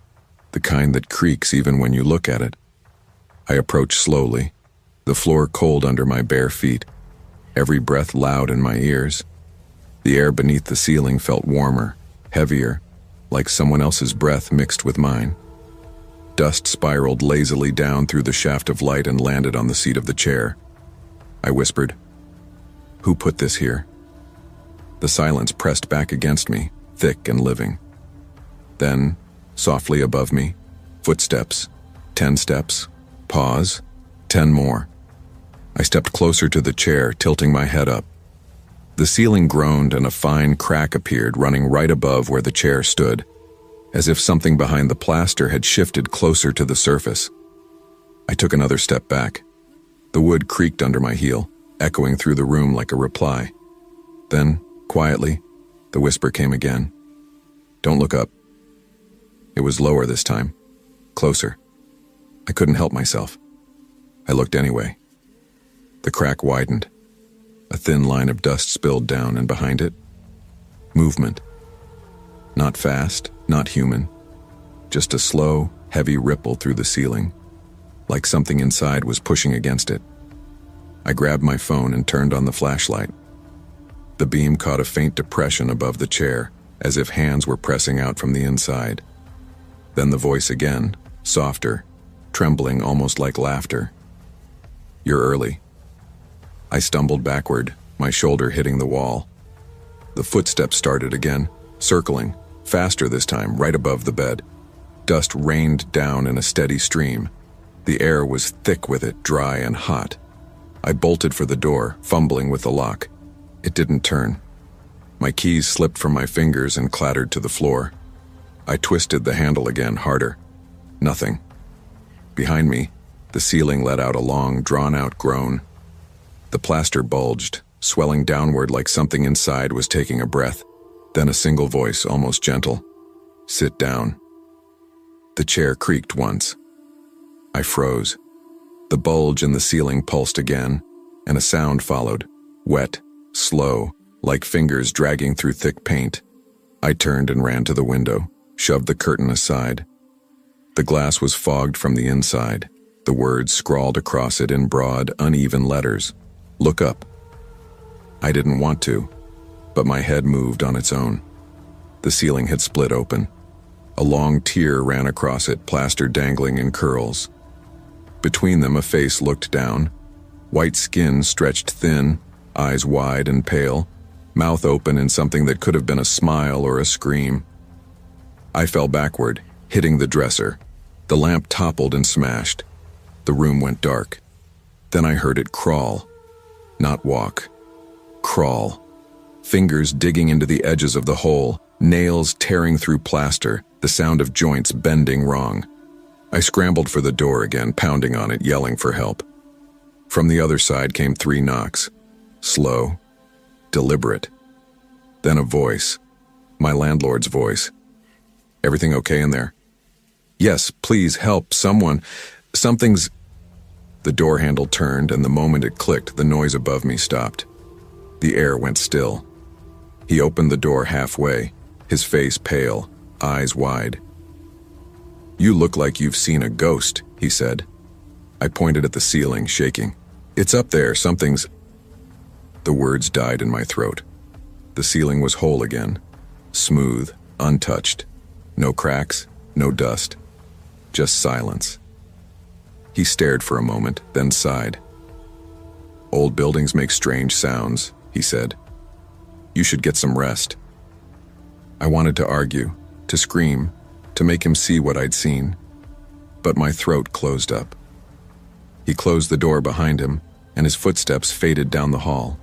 the kind that creaks even when you look at it. I approached slowly, the floor cold under my bare feet, every breath loud in my ears. The air beneath the ceiling felt warmer, heavier, like someone else's breath mixed with mine. Dust spiraled lazily down through the shaft of light and landed on the seat of the chair. I whispered, "Who put this here?" The silence pressed back against me, thick and living. Then, softly above me, footsteps, 10 steps, pause, 10 more. I stepped closer to the chair, tilting my head up. The ceiling groaned and a fine crack appeared running right above where the chair stood, as if something behind the plaster had shifted closer to the surface. I took another step back. The wood creaked under my heel, echoing through the room like a reply. Then, quietly, the whisper came again. "Don't look up." It was lower this time, closer. I couldn't help myself. I looked anyway. The crack widened. A thin line of dust spilled down, and behind it, movement. Not fast, not human. Just a slow, heavy ripple through the ceiling, like something inside was pushing against it. I grabbed my phone and turned on the flashlight. The beam caught a faint depression above the chair, as if hands were pressing out from the inside. Then the voice again, softer, trembling almost like laughter. "You're early." I stumbled backward, my shoulder hitting the wall. The footsteps started again, circling, faster this time, right above the bed. Dust rained down in a steady stream. The air was thick with it, dry and hot. I bolted for the door, fumbling with the lock. It didn't turn. My keys slipped from my fingers and clattered to the floor. I twisted the handle again, harder. Nothing. Behind me, the ceiling let out a long, drawn-out groan. The plaster bulged, swelling downward like something inside was taking a breath. Then a single voice, almost gentle. "Sit down." The chair creaked once. I froze. The bulge in the ceiling pulsed again, and a sound followed, wet, slow, like fingers dragging through thick paint. I turned and ran to the window, shoved the curtain aside. The glass was fogged from the inside, the words scrawled across it in broad, uneven letters. "Look up." I didn't want to, but my head moved on its own. The ceiling had split open. A long tear ran across it, plaster dangling in curls. Between them, a face looked down. White skin stretched thin, eyes wide and pale, mouth open in something that could have been a smile or a scream. I fell backward, hitting the dresser. The lamp toppled and smashed. The room went dark. Then I heard it crawl. Not walk. Crawl. Fingers digging into the edges of the hole, nails tearing through plaster, the sound of joints bending wrong. I scrambled for the door again, pounding on it, yelling for help. From the other side came 3 knocks. Slow. Deliberate. Then a voice. My landlord's voice. "Everything okay in there?" "Yes, please help, someone. Something's..." The door handle turned, and the moment it clicked, the noise above me stopped. The air went still. He opened the door halfway, his face pale, eyes wide. "You look like you've seen a ghost," he said. I pointed at the ceiling, shaking. "It's up there, something's..." The words died in my throat. The ceiling was whole again, smooth, untouched. No cracks, no dust, just silence. He stared for a moment, then sighed. "Old buildings make strange sounds," he said. "You should get some rest." I wanted to argue, to scream, to make him see what I'd seen, but my throat closed up. He closed the door behind him, and his footsteps faded down the hall.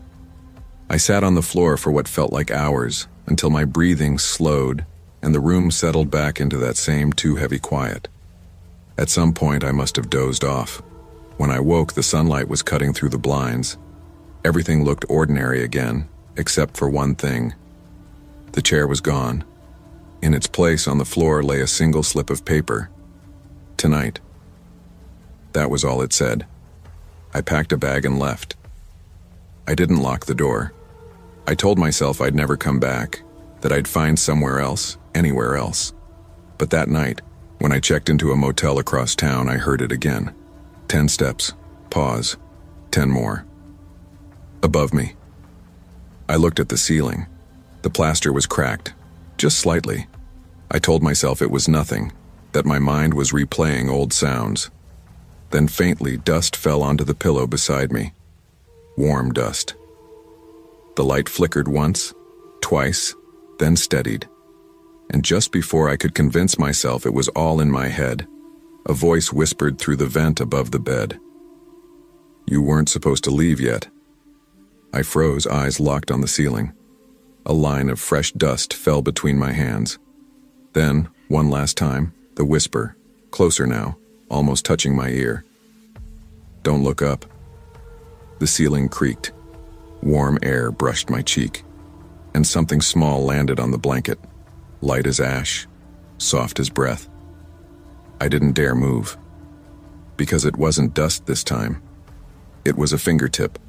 I sat on the floor for what felt like hours, until my breathing slowed and the room settled back into that same too-heavy quiet. At some point, I must have dozed off. When I woke, the sunlight was cutting through the blinds. Everything looked ordinary again, except for one thing. The chair was gone. In its place on the floor lay a single slip of paper. Tonight. That was all it said. I packed a bag and left. I didn't lock the door. I told myself I'd never come back, that I'd find somewhere else, anywhere else. But that night, when I checked into a motel across town, I heard it again. 10 steps, pause, 10 more. Above me. I looked at the ceiling. The plaster was cracked, just slightly. I told myself it was nothing, that my mind was replaying old sounds. Then faintly, dust fell onto the pillow beside me. Warm dust. The light flickered once, twice, then steadied. And just before I could convince myself it was all in my head, a voice whispered through the vent above the bed. "You weren't supposed to leave yet." I froze, eyes locked on the ceiling. A line of fresh dust fell between my hands. Then, one last time, the whisper, closer now, almost touching my ear. "Don't look up." The ceiling creaked. Warm air brushed my cheek, and something small landed on the blanket, light as ash, soft as breath. I didn't dare move, because it wasn't dust this time. It was a fingertip.